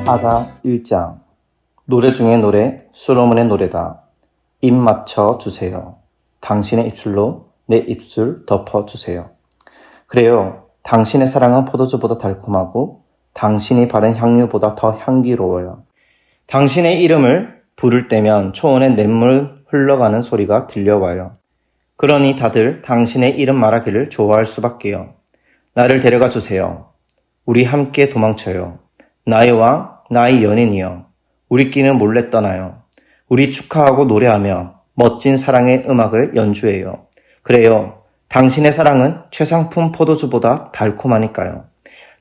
아가 1장 노래 중에 노래 솔로몬의 노래다. 입 맞춰 주세요. 당신의 입술로 내 입술 덮어 주세요. 그래요. 당신의 사랑은 포도주보다 달콤하고 당신이 바른 향유보다 더 향기로워요. 당신의 이름을 부를 때면 초원에 냇물 흘러가는 소리가 들려와요. 그러니 다들 당신의 이름 말하기를 좋아할 수밖에요. 나를 데려가 주세요. 우리 함께 도망쳐요. 나의 왕, 나의 연인이여. 우리끼리는 몰래 떠나요. 우리 축하하고 노래하며 멋진 사랑의 음악을 연주해요. 그래요. 당신의 사랑은 최상품 포도주보다 달콤하니까요.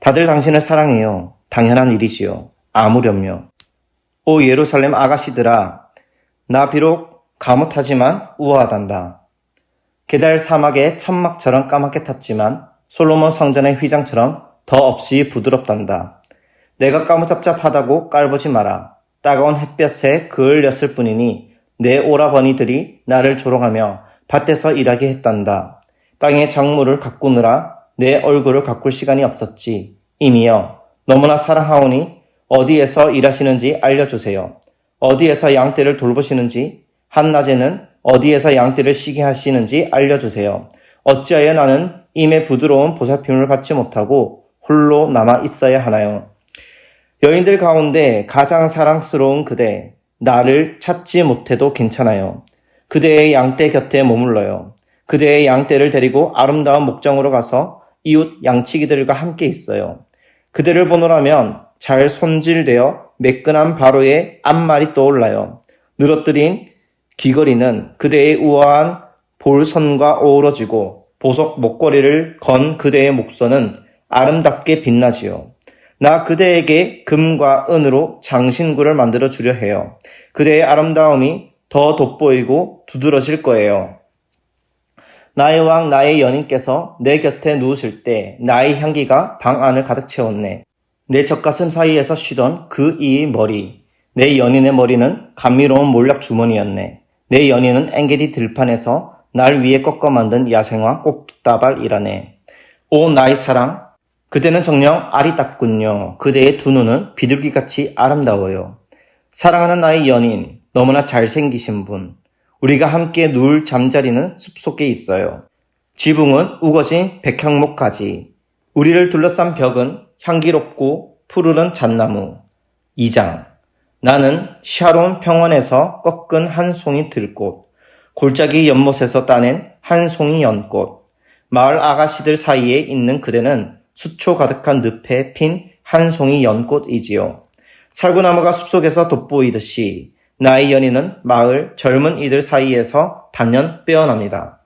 다들 당신을 사랑해요. 당연한 일이지요. 아무렴요. 오 예루살렘 아가씨들아, 나 비록 가뭇하지만 우아하단다. 게달 사막의 천막처럼 까맣게 탔지만 솔로몬 성전의 휘장처럼 더 없이 부드럽단다. 내가 까무잡잡하다고 깔보지 마라. 따가운 햇볕에 그을렸을 뿐이니 내 오라버니들이 나를 조롱하며 밭에서 일하게 했단다. 땅의 작물을 가꾸느라 내 얼굴을 가꿀 시간이 없었지. 이미여, 너무나 사랑하오니 어디에서 일하시는지 알려주세요. 어디에서 양떼를 돌보시는지, 한낮에는 어디에서 양떼를 쉬게 하시는지 알려주세요. 어찌하여 나는 임의 부드러운 보살핌을 받지 못하고 홀로 남아 있어야 하나요? 여인들 가운데 가장 사랑스러운 그대, 나를 찾지 못해도 괜찮아요. 그대의 양떼 곁에 머물러요. 그대의 양떼를 데리고 아름다운 목장으로 가서 이웃 양치기들과 함께 있어요. 그대를 보노라면 잘 손질되어 매끈한 바로의 앞말이 떠올라요. 늘어뜨린 귀걸이는 그대의 우아한 볼선과 어우러지고 보석 목걸이를 건 그대의 목선은 아름답게 빛나지요. 나 그대에게 금과 은으로 장신구를 만들어 주려 해요. 그대의 아름다움이 더 돋보이고 두드러질 거예요. 나의 왕, 나의 연인께서 내 곁에 누우실 때 나의 향기가 방 안을 가득 채웠네. 내 젖가슴 사이에서 쉬던 그 이의 머리, 내 연인의 머리는 감미로운 몰락 주머니였네. 내 연인은 엥게리 들판에서 날 위에 꺾어 만든 야생화 꽃다발이라네. 오 나의 사랑, 그대는 정녕 아리답군요. 그대의 두 눈은 비둘기같이 아름다워요. 사랑하는 나의 연인, 너무나 잘생기신 분. 우리가 함께 누울 잠자리는 숲속에 있어요. 지붕은 우거진 백향목가지. 우리를 둘러싼 벽은 향기롭고 푸르른 잣나무. 2장. 나는 샤론 평원에서 꺾은 한 송이 들꽃. 골짜기 연못에서 따낸 한 송이 연꽃. 마을 아가씨들 사이에 있는 그대는 수초 가득한 늪에 핀 한 송이 연꽃이지요. 살구나무가 숲속에서 돋보이듯이 나의 연인은 마을 젊은 이들 사이에서 단연 빼어납니다.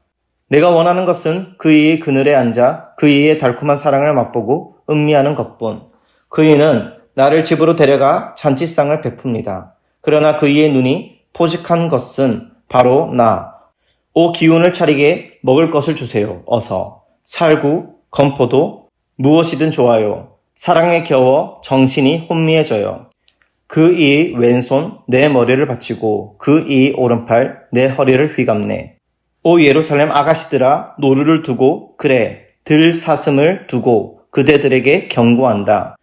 내가 원하는 것은 그이의 그늘에 앉아 그이의 달콤한 사랑을 맛보고 음미하는 것뿐. 그이는 나를 집으로 데려가 잔치상을 베풉니다. 그러나 그이의 눈이 포식한 것은 바로 나. 오 기운을 차리게 먹을 것을 주세요. 어서. 살구, 건포도, 무엇이든 좋아요. 사랑에 겨워 정신이 혼미해져요. 그 이의 왼손 내 머리를 받치고 그 이의 오른팔 내 허리를 휘감네. 오 예루살렘 아가씨들아, 노루를 두고, 그래 들사슴을 두고 그대들에게 경고한다.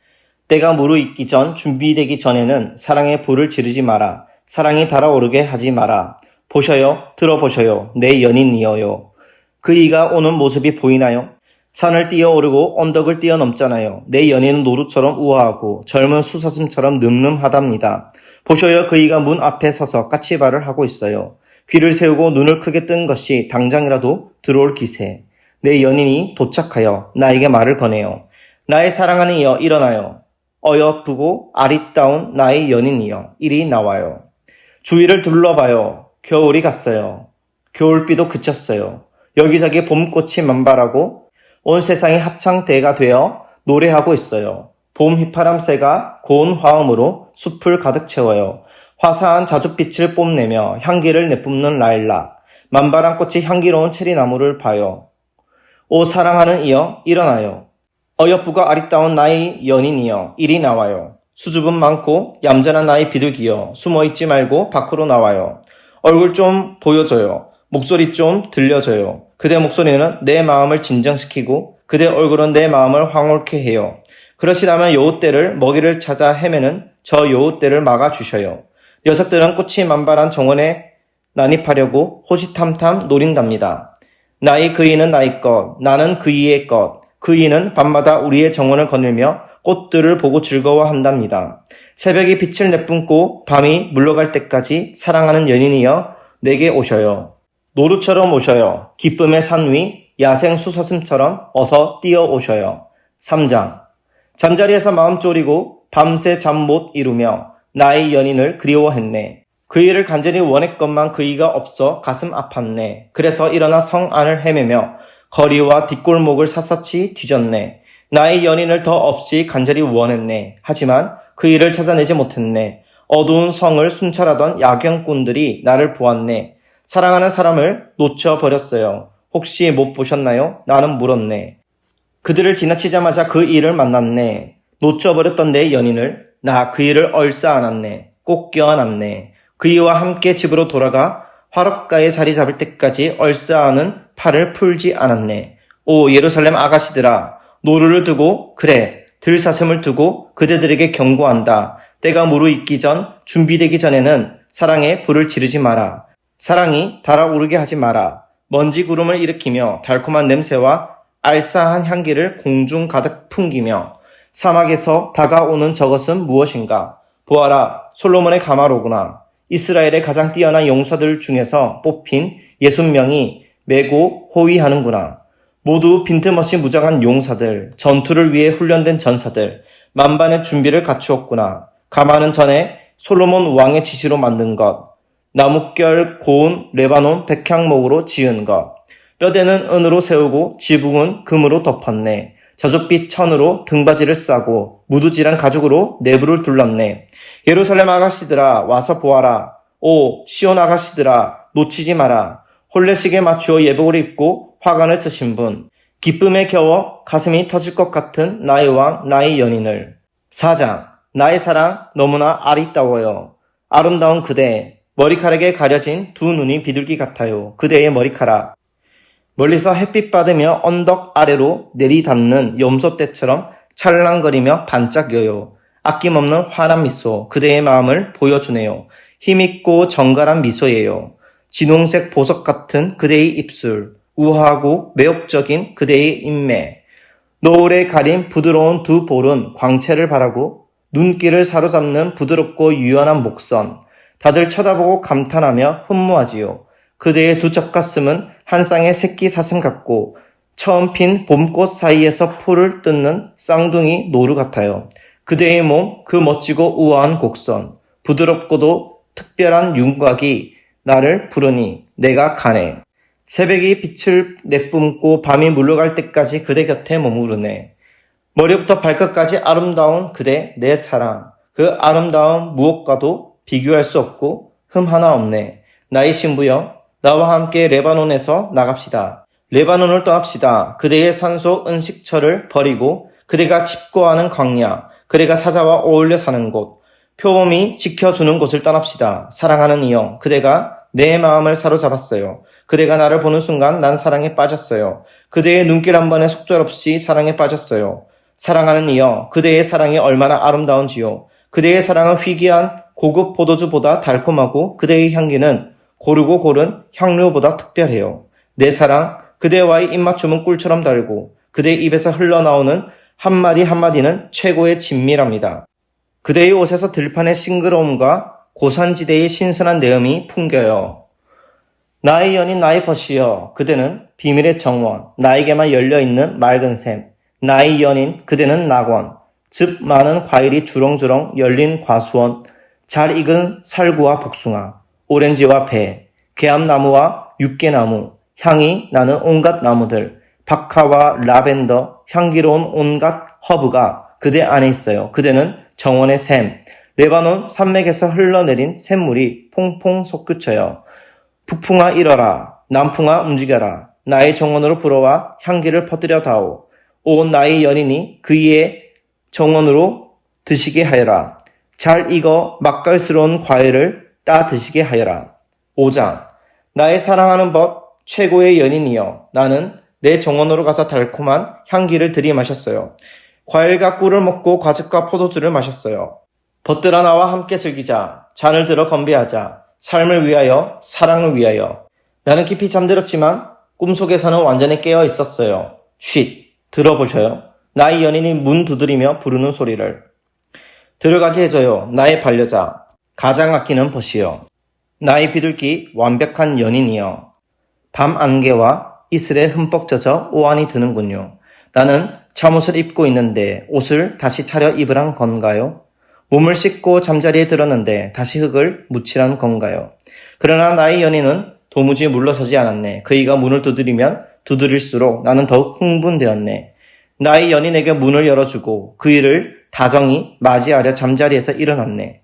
때가 무르익기 전 준비되기 전에는 사랑의 불을 지르지 마라. 사랑이 달아오르게 하지 마라. 보셔요, 들어보셔요, 내 연인이여요. 그이가 오는 모습이 보이나요? 산을 뛰어오르고 언덕을 뛰어넘잖아요. 내 연인은 노루처럼 우아하고 젊은 수사슴처럼 늠름하답니다. 보셔요, 그이가 문 앞에 서서 까치발을 하고 있어요. 귀를 세우고 눈을 크게 뜬 것이 당장이라도 들어올 기세. 내 연인이 도착하여 나에게 말을 거네요. 나의 사랑하는 이여, 일어나요. 어여쁘고 아리따운 나의 연인이여, 이리 나와요. 주위를 둘러봐요. 겨울이 갔어요. 겨울비도 그쳤어요. 여기저기 봄꽃이 만발하고 온 세상이 합창대가 되어 노래하고 있어요. 봄 휘파람새가 고운 화음으로 숲을 가득 채워요. 화사한 자줏빛을 뽐내며 향기를 내뿜는 라일락. 만발한 꽃이 향기로운 체리나무를 봐요. 오 사랑하는 이여, 일어나요. 어여쁘고 아리따운 나의 연인이여, 이리 나와요. 수줍음 많고 얌전한 나의 비둘기여, 숨어있지 말고 밖으로 나와요. 얼굴 좀 보여줘요. 목소리 좀 들려줘요. 그대 목소리는 내 마음을 진정시키고 그대 얼굴은 내 마음을 황홀케 해요. 그러시다면 여우떼를 먹이를 찾아 헤매는 저 여우떼를 막아주셔요. 녀석들은 꽃이 만발한 정원에 난입하려고 호시탐탐 노린답니다. 나의 그이는 나의 것, 나는 그이의 것. 그이는 밤마다 우리의 정원을 거닐며 꽃들을 보고 즐거워한답니다. 새벽이 빛을 내뿜고 밤이 물러갈 때까지 사랑하는 연인이여 내게 오셔요. 노루처럼 오셔요. 기쁨의 산 위 야생 수사슴처럼 어서 뛰어오셔요. 3장. 잠자리에서 마음 졸이고 밤새 잠 못 이루며 나의 연인을 그리워했네. 그이를 간절히 원했건만 그이가 없어 가슴 아팠네. 그래서 일어나 성 안을 헤매며 거리와 뒷골목을 샅샅이 뒤졌네. 나의 연인을 더 없이 간절히 원했네. 하지만 그이를 찾아내지 못했네. 어두운 성을 순찰하던 야경꾼들이 나를 보았네. 사랑하는 사람을 놓쳐버렸어요. 혹시 못 보셨나요? 나는 물었네. 그들을 지나치자마자 그 이를 만났네. 놓쳐버렸던 내 연인을 나 그이를 얼싸안았네. 꼭 껴안았네. 그이와 함께 집으로 돌아가 화롯가에 자리 잡을 때까지 얼싸안은 팔을 풀지 않았네. 오 예루살렘 아가씨들아, 노루를 두고, 그래 들사슴을 두고 그대들에게 경고한다. 때가 무르익기 전, 준비되기 전에는 사랑에 불을 지르지 마라. 사랑이 달아오르게 하지 마라. 먼지 구름을 일으키며 달콤한 냄새와 알싸한 향기를 공중 가득 풍기며 사막에서 다가오는 저것은 무엇인가? 보아라, 솔로몬의 가마로구나. 이스라엘의 가장 뛰어난 용사들 중에서 뽑힌 60명이 메고 호위하는구나. 모두 빈틈없이 무장한 용사들, 전투를 위해 훈련된 전사들, 만반의 준비를 갖추었구나. 가마는 전에 솔로몬 왕의 지시로 만든 것, 나뭇결 고운 레바논 백향목으로 지은 것, 뼈대는 은으로 세우고 지붕은 금으로 덮었네. 저줏빛 천으로 등받이를 싸고 무두질한 가죽으로 내부를 둘렀네. 예루살렘 아가씨들아 와서 보아라. 오 시온 아가씨들아 놓치지 마라. 혼례식에 맞추어 예복을 입고 화관을 쓰신 분, 기쁨에 겨워 가슴이 터질 것 같은 나의 왕 나의 연인을. 4장. 나의 사랑 너무나 아리따워요. 아름다운 그대, 머리카락에 가려진 두 눈이 비둘기 같아요. 그대의 머리카락. 멀리서 햇빛 받으며 언덕 아래로 내리닿는 염소떼처럼 찰랑거리며 반짝여요. 아낌없는 환한 미소, 그대의 마음을 보여주네요. 힘있고 정갈한 미소예요. 진홍색 보석 같은 그대의 입술, 우아하고 매혹적인 그대의 인매, 노을에 가린 부드러운 두 볼은 광채를 바라고 눈길을 사로잡는 부드럽고 유연한 목선, 다들 쳐다보고 감탄하며 흠모하지요. 그대의 두 젖가슴은 한 쌍의 새끼 사슴 같고 처음 핀 봄꽃 사이에서 풀을 뜯는 쌍둥이 노루 같아요. 그대의 몸, 그 멋지고 우아한 곡선, 부드럽고도 특별한 윤곽이 나를 부르니 내가 가네. 새벽이 빛을 내뿜고 밤이 물러갈 때까지 그대 곁에 머무르네. 머리부터 발끝까지 아름다운 그대, 내 사랑. 그 아름다움 무엇과도 비교할 수 없고 흠 하나 없네. 나의 신부여, 나와 함께 레바논에서 나갑시다. 레바논을 떠납시다. 그대의 산소 은식처를 버리고 그대가 집거하는 광야, 그대가 사자와 어울려 사는 곳, 표범이 지켜주는 곳을 떠납시다. 사랑하는 이여, 그대가 내 마음을 사로잡았어요. 그대가 나를 보는 순간 난 사랑에 빠졌어요. 그대의 눈길 한 번에 속절없이 사랑에 빠졌어요. 사랑하는 이여, 그대의 사랑이 얼마나 아름다운지요. 그대의 사랑은 희귀한 고급 포도주보다 달콤하고 그대의 향기는 고르고 고른 향료보다 특별해요. 내 사랑, 그대와의 입맞춤은 꿀처럼 달고 그대의 입에서 흘러나오는 한마디 한마디는 최고의 진미랍니다. 그대의 옷에서 들판의 싱그러움과 고산지대의 신선한 내음이 풍겨요. 나의 연인 나의 벗이여, 그대는 비밀의 정원, 나에게만 열려있는 맑은 샘. 나의 연인, 그대는 낙원, 즙 많은 과일이 주렁주렁 열린 과수원, 잘 익은 살구와 복숭아, 오렌지와 배, 개암나무와 육개나무, 향이 나는 온갖 나무들, 박하와 라벤더, 향기로운 온갖 허브가 그대 안에 있어요. 그대는 정원의 샘, 레바논 산맥에서 흘러내린 샘물이 퐁퐁 솟구쳐요. 북풍아 일어라, 남풍아 움직여라, 나의 정원으로 불어와 향기를 퍼뜨려 다오. 온 나의 연인이 그의 정원으로 드시게 하여라. 잘 익어 맛깔스러운 과일을 따 드시게 하여라. 5장. 나의 사랑하는 법, 최고의 연인이여, 나는 내 정원으로 가서 달콤한 향기를 들이마셨어요. 과일과 꿀을 먹고 과즙과 포도주를 마셨어요. 벗들어 나와 함께 즐기자. 잔을 들어 건배하자. 삶을 위하여, 사랑을 위하여. 나는 깊이 잠들었지만 꿈속에서는 완전히 깨어 있었어요. 쉿, 들어보셔요. 나의 연인이 문 두드리며 부르는 소리를. 들어가게 해줘요. 나의 반려자. 가장 아끼는 벗이여. 나의 비둘기 완벽한 연인이여. 밤 안개와 이슬에 흠뻑 젖어 오한이 드는군요. 나는 잠옷을 입고 있는데 옷을 다시 차려 입으란 건가요? 몸을 씻고 잠자리에 들었는데 다시 흙을 묻히란 건가요? 그러나 나의 연인은 도무지 물러서지 않았네. 그이가 문을 두드리면 두드릴수록 나는 더욱 흥분되었네. 나의 연인에게 문을 열어주고 그이를 다정히 맞이하려 잠자리에서 일어났네.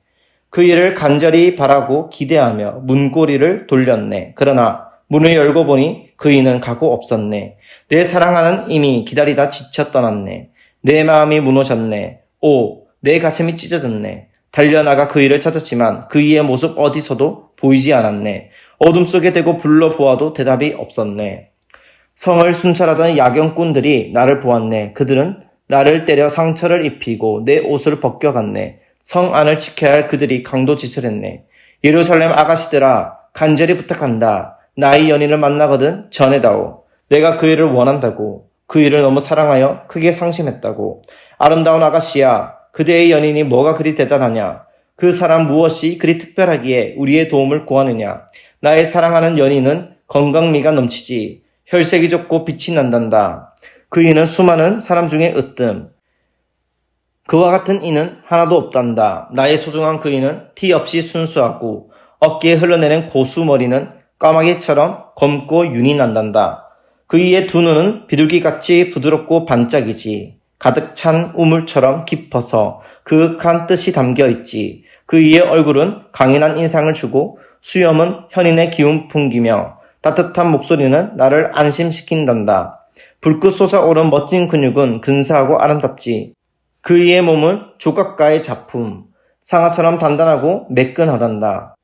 그이를 간절히 바라고 기대하며 문고리를 돌렸네. 그러나 문을 열고 보니 그이는 가고 없었네. 내 사랑하는 이미 기다리다 지쳐 떠났네. 내 마음이 무너졌네. 오, 내 가슴이 찢어졌네. 달려나가 그이를 찾았지만 그이의 모습 어디서도 보이지 않았네. 어둠 속에 대고 불러보아도 대답이 없었네. 성을 순찰하던 야경꾼들이 나를 보았네. 그들은 나를 때려 상처를 입히고 내 옷을 벗겨갔네. 성 안을 지켜야 할 그들이 강도짓을 했네. 예루살렘 아가씨들아, 간절히 부탁한다. 나의 연인을 만나거든 전해다오. 내가 그이를 원한다고. 그이를 너무 사랑하여 크게 상심했다고. 아름다운 아가씨야, 그대의 연인이 뭐가 그리 대단하냐? 그 사람 무엇이 그리 특별하기에 우리의 도움을 구하느냐? 나의 사랑하는 연인은 건강미가 넘치지. 혈색이 좋고 빛이 난단다. 그이는 수많은 사람 중에 으뜸. 그와 같은 이는 하나도 없단다. 나의 소중한 그이는 티 없이 순수하고 어깨에 흘러내는 고수머리는 까마귀처럼 검고 윤이 난단다. 그이의 두 눈은 비둘기같이 부드럽고 반짝이지. 가득 찬 우물처럼 깊어서 그윽한 뜻이 담겨있지. 그이의 얼굴은 강인한 인상을 주고 수염은 현인의 기운 풍기며 따뜻한 목소리는 나를 안심시킨단다. 불꽃 솟아오른 멋진 근육은 근사하고 아름답지. 그이의 몸은 조각가의 작품. 상아처럼 단단하고 매끈하단다.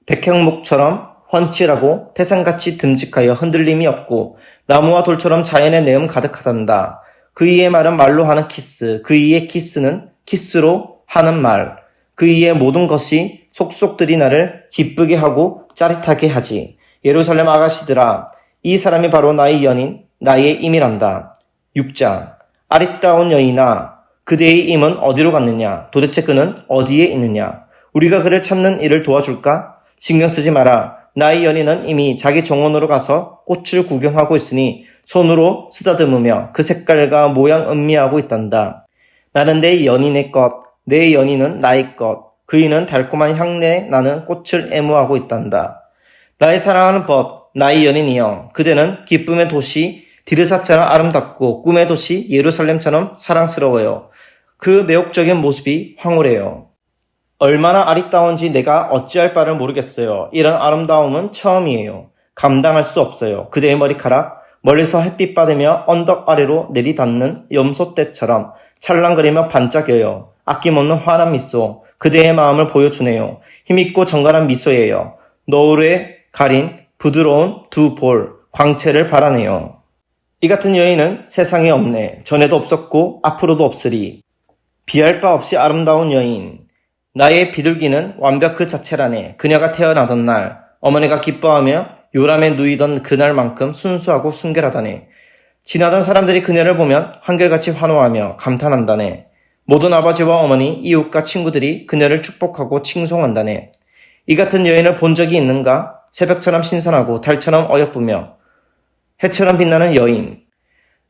백향목처럼 훤칠하고 태산같이 듬직하여 흔들림이 없고 나무와 돌처럼 자연의 내음 가득하단다. 그이의 말은 말로 하는 키스. 그이의 키스는 키스로 하는 말. 그이의 모든 것이 속속들이 나를 기쁘게 하고 짜릿하게 하지. 예루살렘 아가씨들아, 이 사람이 바로 나의 연인, 나의 임이란다. 6장. 아리따운 여인아, 그대의 임은 어디로 갔느냐? 도대체 그는 어디에 있느냐? 우리가 그를 찾는 일을 도와줄까? 신경 쓰지 마라. 나의 연인은 이미 자기 정원으로 가서 꽃을 구경하고 있으니 손으로 쓰다듬으며 그 색깔과 모양 음미하고 있단다. 나는 내 연인의 것, 내 연인은 나의 것. 그이는 달콤한 향내 나는 꽃을 애무하고 있단다. 나의 사랑하는 벗, 나의 연인이여. 그대는 기쁨의 도시 디르사처럼 아름답고 꿈의 도시 예루살렘처럼 사랑스러워요. 그 매혹적인 모습이 황홀해요. 얼마나 아리따운지 내가 어찌할 바를 모르겠어요. 이런 아름다움은 처음이에요. 감당할 수 없어요. 그대의 머리카락, 멀리서 햇빛 받으며 언덕 아래로 내리닿는 염소떼처럼 찰랑거리며 반짝여요. 아낌없는 환한 미소, 그대의 마음을 보여주네요. 힘있고 정갈한 미소예요. 노을에 가린 부드러운 두 볼, 광채를 발하네요. 이 같은 여인은 세상에 없네. 전에도 없었고 앞으로도 없으리. 비할 바 없이 아름다운 여인. 나의 비둘기는 완벽 그 자체라네. 그녀가 태어나던 날 어머니가 기뻐하며 요람에 누이던 그날만큼 순수하고 순결하다네. 지나던 사람들이 그녀를 보면 한결같이 환호하며 감탄한다네. 모든 아버지와 어머니, 이웃과 친구들이 그녀를 축복하고 칭송한다네. 이 같은 여인을 본 적이 있는가? 새벽처럼 신선하고 달처럼 어여쁘며 해처럼 빛나는 여인.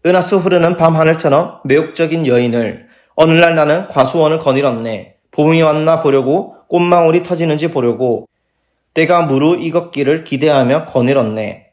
은하수 흐르는 밤하늘처럼 매혹적인 여인을 어느 날 나는 과수원을 거닐었네. 봄이 왔나 보려고 꽃망울이 터지는지 보려고 때가 무르익었기를 기대하며 거닐었네.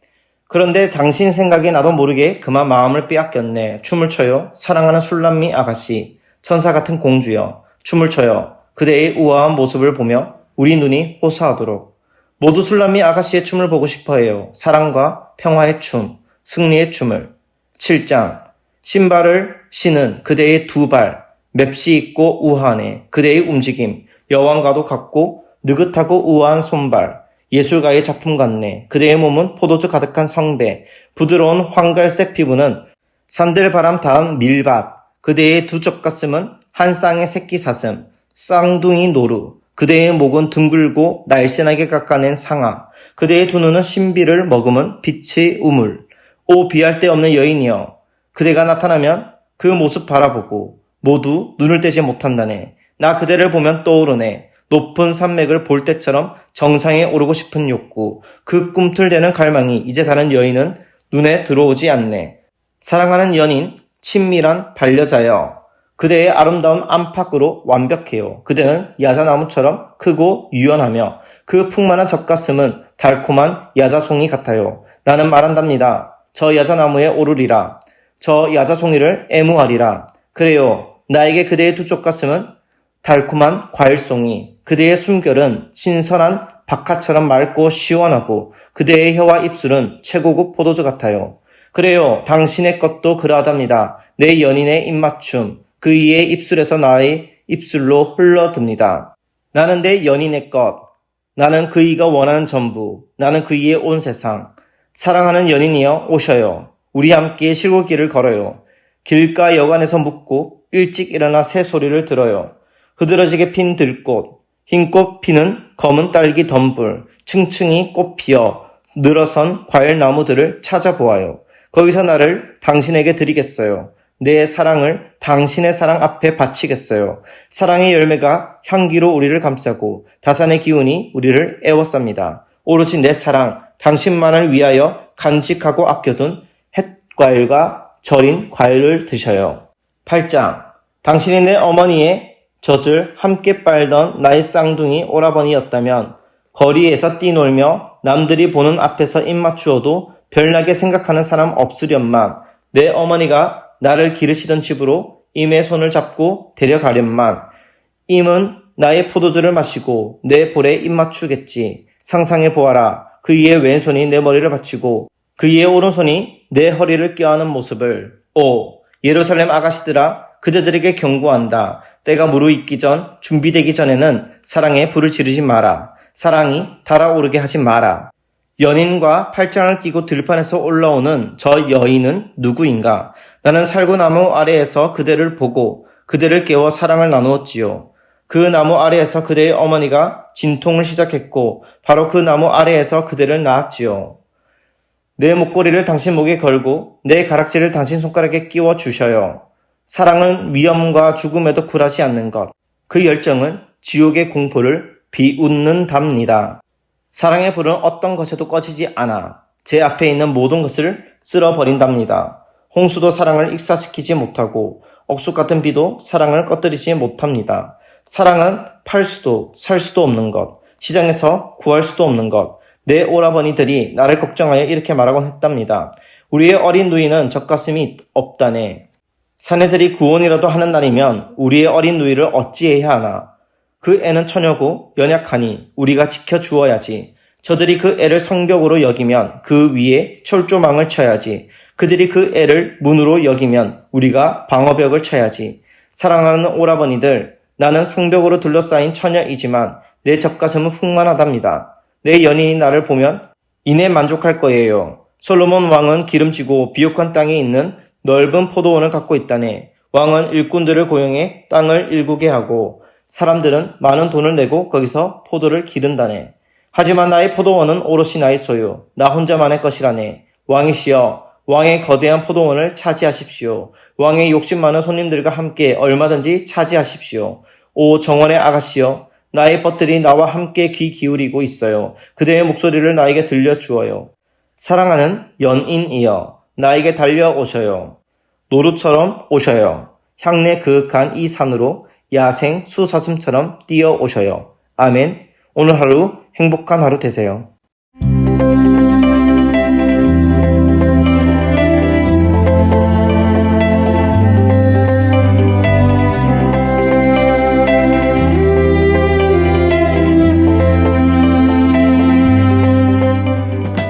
그런데 당신 생각에 나도 모르게 그만 마음을 빼앗겼네. 춤을 춰요. 사랑하는 술람미 아가씨. 천사 같은 공주여. 춤을 춰요. 그대의 우아한 모습을 보며 우리 눈이 호소하도록. 모두 술람미 아가씨의 춤을 보고 싶어해요. 사랑과 평화의 춤, 승리의 춤을. 7장. 신발을 신은 그대의 두 발. 맵시 있고 우아하네. 그대의 움직임. 여왕과도 같고 느긋하고 우아한 손발. 예술가의 작품 같네. 그대의 몸은 포도주 가득한 성배. 부드러운 황갈색 피부는 산들바람 닿은 밀밭. 그대의 두 젖가슴은 한 쌍의 새끼 사슴, 쌍둥이 노루. 그대의 목은 둥글고 날씬하게 깎아낸 상아. 그대의 두 눈은 신비를 머금은 빛의 우물. 오 비할 데 없는 여인이여. 그대가 나타나면 그 모습 바라보고 모두 눈을 떼지 못한다네. 나 그대를 보면 떠오르네. 높은 산맥을 볼 때처럼 정상에 오르고 싶은 욕구. 그 꿈틀대는 갈망이 이제 다른 여인은 눈에 들어오지 않네. 사랑하는 연인, 친밀한 반려자여. 그대의 아름다운 안팎으로 완벽해요. 그대는 야자나무처럼 크고 유연하며 그 풍만한 젖가슴은 달콤한 야자송이 같아요. 나는 말한답니다. 저 야자나무에 오르리라. 저 야자송이를 애무하리라. 그래요. 나에게 그대의 두 젖가슴은 달콤한 과일송이. 그대의 숨결은 신선한 박하처럼 맑고 시원하고 그대의 혀와 입술은 최고급 포도주 같아요. 그래요. 당신의 것도 그러하답니다. 내 연인의 입맞춤. 그이의 입술에서 나의 입술로 흘러듭니다. 나는 내 연인의 것. 나는 그이가 원하는 전부. 나는 그이의 온 세상. 사랑하는 연인이여 오셔요. 우리 함께 시골길을 걸어요. 길가 여관에서 묵고 일찍 일어나 새소리를 들어요. 흐드러지게 핀 들꽃, 흰꽃 피는 검은 딸기 덤불, 층층이 꽃 피어 늘어선 과일나무들을 찾아보아요. 거기서 나를 당신에게 드리겠어요. 내 사랑을 당신의 사랑 앞에 바치겠어요. 사랑의 열매가 향기로 우리를 감싸고 다산의 기운이 우리를 애워쌉니다. 오로지 내 사랑, 당신만을 위하여 간직하고 아껴둔 햇과일과 절인 과일을 드셔요. 8장. 당신이 내 어머니의 젖을 함께 빨던 나의 쌍둥이 오라버니였다면 거리에서 뛰놀며 남들이 보는 앞에서 입맞추어도 별나게 생각하는 사람 없으련만 내 어머니가 나를 기르시던 집으로 임의 손을 잡고 데려가련만 임은 나의 포도주를 마시고 내 볼에 입맞추겠지. 상상해 보아라. 그이의 왼손이 내 머리를 받치고 그이의 오른손이 내 허리를 껴안은 모습을. 오 예루살렘 아가씨들아 그대들에게 경고한다. 때가 무르익기 전 준비되기 전에는 사랑에 불을 지르지 마라. 사랑이 달아오르게 하지 마라. 연인과 팔짱을 끼고 들판에서 올라오는 저 여인은 누구인가? 나는 살구나무 아래에서 그대를 보고 그대를 깨워 사랑을 나누었지요. 그 나무 아래에서 그대의 어머니가 진통을 시작했고 바로 그 나무 아래에서 그대를 낳았지요. 내 목걸이를 당신 목에 걸고 내 가락지를 당신 손가락에 끼워 주셔요. 사랑은 위험과 죽음에도 굴하지 않는 것. 그 열정은 지옥의 공포를 비웃는답니다. 사랑의 불은 어떤 것에도 꺼지지 않아 제 앞에 있는 모든 것을 쓸어버린답니다. 홍수도 사랑을 익사시키지 못하고 억수 같은 비도 사랑을 꺼뜨리지 못합니다. 사랑은 팔 수도 살 수도 없는 것, 시장에서 구할 수도 없는 것. 내 오라버니들이 나를 걱정하여 이렇게 말하곤 했답니다. 우리의 어린 누이는 젖가슴이 없다네. 사내들이 구원이라도 하는 날이면 우리의 어린 누이를 어찌해야 하나. 그 애는 처녀고 연약하니 우리가 지켜주어야지. 저들이 그 애를 성벽으로 여기면 그 위에 철조망을 쳐야지. 그들이 그 애를 문으로 여기면 우리가 방어벽을 쳐야지. 사랑하는 오라버니들, 나는 성벽으로 둘러싸인 처녀이지만 내 젖가슴은 풍만하답니다. 내 연인이 나를 보면 이내 만족할 거예요. 솔로몬 왕은 기름지고 비옥한 땅에 있는 넓은 포도원을 갖고 있다네. 왕은 일꾼들을 고용해 땅을 일구게 하고 사람들은 많은 돈을 내고 거기서 포도를 기른다네. 하지만 나의 포도원은 오롯이 나의 소유. 나 혼자만의 것이라네. 왕이시여, 왕의 거대한 포도원을 차지하십시오. 왕의 욕심 많은 손님들과 함께 얼마든지 차지하십시오. 오 정원의 아가씨여, 나의 벗들이 나와 함께 귀 기울이고 있어요. 그대의 목소리를 나에게 들려주어요. 사랑하는 연인이여, 나에게 달려오셔요. 노루처럼 오셔요. 향내 그윽한 이 산으로 야생 수사슴처럼 뛰어오셔요. 아멘. 오늘 하루 행복한 하루 되세요.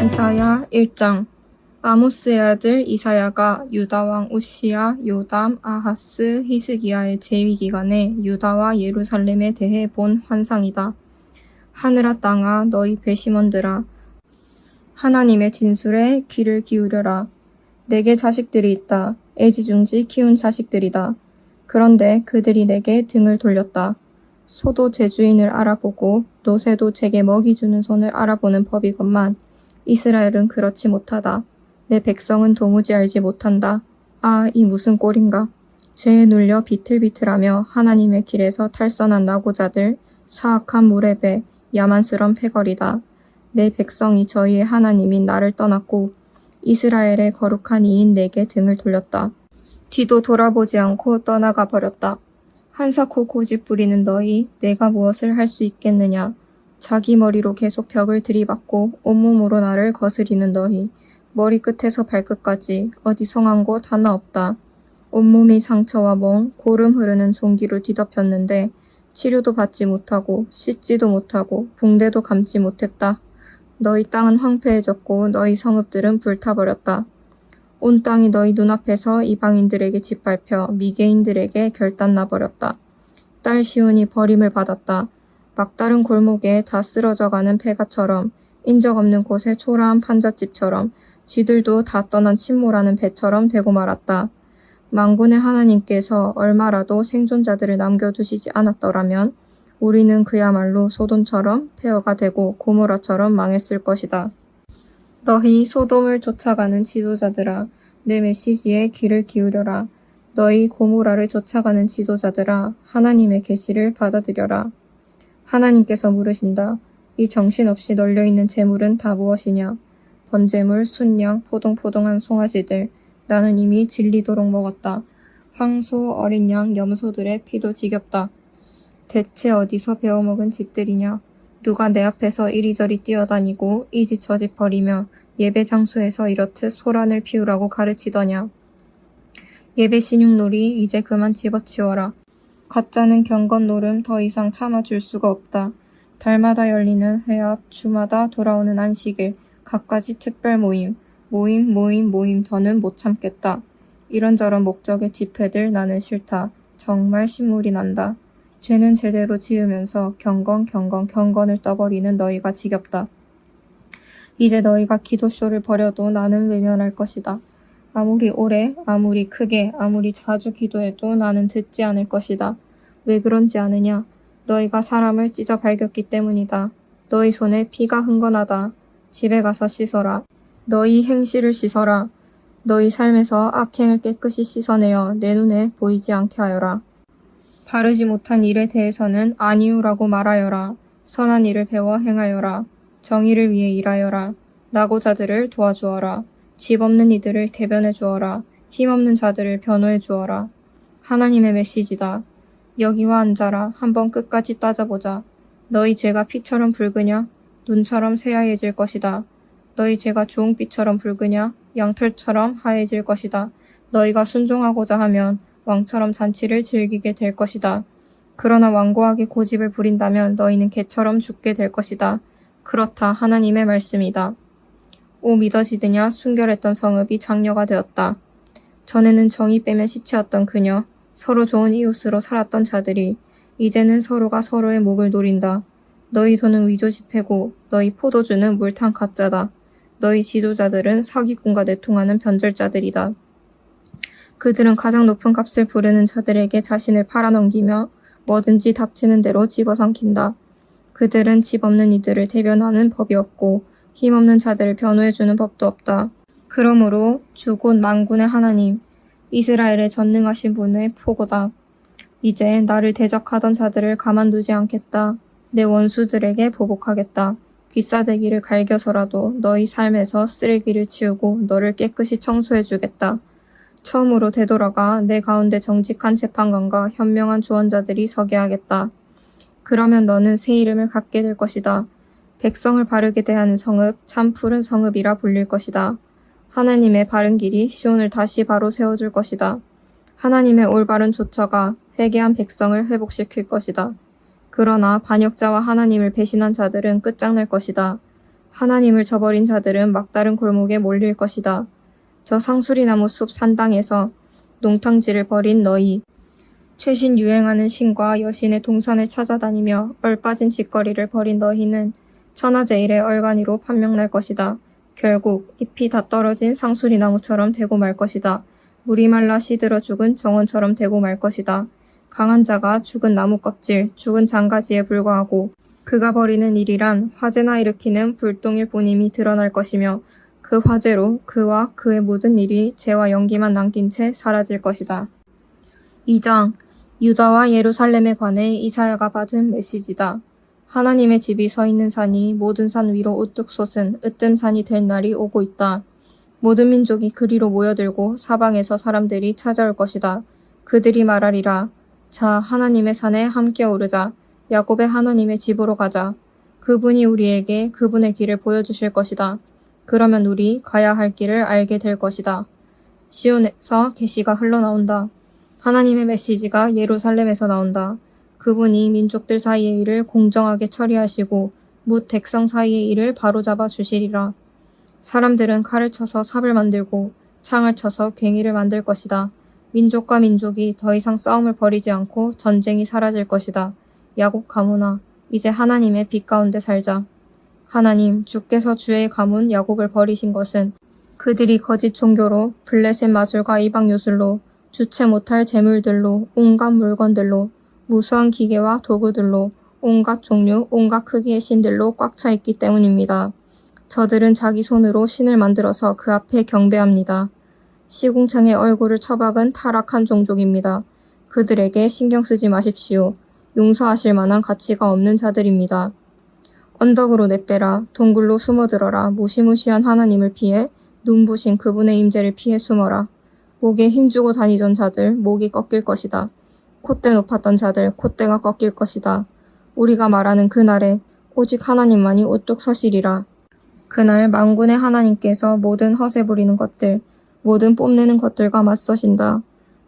이사야 1장. 아모스의 아들 이사야가 유다왕 우시야, 요담, 아하스, 히스기야의 재위 기간에 유다와 예루살렘에 대해 본 환상이다. 하늘아 땅아 너희 배심원들아, 하나님의 진술에 귀를 기울여라. 내게 자식들이 있다. 애지중지 키운 자식들이다. 그런데 그들이 내게 등을 돌렸다. 소도 제 주인을 알아보고 노새도 제게 먹이 주는 손을 알아보는 법이건만 이스라엘은 그렇지 못하다. 내 백성은 도무지 알지 못한다. 아, 이 무슨 꼴인가. 죄에 눌려 비틀비틀하며 하나님의 길에서 탈선한 나고자들, 사악한 물의 배, 야만스런 패거리다. 내 백성이 저희의 하나님인 나를 떠났고 이스라엘의 거룩한 이인 내게 등을 돌렸다. 뒤도 돌아보지 않고 떠나가 버렸다. 한사코 고집 부리는 너희, 내가 무엇을 할 수 있겠느냐. 자기 머리로 계속 벽을 들이받고 온몸으로 나를 거스리는 너희, 머리끝에서 발끝까지 어디 성한 곳 하나 없다. 온몸이 상처와 멍, 고름 흐르는 종기로 뒤덮였는데 치료도 받지 못하고 씻지도 못하고 붕대도 감지 못했다. 너희 땅은 황폐해졌고 너희 성읍들은 불타버렸다. 온 땅이 너희 눈앞에서 이방인들에게 짓밟혀 미개인들에게 결단나버렸다. 딸 시온이 버림을 받았다. 막다른 골목에 다 쓰러져가는 폐가처럼 인적 없는 곳의 초라한 판잣집처럼 쥐들도 다 떠난 침몰하는 배처럼 되고 말았다. 만군의 하나님께서 얼마라도 생존자들을 남겨두시지 않았더라면 우리는 그야말로 소돔처럼 폐허가 되고 고모라처럼 망했을 것이다. 너희 소돔을 쫓아가는 지도자들아, 내 메시지에 귀를 기울여라. 너희 고모라를 쫓아가는 지도자들아, 하나님의 계시를 받아들여라. 하나님께서 물으신다. 이 정신없이 널려있는 재물은 다 무엇이냐? 번제물, 순양, 포동포동한 송아지들, 나는 이미 질리도록 먹었다. 황소, 어린 양, 염소들의 피도 지겹다. 대체 어디서 배워먹은 짓들이냐? 누가 내 앞에서 이리저리 뛰어다니고 이 집 저 집 버리며 예배 장소에서 이렇듯 소란을 피우라고 가르치더냐? 예배 신용놀이 이제 그만 집어치워라. 가짜는 경건 노름 더 이상 참아줄 수가 없다. 달마다 열리는 회합, 주마다 돌아오는 안식일, 갖가지 특별 모임, 모임 더는 못 참겠다. 이런저런 목적의 집회들 나는 싫다. 정말 신물이 난다. 죄는 제대로 지으면서 경건을 떠버리는 너희가 지겹다. 이제 너희가 기도쇼를 벌여도 나는 외면할 것이다. 아무리 오래, 아무리 크게, 아무리 자주 기도해도 나는 듣지 않을 것이다. 왜 그런지 아느냐? 너희가 사람을 찢어 발겼기 때문이다. 너희 손에 피가 흥건하다. 집에 가서 씻어라. 너희 행실을 씻어라. 너희 삶에서 악행을 깨끗이 씻어내어 내 눈에 보이지 않게 하여라. 바르지 못한 일에 대해서는 아니오라고 말하여라. 선한 일을 배워 행하여라. 정의를 위해 일하여라. 나고자들을 도와주어라. 집 없는 이들을 대변해 주어라. 힘없는 자들을 변호해 주어라. 하나님의 메시지다. 여기와 앉아라. 한번 끝까지 따져보자. 너희 죄가 피처럼 붉으냐? 눈처럼 새하얘질 것이다. 너희 죄가 주홍빛처럼 붉으냐? 양털처럼 하얘질 것이다. 너희가 순종하고자 하면 왕처럼 잔치를 즐기게 될 것이다. 그러나 완고하게 고집을 부린다면 너희는 개처럼 죽게 될 것이다. 그렇다. 하나님의 말씀이다. 오 믿어지느냐? 순결했던 성읍이 장녀가 되었다. 전에는 정이 빼면 시체였던 그녀, 서로 좋은 이웃으로 살았던 자들이 이제는 서로가 서로의 목을 노린다. 너희 돈은 위조 지폐고 너희 포도주는 물탄 가짜다. 너희 지도자들은 사기꾼과 내통하는 변절자들이다. 그들은 가장 높은 값을 부르는 자들에게 자신을 팔아넘기며 뭐든지 닥치는 대로 집어삼킨다. 그들은 집 없는 이들을 대변하는 법이 없고 힘없는 자들을 변호해주는 법도 없다. 그러므로 주 곧 만군의 하나님, 이스라엘의 전능하신 분의 포고다. 이제 나를 대적하던 자들을 가만두지 않겠다. 내 원수들에게 보복하겠다. 귀싸대기를 갈겨서라도 너희 삶에서 쓰레기를 치우고 너를 깨끗이 청소해주겠다. 처음으로 되돌아가 내 가운데 정직한 재판관과 현명한 조언자들이 서게 하겠다. 그러면 너는 새 이름을 갖게 될 것이다. 백성을 바르게 대하는 성읍, 참 푸른 성읍이라 불릴 것이다. 하나님의 바른 길이 시온을 다시 바로 세워줄 것이다. 하나님의 올바른 조처가 회개한 백성을 회복시킬 것이다. 그러나 반역자와 하나님을 배신한 자들은 끝장날 것이다. 하나님을 저버린 자들은 막다른 골목에 몰릴 것이다. 저 상수리나무 숲 산당에서 농탕질을 벌인 너희, 최신 유행하는 신과 여신의 동산을 찾아다니며 얼빠진 짓거리를 벌인 너희는 천하제일의 얼간이로 판명날 것이다. 결국 잎이 다 떨어진 상수리나무처럼 되고 말 것이다. 물이 말라 시들어 죽은 정원처럼 되고 말 것이다. 강한 자가 죽은 나무 껍질, 죽은 장가지에 불과하고 그가 벌이는 일이란 화재나 일으키는 불똥일 뿐임이 드러날 것이며 그 화재로 그와 그의 모든 일이 재와 연기만 남긴 채 사라질 것이다. 2장 유다와 예루살렘에 관해 이사야가 받은 메시지다. 하나님의 집이 서 있는 산이 모든 산 위로 우뚝 솟은 으뜸산이 될 날이 오고 있다. 모든 민족이 그리로 모여들고 사방에서 사람들이 찾아올 것이다. 그들이 말하리라. 자, 하나님의 산에 함께 오르자. 야곱의 하나님의 집으로 가자. 그분이 우리에게 그분의 길을 보여주실 것이다. 그러면 우리 가야 할 길을 알게 될 것이다. 시온에서 계시가 흘러나온다. 하나님의 메시지가 예루살렘에서 나온다. 그분이 민족들 사이의 일을 공정하게 처리하시고 뭇 백성 사이의 일을 바로잡아 주시리라. 사람들은 칼을 쳐서 삽을 만들고 창을 쳐서 괭이를 만들 것이다. 민족과 민족이 더 이상 싸움을 벌이지 않고 전쟁이 사라질 것이다. 야곱 가문아, 이제 하나님의 빛 가운데 살자. 하나님, 주께서 주의 가문 야곱을 버리신 것은 그들이 거짓 종교로 블레셋 마술과 이방 요술로 주체 못할 재물들로 온갖 물건들로 무수한 기계와 도구들로 온갖 종류, 온갖 크기의 신들로 꽉 차 있기 때문입니다. 저들은 자기 손으로 신을 만들어서 그 앞에 경배합니다. 시궁창에 얼굴을 처박은 타락한 종족입니다. 그들에게 신경 쓰지 마십시오. 용서하실 만한 가치가 없는 자들입니다. 언덕으로 내빼라. 동굴로 숨어들어라. 무시무시한 하나님을 피해 눈부신 그분의 임재를 피해 숨어라. 목에 힘주고 다니던 자들 목이 꺾일 것이다. 콧대 높았던 자들 콧대가 꺾일 것이다. 우리가 말하는 그날에 오직 하나님만이 우뚝 서시리라. 그날 만군의 하나님께서 모든 허세 부리는 것들, 모든 뽐내는 것들과 맞서신다.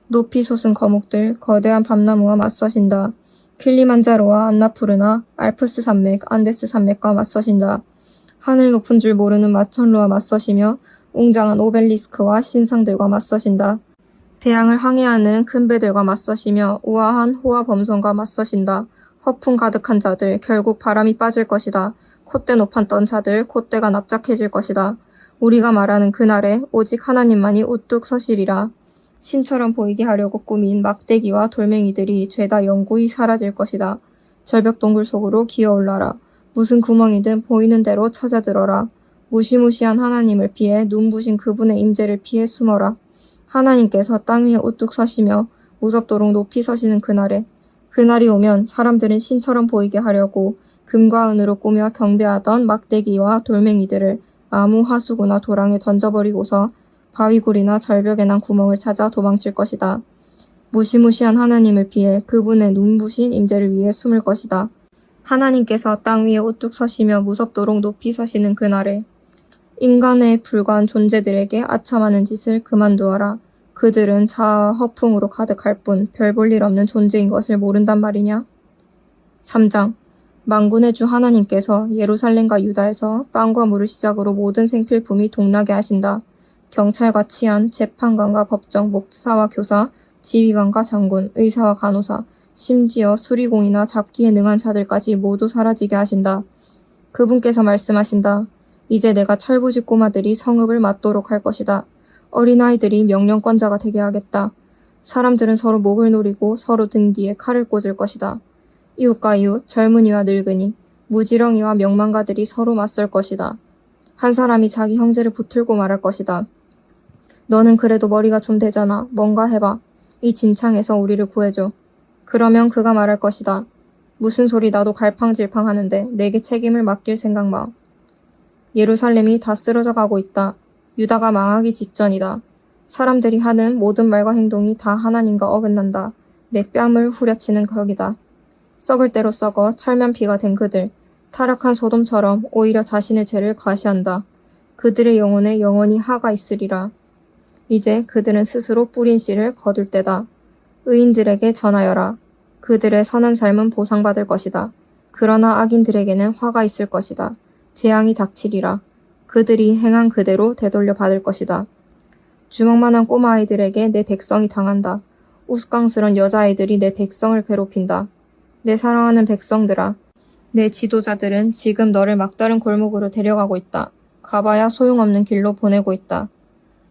높이 솟은 거목들, 거대한 밤나무와 맞서신다. 킬리만자로와 안나푸르나, 알프스 산맥, 안데스 산맥과 맞서신다. 하늘 높은 줄 모르는 마천루와 맞서시며 웅장한 오벨리스크와 신상들과 맞서신다. 대양을 항해하는 큰 배들과 맞서시며 우아한 호화 범선과 맞서신다. 허풍 가득한 자들, 결국 바람이 빠질 것이다. 콧대 높았던 자들, 콧대가 납작해질 것이다. 우리가 말하는 그날에 오직 하나님만이 우뚝 서시리라. 신처럼 보이게 하려고 꾸민 막대기와 돌멩이들이 죄다 영구히 사라질 것이다. 절벽 동굴 속으로 기어올라라. 무슨 구멍이든 보이는 대로 찾아들어라. 무시무시한 하나님을 피해 눈부신 그분의 임재를 피해 숨어라. 하나님께서 땅 위에 우뚝 서시며 무섭도록 높이 서시는 그날에 그날이 오면 사람들은 신처럼 보이게 하려고 금과 은으로 꾸며 경배하던 막대기와 돌멩이들을 아무 하수구나 도랑에 던져버리고서 바위굴이나 절벽에 난 구멍을 찾아 도망칠 것이다. 무시무시한 하나님을 피해 그분의 눈부신 임재를 위해 숨을 것이다. 하나님께서 땅 위에 우뚝 서시며 무섭도록 높이 서시는 그날에 인간에 불과한 존재들에게 아첨하는 짓을 그만두어라. 그들은 자아와 허풍으로 가득할 뿐 별 볼 일 없는 존재인 것을 모른단 말이냐? 3장 만군의 주 하나님께서 예루살렘과 유다에서 빵과 물을 시작으로 모든 생필품이 동나게 하신다. 경찰과 치안, 재판관과 법정, 목사와 교사, 지휘관과 장군, 의사와 간호사, 심지어 수리공이나 잡기에 능한 자들까지 모두 사라지게 하신다. 그분께서 말씀하신다. 이제 내가 철부지 꼬마들이 성읍을 맡도록 할 것이다. 어린아이들이 명령권자가 되게 하겠다. 사람들은 서로 목을 노리고 서로 등 뒤에 칼을 꽂을 것이다. 이웃과 이웃, 젊은이와 늙은이, 무지렁이와 명망가들이 서로 맞설 것이다. 한 사람이 자기 형제를 붙들고 말할 것이다. 너는 그래도 머리가 좀 되잖아. 뭔가 해봐. 이 진창에서 우리를 구해줘. 그러면 그가 말할 것이다. 무슨 소리 나도 갈팡질팡 하는데 내게 책임을 맡길 생각 마. 예루살렘이 다 쓰러져 가고 있다. 유다가 망하기 직전이다. 사람들이 하는 모든 말과 행동이 다 하나님과 어긋난다. 내 뺨을 후려치는 격이다. 썩을 대로 썩어 철면피가 된 그들, 타락한 소돔처럼 오히려 자신의 죄를 과시한다. 그들의 영혼에 영원히 하가 있으리라. 이제 그들은 스스로 뿌린 씨를 거둘 때다. 의인들에게 전하여라. 그들의 선한 삶은 보상받을 것이다. 그러나 악인들에게는 화가 있을 것이다. 재앙이 닥치리라. 그들이 행한 그대로 되돌려 받을 것이다. 주먹만한 꼬마아이들에게 내 백성이 당한다. 우스꽝스런 여자아이들이 내 백성을 괴롭힌다. 내 사랑하는 백성들아, 내 지도자들은 지금 너를 막다른 골목으로 데려가고 있다. 가봐야 소용없는 길로 보내고 있다.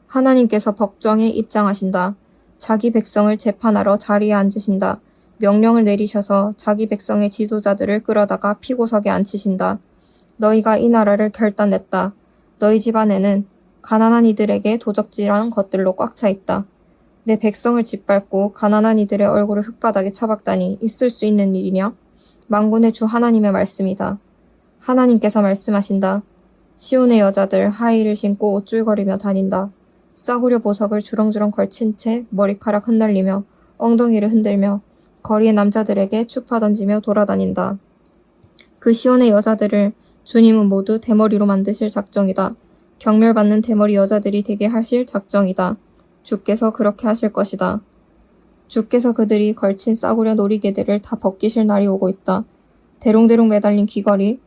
하나님께서 법정에 입장하신다. 자기 백성을 재판하러 자리에 앉으신다. 명령을 내리셔서 자기 백성의 지도자들을 끌어다가 피고석에 앉히신다. 너희가 이 나라를 결단냈다. 너희 집안에는 가난한 이들에게 도적질한 것들로 꽉 차 있다. 내 백성을 짓밟고 가난한 이들의 얼굴을 흙바닥에 쳐박다니 있을 수 있는 일이냐? 만군의 주 하나님의 말씀이다. 하나님께서 말씀하신다. 시온의 여자들 하의를 신고 옷줄거리며 다닌다. 싸구려 보석을 주렁주렁 걸친 채 머리카락 흩날리며 엉덩이를 흔들며 거리의 남자들에게 추파 던지며 돌아다닌다. 그 시온의 여자들을 주님은 모두 대머리로 만드실 작정이다. 경멸받는 대머리 여자들이 되게 하실 작정이다. 주께서 그렇게 하실 것이다. 주께서 그들이 걸친 싸구려 놀이개들을 다 벗기실 날이 오고 있다. 대롱대롱 매달린 귀걸이,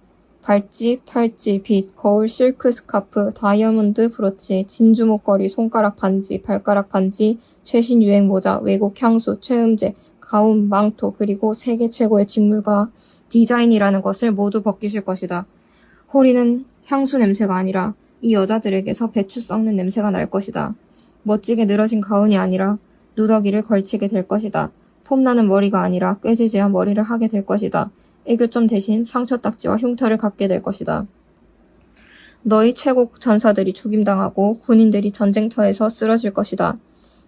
발찌, 팔찌, 빗, 거울, 실크 스카프, 다이아몬드 브로치, 진주 목걸이, 손가락 반지, 발가락 반지, 최신 유행 모자, 외국 향수, 최음제, 가운, 망토, 그리고 세계 최고의 직물과 디자인이라는 것을 모두 벗기실 것이다. 호리는 향수 냄새가 아니라 이 여자들에게서 배추 썩는 냄새가 날 것이다. 멋지게 늘어진 가운이 아니라 누더기를 걸치게 될 것이다. 폼나는 머리가 아니라 꾀지지한 머리를 하게 될 것이다. 애교점 대신 상처딱지와 흉터를 갖게 될 것이다. 너희 최고 전사들이 죽임당하고 군인들이 전쟁터에서 쓰러질 것이다.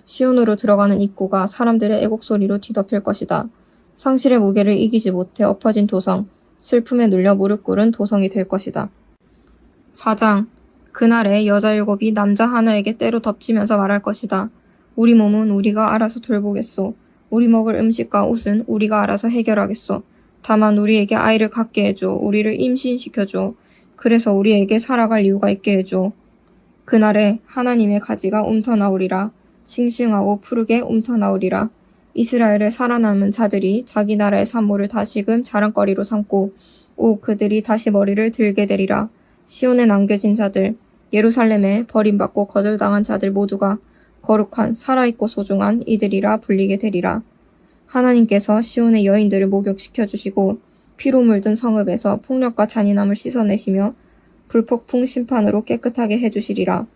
시온으로 들어가는 입구가 사람들의 애곡 소리로 뒤덮일 것이다. 상실의 무게를 이기지 못해 엎어진 도성, 슬픔에 눌려 무릎 꿇은 도성이 될 것이다. 4장. 그날에 여자 7이 남자 하나에게 때로 덮치면서 말할 것이다. 우리 몸은 우리가 알아서 돌보겠소. 우리 먹을 음식과 옷은 우리가 알아서 해결하겠소. 다만 우리에게 아이를 갖게 해줘. 우리를 임신시켜줘. 그래서 우리에게 살아갈 이유가 있게 해줘. 그날에 하나님의 가지가 움터나오리라. 싱싱하고 푸르게 움터나오리라. 이스라엘의 살아남은 자들이 자기 나라의 산모를 다시금 자랑거리로 삼고 그들이 다시 머리를 들게 되리라. 시온에 남겨진 자들, 예루살렘에 버림받고 거절당한 자들 모두가 거룩한 살아있고 소중한 이들이라 불리게 되리라. 하나님께서 시온의 여인들을 목욕시켜 주시고 피로 물든 성읍에서 폭력과 잔인함을 씻어내시며 불폭풍 심판으로 깨끗하게 해주시리라.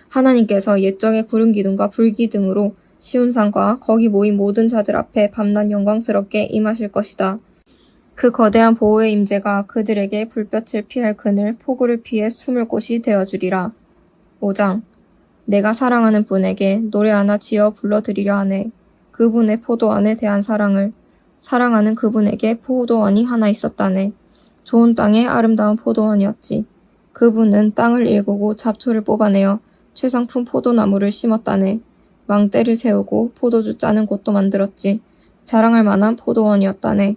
하나님께서 옛적의 구름 기둥과 불 기둥으로 시온산과 거기 모인 모든 자들 앞에 밤낮 영광스럽게 임하실 것이다. 그 거대한 보호의 임재가 그들에게 불볕을 피할 그늘, 폭우를 피해 숨을 곳이 되어주리라. 5장. 내가 사랑하는 분에게 노래 하나 지어 불러드리려 하네. 그분의 포도원에 대한 사랑을. 사랑하는 그분에게 포도원이 하나 있었다네. 좋은 땅에 아름다운 포도원이었지. 그분은 땅을 일구고 잡초를 뽑아내어 최상품 포도나무를 심었다네. 망대를 세우고 포도주 짜는 곳도 만들었지. 자랑할 만한 포도원이었다네.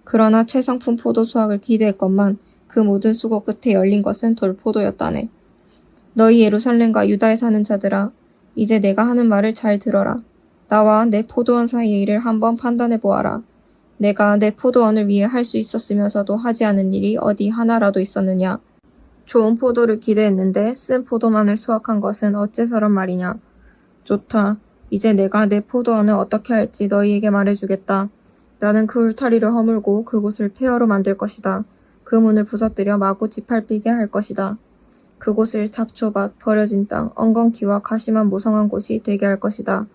그러나 최상품 포도 수확을 기대했건만 그 모든 수고 끝에 열린 것은 돌포도였다네. 너희 예루살렘과 유다에 사는 자들아, 이제 내가 하는 말을 잘 들어라. 나와 내 포도원 사이의 일을 한번 판단해 보아라. 내가 내 포도원을 위해 할 수 있었으면서도 하지 않은 일이 어디 하나라도 있었느냐? 좋은 포도를 기대했는데 쓴 포도만을 수확한 것은 어째서란 말이냐? 좋다. 이제 내가 내 포도원을 어떻게 할지 너희에게 말해주겠다. 나는 그 울타리를 허물고 그곳을 폐허로 만들 것이다. 그 문을 부서뜨려 마구 짓밟히게 할 것이다. 그곳을 잡초밭, 버려진 땅, 엉겅퀴와 가시만 무성한 곳이 되게 할 것이다.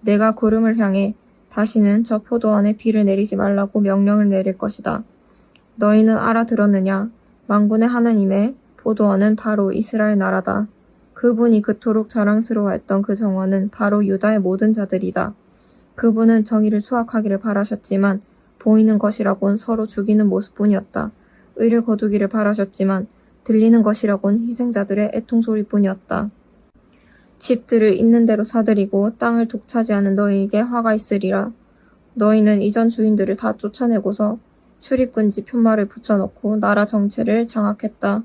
내가 구름을 향해 다시는 저 포도원에 비를 내리지 말라고 명령을 내릴 것이다. 너희는 알아들었느냐? 만군의 하나님의 포도원은 바로 이스라엘 나라다. 그분이 그토록 자랑스러워했던 그 정원은 바로 유다의 모든 자들이다. 그분은 정의를 수확하기를 바라셨지만 보이는 것이라곤 서로 죽이는 모습뿐이었다. 의를 거두기를 바라셨지만 들리는 것이라곤 희생자들의 애통소리뿐이었다. 집들을 있는 대로 사들이고 땅을 독차지하는 너희에게 화가 있으리라. 너희는 이전 주인들을 다 쫓아내고서 출입금지 편말을 붙여놓고 나라 정체를 장악했다.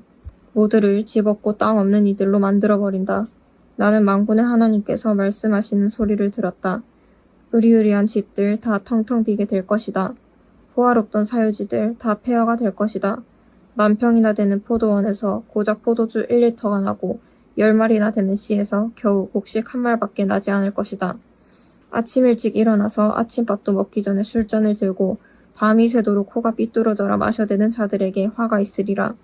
모두를 집 없고 땅 없는 이들로 만들어버린다. 나는 만군의 하나님께서 말씀하시는 소리를 들었다. 으리으리한 집들 다 텅텅 비게 될 것이다. 호화롭던 사유지들 다 폐허가 될 것이다. 10,000평이나 되는 포도원에서 고작 포도주 1리터가 나고 10마리나 되는 씨에서 겨우 곡식 1말밖에 나지 않을 것이다. 아침 일찍 일어나서 아침밥도 먹기 전에 술잔을 들고 밤이 새도록 코가 삐뚤어져라 마셔대는 자들에게 화가 있으리라.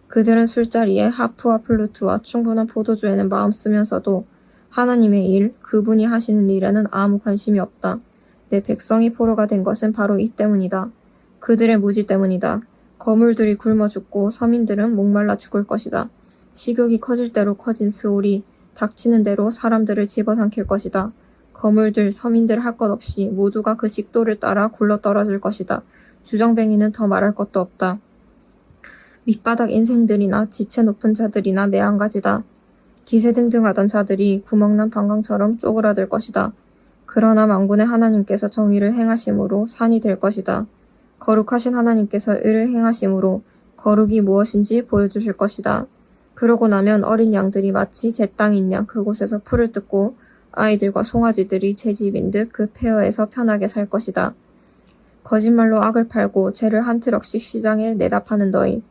그들은 술자리에 하프와 플루트와 충분한 포도주에는 마음 쓰면서도 하나님의 일, 그분이 하시는 일에는 아무 관심이 없다. 내 백성이 포로가 된 것은 바로 이 때문이다. 그들의 무지 때문이다. 거물들이 굶어 죽고 서민들은 목말라 죽을 것이다. 식욕이 커질 대로 커진 스올이 닥치는 대로 사람들을 집어삼킬 것이다. 거물들, 서민들 할 것 없이 모두가 그 식도를 따라 굴러떨어질 것이다. 주정뱅이는 더 말할 것도 없다. 밑바닥 인생들이나 지체 높은 자들이나 매한가지다. 기세등등하던 자들이 구멍난 방광처럼 쪼그라들 것이다. 그러나 만군의 하나님께서 정의를 행하심으로 산이 될 것이다. 거룩하신 하나님께서 의를 행하심으로 거룩이 무엇인지 보여주실 것이다. 그러고 나면 어린 양들이 마치 제 땅인 양 그곳에서 풀을 뜯고 아이들과 송아지들이 제 집인 듯 그 폐허에서 편하게 살 것이다. 거짓말로 악을 팔고 죄를 한 트럭씩 시장에 내다 파는 너희.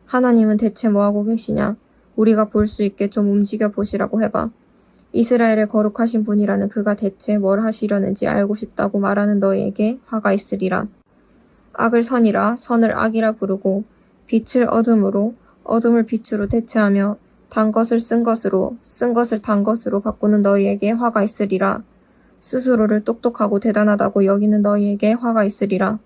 하나님은 대체 뭐하고 계시냐? 우리가 볼 수 있게 좀 움직여 보시라고 해봐. 이스라엘의 거룩하신 분이라는 그가 대체 뭘 하시려는지 알고 싶다고 말하는 너희에게 화가 있으리라. 악을 선이라 선을 악이라 부르고 빛을 어둠으로 어둠을 빛으로 대체하며 단 것을 쓴 것으로 쓴 것을 단 것으로 바꾸는 너희에게 화가 있으리라. 스스로를 똑똑하고 대단하다고 여기는 너희에게 화가 있으리라.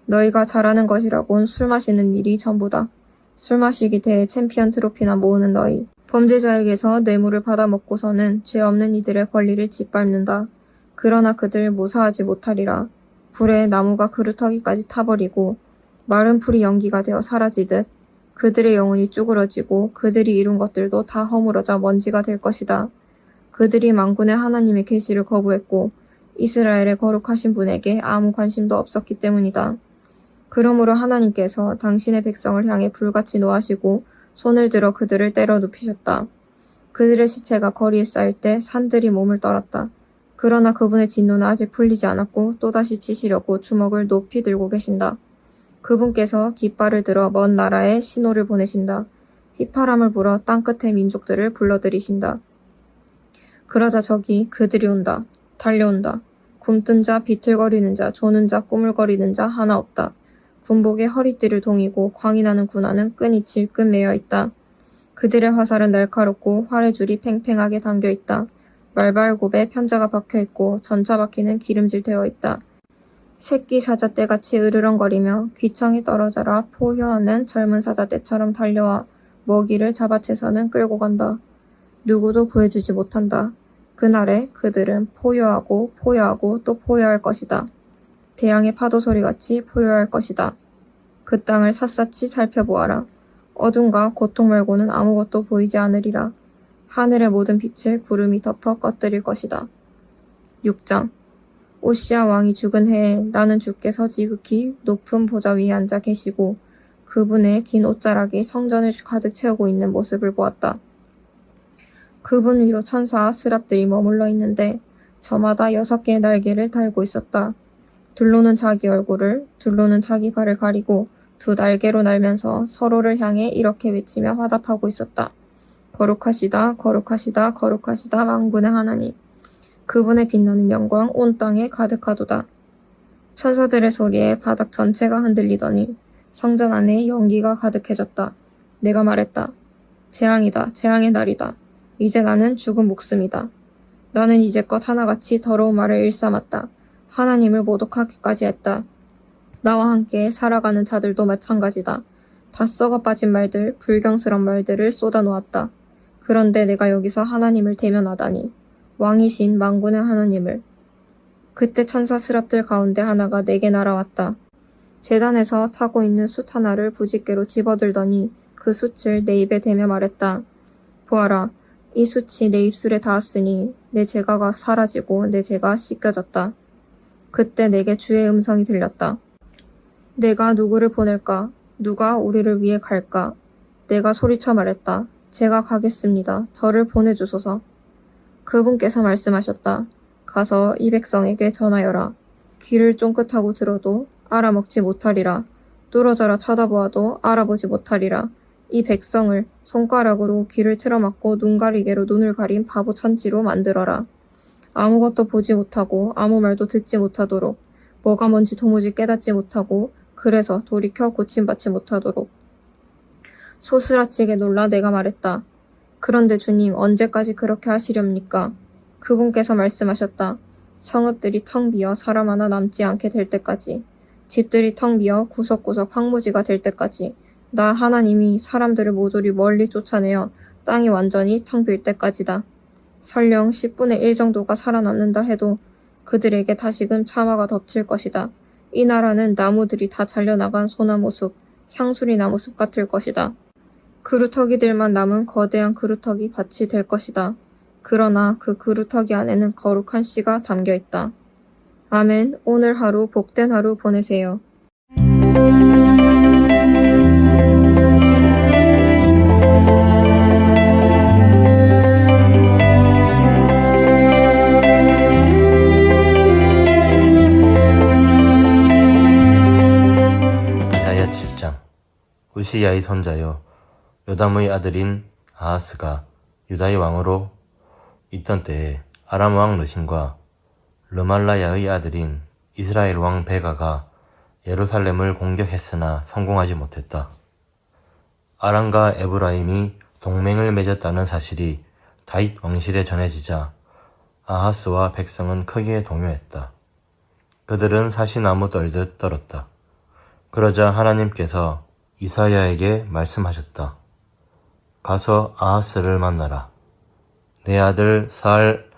너희가 잘하는 것이라곤 술 마시는 일이 전부다. 술 마시기 대회 챔피언 트로피나 모으는 너희. 범죄자에게서 뇌물을 받아먹고서는 죄 없는 이들의 권리를 짓밟는다. 그러나 그들 무사하지 못하리라. 불에 나무가 그루터기까지 타버리고 마른 풀이 연기가 되어 사라지듯 그들의 영혼이 쭈그러지고 그들이 이룬 것들도 다 허물어져 먼지가 될 것이다. 그들이 만군의 하나님의 계시를 거부했고 이스라엘의 거룩하신 분에게 아무 관심도 없었기 때문이다. 그러므로 하나님께서 당신의 백성을 향해 불같이 노하시고 손을 들어 그들을 때려 눕히셨다. 그들의 시체가 거리에 쌓일 때 산들이 몸을 떨었다. 그러나 그분의 진노는 아직 풀리지 않았고 또다시 치시려고 주먹을 높이 들고 계신다. 그분께서 깃발을 들어 먼 나라에 신호를 보내신다. 휘파람을 불어 땅끝의 민족들을 불러들이신다. 그러자 저기 그들이 온다. 달려온다. 굼뜬 자, 비틀거리는 자, 조는 자, 꾸물거리는 자 하나 없다. 군복에 허리띠를 동이고 광이 나는 군화는 끈이 질끈 매여 있다. 그들의 화살은 날카롭고 활의 줄이 팽팽하게 당겨 있다. 말발굽에 편자가 박혀 있고 전차 바퀴는 기름질 되어 있다. 새끼 사자떼같이 으르렁거리며 귀청이 떨어져라 포효하는 젊은 사자떼처럼 달려와 먹이를 잡아채서는 끌고 간다. 누구도 구해주지 못한다. 그날에 그들은 포효하고 또 포효할 것이다. 대양의 파도 소리같이 포효할 것이다. 그 땅을 샅샅이 살펴보아라. 어둠과 고통 말고는 아무것도 보이지 않으리라. 하늘의 모든 빛을 구름이 덮어 꺼뜨릴 것이다. 6장. 오시아 왕이 죽은 해에 나는 주께서 지극히 높은 보좌 위에 앉아 계시고 그분의 긴 옷자락이 성전을 가득 채우고 있는 모습을 보았다. 그분 위로 천사와 스랍들이 머물러 있는데 저마다 6개의 날개를 달고 있었다. 둘로는 자기 얼굴을, 둘로는 자기 발을 가리고 두 날개로 날면서 서로를 향해 이렇게 외치며 화답하고 있었다. 거룩하시다, 거룩하시다, 거룩하시다 만군의 하나님. 그분의 빛나는 영광 온 땅에 가득하도다. 천사들의 소리에 바닥 전체가 흔들리더니 성전 안에 연기가 가득해졌다. 내가 말했다. 재앙이다, 재앙의 날이다. 이제 나는 죽은 목숨이다. 나는 이제껏 하나같이 더러운 말을 일삼았다. 하나님을 모독하기까지 했다. 나와 함께 살아가는 자들도 마찬가지다. 다 썩어 빠진 말들, 불경스런 말들을 쏟아놓았다. 그런데 내가 여기서 하나님을 대면하다니. 왕이신 만군의 하나님을. 그때 천사 스랍들 가운데 하나가 내게 날아왔다. 제단에서 타고 있는 숯 하나를 부집개로 집어들더니 그 숯을 내 입에 대며 말했다. 보아라, 이 숯이 내 입술에 닿았으니 내 죄가 사라지고 내 죄가 씻겨졌다. 그때 내게 주의 음성이 들렸다. 내가 누구를 보낼까? 누가 우리를 위해 갈까? 내가 소리쳐 말했다. 제가 가겠습니다. 저를 보내주소서. 그분께서 말씀하셨다. 가서 이 백성에게 전하여라. 귀를 쫑긋하고 들어도 알아먹지 못하리라. 뚫어져라 쳐다보아도 알아보지 못하리라. 이 백성을 손가락으로 귀를 틀어막고 눈 가리개로 눈을 가린 바보 천지로 만들어라. 아무것도 보지 못하고 아무 말도 듣지 못하도록 뭐가 뭔지 도무지 깨닫지 못하고 그래서 돌이켜 고침받지 못하도록 소스라치게 놀라 내가 말했다. 그런데 주님, 언제까지 그렇게 하시렵니까? 그분께서 말씀하셨다. 성읍들이 텅 비어 사람 하나 남지 않게 될 때까지, 집들이 텅 비어 구석구석 황무지가 될 때까지, 나 하나님이 사람들을 모조리 멀리 쫓아내어 땅이 완전히 텅 빌 때까지다. 설령 10분의 1 정도가 살아남는다 해도 그들에게 다시금 참화가 덮칠 것이다. 이 나라는 나무들이 다 잘려나간 소나무 숲, 상수리 나무 숲 같을 것이다. 그루터기들만 남은 거대한 그루터기 밭이 될 것이다. 그러나 그 그루터기 안에는 거룩한 씨가 담겨 있다. 아멘. 오늘 하루 복된 하루 보내세요. 이사야 7장. 우시야의 손자여 요담의 아들인 아하스가 유다의 왕으로 있던 때에 아람 왕 르신과 르말라야의 아들인 이스라엘 왕 베가가 예루살렘을 공격했으나 성공하지 못했다. 아람과 에브라임이 동맹을 맺었다는 사실이 다윗 왕실에 전해지자 아하스와 백성은 크게 동요했다. 그들은 사시나무 떨듯 떨었다. 그러자 하나님께서 이사야에게 말씀하셨다. 가서 아하스를 만나라. 내 아들 사알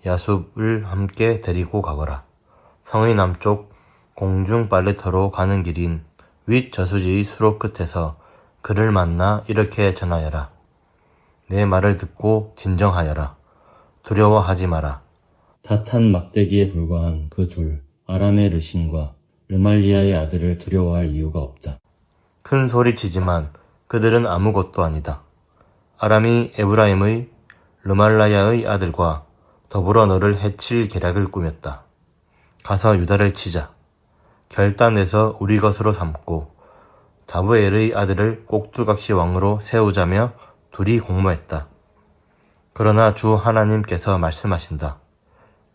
야숲을 함께 데리고 가거라. 성의 남쪽 공중 빨래터로 가는 길인 윗 저수지의 수로 끝에서 그를 만나 이렇게 전하여라. 내 말을 듣고 진정하여라. 두려워하지 마라. 다탄 막대기에 불과한 그 둘 아람의 르신과 르말리아의 아들을 두려워할 이유가 없다. 큰 소리치지만 그들은 아무것도 아니다. 아람이 에브라임의 르말라야의 아들과 더불어 너를 해칠 계략을 꾸몄다. 가서 유다를 치자. 결단해서 우리 것으로 삼고 다브엘의 아들을 꼭두각시 왕으로 세우자며 둘이 공모했다. 그러나 주 하나님께서 말씀하신다.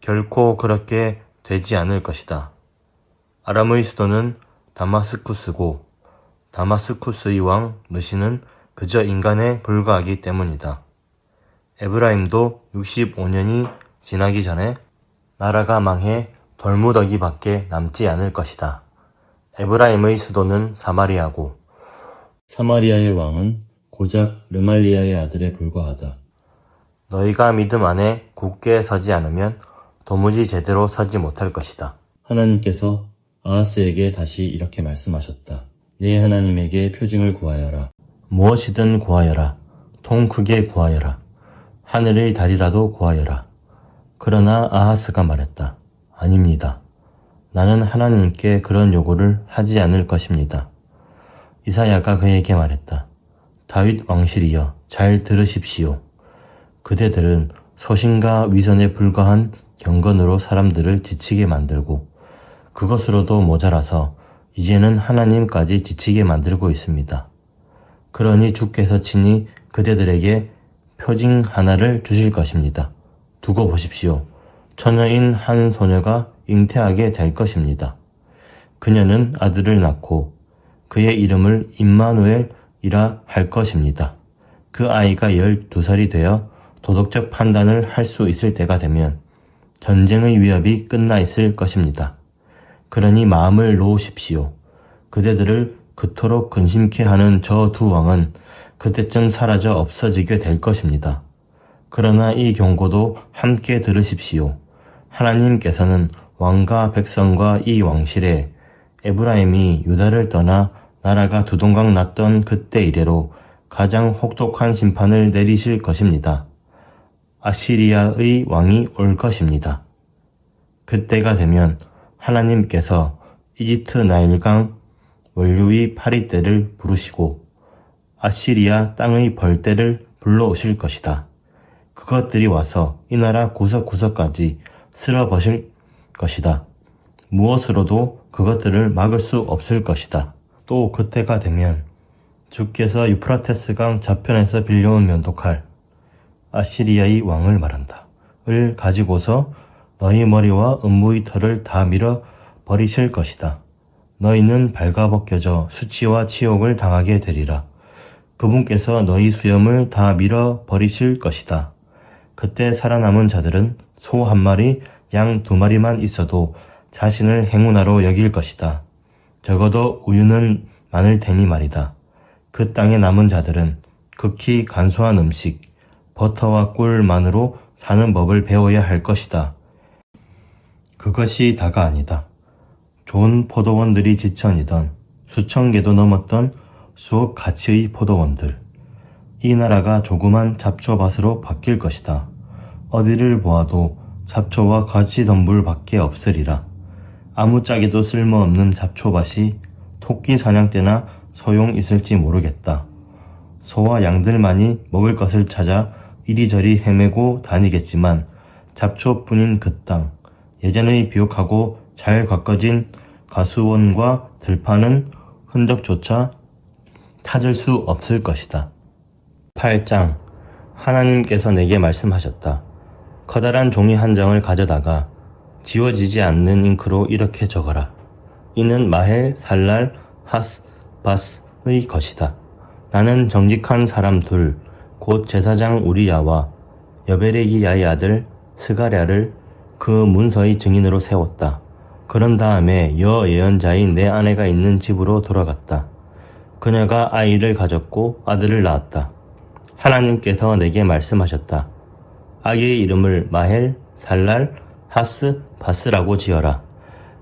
결코 그렇게 되지 않을 것이다. 아람의 수도는 다마스쿠스고 다마스쿠스의 왕 르신은 그저 인간에 불과하기 때문이다. 에브라임도 65년이 지나기 전에 나라가 망해 돌무더기밖에 남지 않을 것이다. 에브라임의 수도는 사마리아고 사마리아의 왕은 고작 르말리아의 아들에 불과하다. 너희가 믿음 안에 굳게 서지 않으면 도무지 제대로 서지 못할 것이다. 하나님께서 아하스에게 다시 이렇게 말씀하셨다. 네 하나님에게 표징을 구하여라. 무엇이든 구하여라. 통 크게 구하여라. 하늘의 달이라도 구하여라. 그러나 아하스가 말했다. 아닙니다. 나는 하나님께 그런 요구를 하지 않을 것입니다. 이사야가 그에게 말했다. 다윗 왕실이여 잘 들으십시오. 그대들은 소신과 위선에 불과한 경건으로 사람들을 지치게 만들고 그것으로도 모자라서 이제는 하나님까지 지치게 만들고 있습니다. 그러니 주께서 친히 그대들에게 표징 하나를 주실 것입니다. 두고 보십시오. 처녀인 한 소녀가 잉태하게 될 것입니다. 그녀는 아들을 낳고 그의 이름을 임마누엘이라 할 것입니다. 그 아이가 12살이 되어 도덕적 판단을 할 수 있을 때가 되면 전쟁의 위협이 끝나 있을 것입니다. 그러니 마음을 놓으십시오. 그대들을 그토록 근심케 하는 저 두 왕은 그때쯤 사라져 없어지게 될 것입니다. 그러나 이 경고도 함께 들으십시오. 하나님께서는 왕과 백성과 이 왕실에 에브라임이 유다를 떠나 나라가 두동강 났던 그때 이래로 가장 혹독한 심판을 내리실 것입니다. 아시리아의 왕이 올 것입니다. 그때가 되면 하나님께서 이집트 나일강 원류의 파리떼를 부르시고 아시리아 땅의 벌떼를 불러오실 것이다. 그것들이 와서 이 나라 구석구석까지 쓸어버릴 것이다. 무엇으로도 그것들을 막을 수 없을 것이다. 또 그때가 되면 주께서 유프라테스강 저편에서 빌려온 면도칼 아시리아의 왕을 말한다. 을 가지고서 너희 머리와 음부의 털을 다 밀어 버리실 것이다. 너희는 발가벗겨져 수치와 치욕을 당하게 되리라. 그분께서 너희 수염을 다 밀어 버리실 것이다. 그때 살아남은 자들은 소 한 마리, 양 2마리만 있어도 자신을 행운아로 여길 것이다. 적어도 우유는 많을 테니 말이다. 그 땅에 남은 자들은 극히 간소한 음식, 버터와 꿀만으로 사는 법을 배워야 할 것이다. 그것이 다가 아니다. 좋은 포도원들이 지천이던 수천 개도 넘었던 수억 가치의 포도원들. 이 나라가 조그만 잡초밭으로 바뀔 것이다. 어디를 보아도 잡초와 가시덤불 밖에 없으리라. 아무짝에도 쓸모없는 잡초밭이 토끼 사냥 때나 소용 있을지 모르겠다. 소와 양들만이 먹을 것을 찾아 이리저리 헤매고 다니겠지만 잡초뿐인 그 땅, 예전의 비옥하고 잘 가꿔진 가수원과 들판은 흔적조차 찾을 수 없을 것이다. 8장. 하나님께서 내게 말씀하셨다. 커다란 종이 한 장을 가져다가 지워지지 않는 잉크로 이렇게 적어라. 이는 마헬, 살랄, 하스, 바스의 것이다. 나는 정직한 사람 둘, 곧 제사장 우리야와 여베레기야의 아들 스가랴를 그 문서의 증인으로 세웠다. 그런 다음에 여 예언자인 내 아내가 있는 집으로 돌아갔다. 그녀가 아이를 가졌고 아들을 낳았다. 하나님께서 내게 말씀하셨다. 아기의 이름을 마헬, 살랄, 하스, 바스라고 지어라.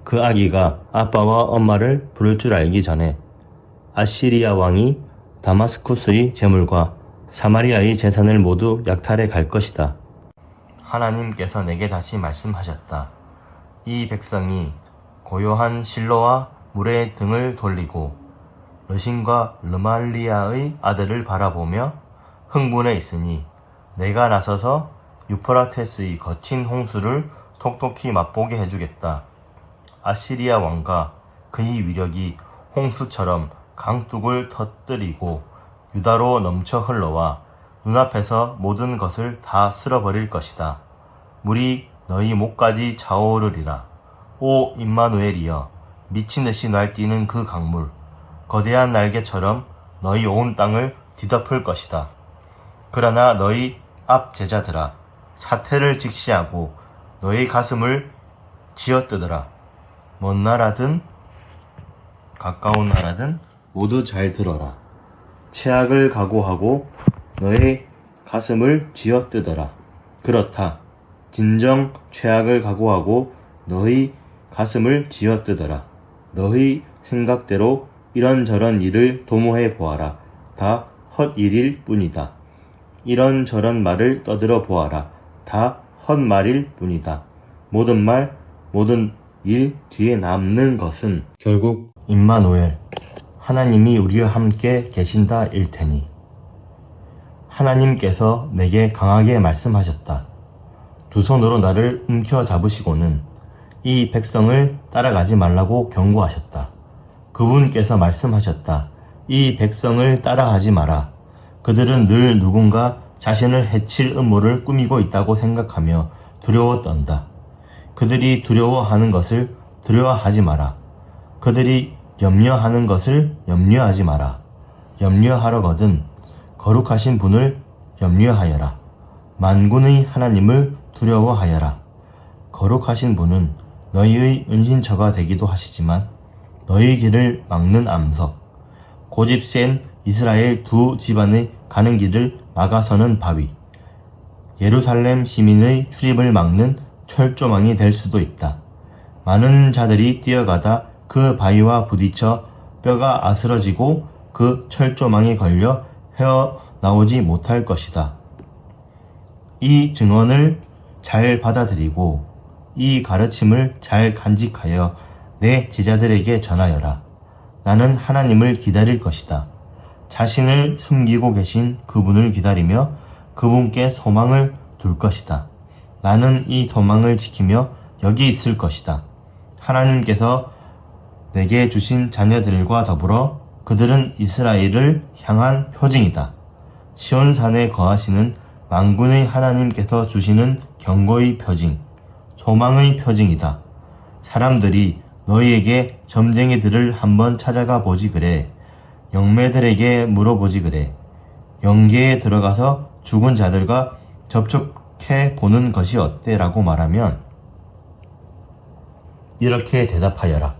그 아기가 아빠와 엄마를 부를 줄 알기 전에 아시리아 왕이 다마스쿠스의 재물과 사마리아의 재산을 모두 약탈해 갈 것이다. 하나님께서 내게 다시 말씀하셨다. 이 백성이 고요한 실로와 물에 등을 돌리고 르신과 르말리아의 아들을 바라보며 흥분해 있으니 내가 나서서 유프라테스의 거친 홍수를 톡톡히 맛보게 해주겠다. 아시리아 왕과 그의 위력이 홍수처럼 강둑을 터뜨리고 유다로 넘쳐 흘러와 눈앞에서 모든 것을 다 쓸어버릴 것이다. 물이 너희 목까지 차오르리라. 오 임마누엘이여, 미친듯이 날뛰는 그 강물, 거대한 날개처럼 너희 온 땅을 뒤덮을 것이다. 그러나 너희 앞 제자들아, 사태를 직시하고 너희 가슴을 쥐어뜯으라. 먼 나라든 가까운 나라든 모두 잘 들어라. 최악을 각오하고 너의 가슴을 쥐어뜯어라. 그렇다. 진정 최악을 각오하고 너희 가슴을 쥐어뜯어라. 너희 생각대로 이런저런 일을 도모해 보아라. 다 헛일일 뿐이다. 이런저런 말을 떠들어 보아라. 다 헛말일 뿐이다. 모든 말, 모든 일 뒤에 남는 것은 결국 임마누엘, 하나님이 우리와 함께 계신다 일 테니. 하나님께서 내게 강하게 말씀하셨다. 두 손으로 나를 움켜잡으시고는 이 백성을 따라가지 말라고 경고하셨다. 그분께서 말씀하셨다. 이 백성을 따라하지 마라. 그들은 늘 누군가 자신을 해칠 음모를 꾸미고 있다고 생각하며 두려워 떤다. 그들이 두려워하는 것을 두려워하지 마라. 그들이 염려하는 것을 염려하지 마라. 염려하려거든 거룩하신 분을 염려하여라. 만군의 하나님을 두려워하여라. 거룩하신 분은 너희의 은신처가 되기도 하시지만 너희 길을 막는 암석, 고집 센 이스라엘 두 집안의 가는 길을 막아서는 바위, 예루살렘 시민의 출입을 막는 철조망이 될 수도 있다. 많은 자들이 뛰어가다 그 바위와 부딪혀 뼈가 아스러지고 그 철조망에 걸려 헤어나오지 못할 것이다. 이 증언을 잘 받아들이고 이 가르침을 잘 간직하여 내 제자들에게 전하여라. 나는 하나님을 기다릴 것이다. 자신을 숨기고 계신 그분을 기다리며 그분께 소망을 둘 것이다. 나는 이 소망을 지키며 여기 있을 것이다. 하나님께서 내게 주신 자녀들과 더불어 그들은 이스라엘을 향한 표징이다. 시온산에 거하시는 만군의 하나님께서 주시는 경고의 표징, 소망의 표징이다. 사람들이 너희에게 점쟁이들을 한번 찾아가 보지 그래. 영매들에게 물어보지 그래. 영계에 들어가서 죽은 자들과 접촉해 보는 것이 어때? 라고 말하면 이렇게 대답하여라.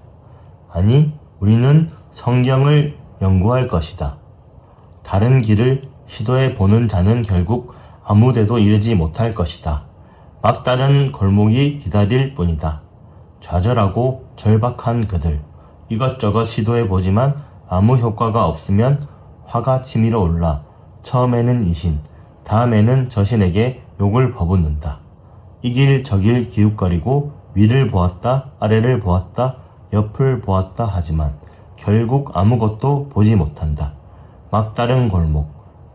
아니, 우리는 성경을 연구할 것이다. 다른 길을 시도해 보는 자는 결국 아무데도 이르지 못할 것이다. 막다른 골목이 기다릴 뿐이다. 좌절하고 절박한 그들, 이것저것 시도해 보지만 아무 효과가 없으면 화가 치밀어 올라 처음에는 이신, 다음에는 저신에게 욕을 퍼붓는다. 이 길 저 길 기웃거리고 위를 보았다 아래를 보았다 옆을 보았다 하지만 결국 아무것도 보지 못한다. 막다른 골목,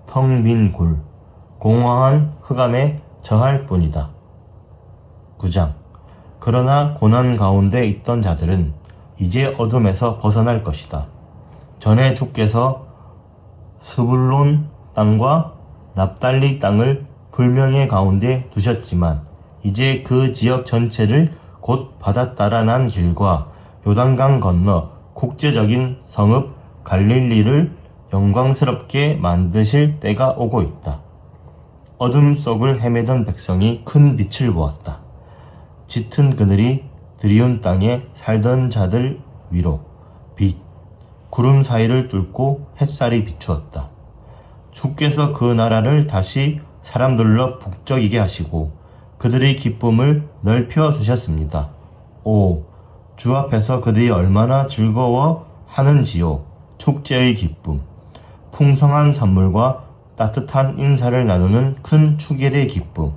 텅 빈 굴, 공허한 흑암에 처할 뿐이다. 9장. 그러나 고난 가운데 있던 자들은 이제 어둠에서 벗어날 것이다. 전에 주께서 스불론 땅과 납달리 땅을 불명예 가운데 두셨지만 이제 그 지역 전체를 곧 바다 따라 난 길과 요단강 건너 국제적인 성읍 갈릴리를 영광스럽게 만드실 때가 오고 있다. 어둠 속을 헤매던 백성이 큰 빛을 보았다. 짙은 그늘이 드리운 땅에 살던 자들 위로 빛, 구름 사이를 뚫고 햇살이 비추었다. 주께서 그 나라를 다시 사람들로 북적이게 하시고 그들의 기쁨을 넓혀 주셨습니다. 오, 주 앞에서 그들이 얼마나 즐거워 하는지요. 축제의 기쁨, 풍성한 선물과 따뜻한 인사를 나누는 큰 축일의 기쁨,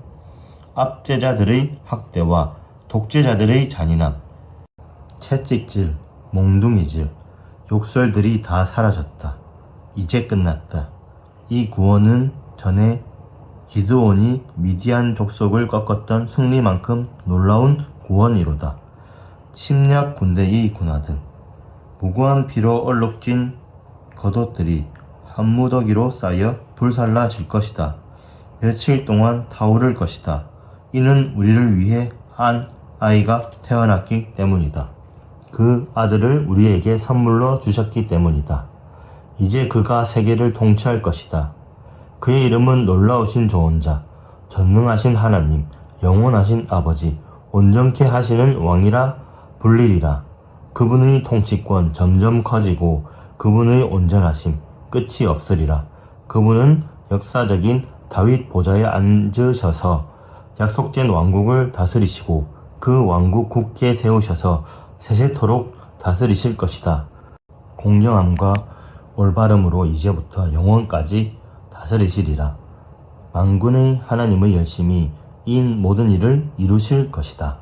압제자들의 학대와 독재자들의 잔인함, 채찍질, 몽둥이질, 욕설들이 다 사라졌다. 이제 끝났다. 이 구원은 전에 기드온이 미디안 족속을 꺾었던 승리만큼 놀라운 구원이로다. 침략 군대의 군화들, 무고한 피로 얼룩진 겉옷들이 한 무더기로 쌓여 불살라질 것이다. 며칠 동안 타오를 것이다. 이는 우리를 위해 한 아이가 태어났기 때문이다. 그 아들을 우리에게 선물로 주셨기 때문이다. 이제 그가 세계를 통치할 것이다. 그의 이름은 놀라우신 조언자, 전능하신 하나님, 영원하신 아버지, 온전케 하시는 왕이라 불리리라. 그분의 통치권 점점 커지고 그분의 온전하심 끝이 없으리라. 그분은 역사적인 다윗 보좌에 앉으셔서 약속된 왕국을 다스리시고 그 왕국 굳게 세우셔서 세세토록 다스리실 것이다. 공정함과 올바름으로 이제부터 영원까지 다스리시리라. 만군의 하나님의 열심히 이 모든 일을 이루실 것이다.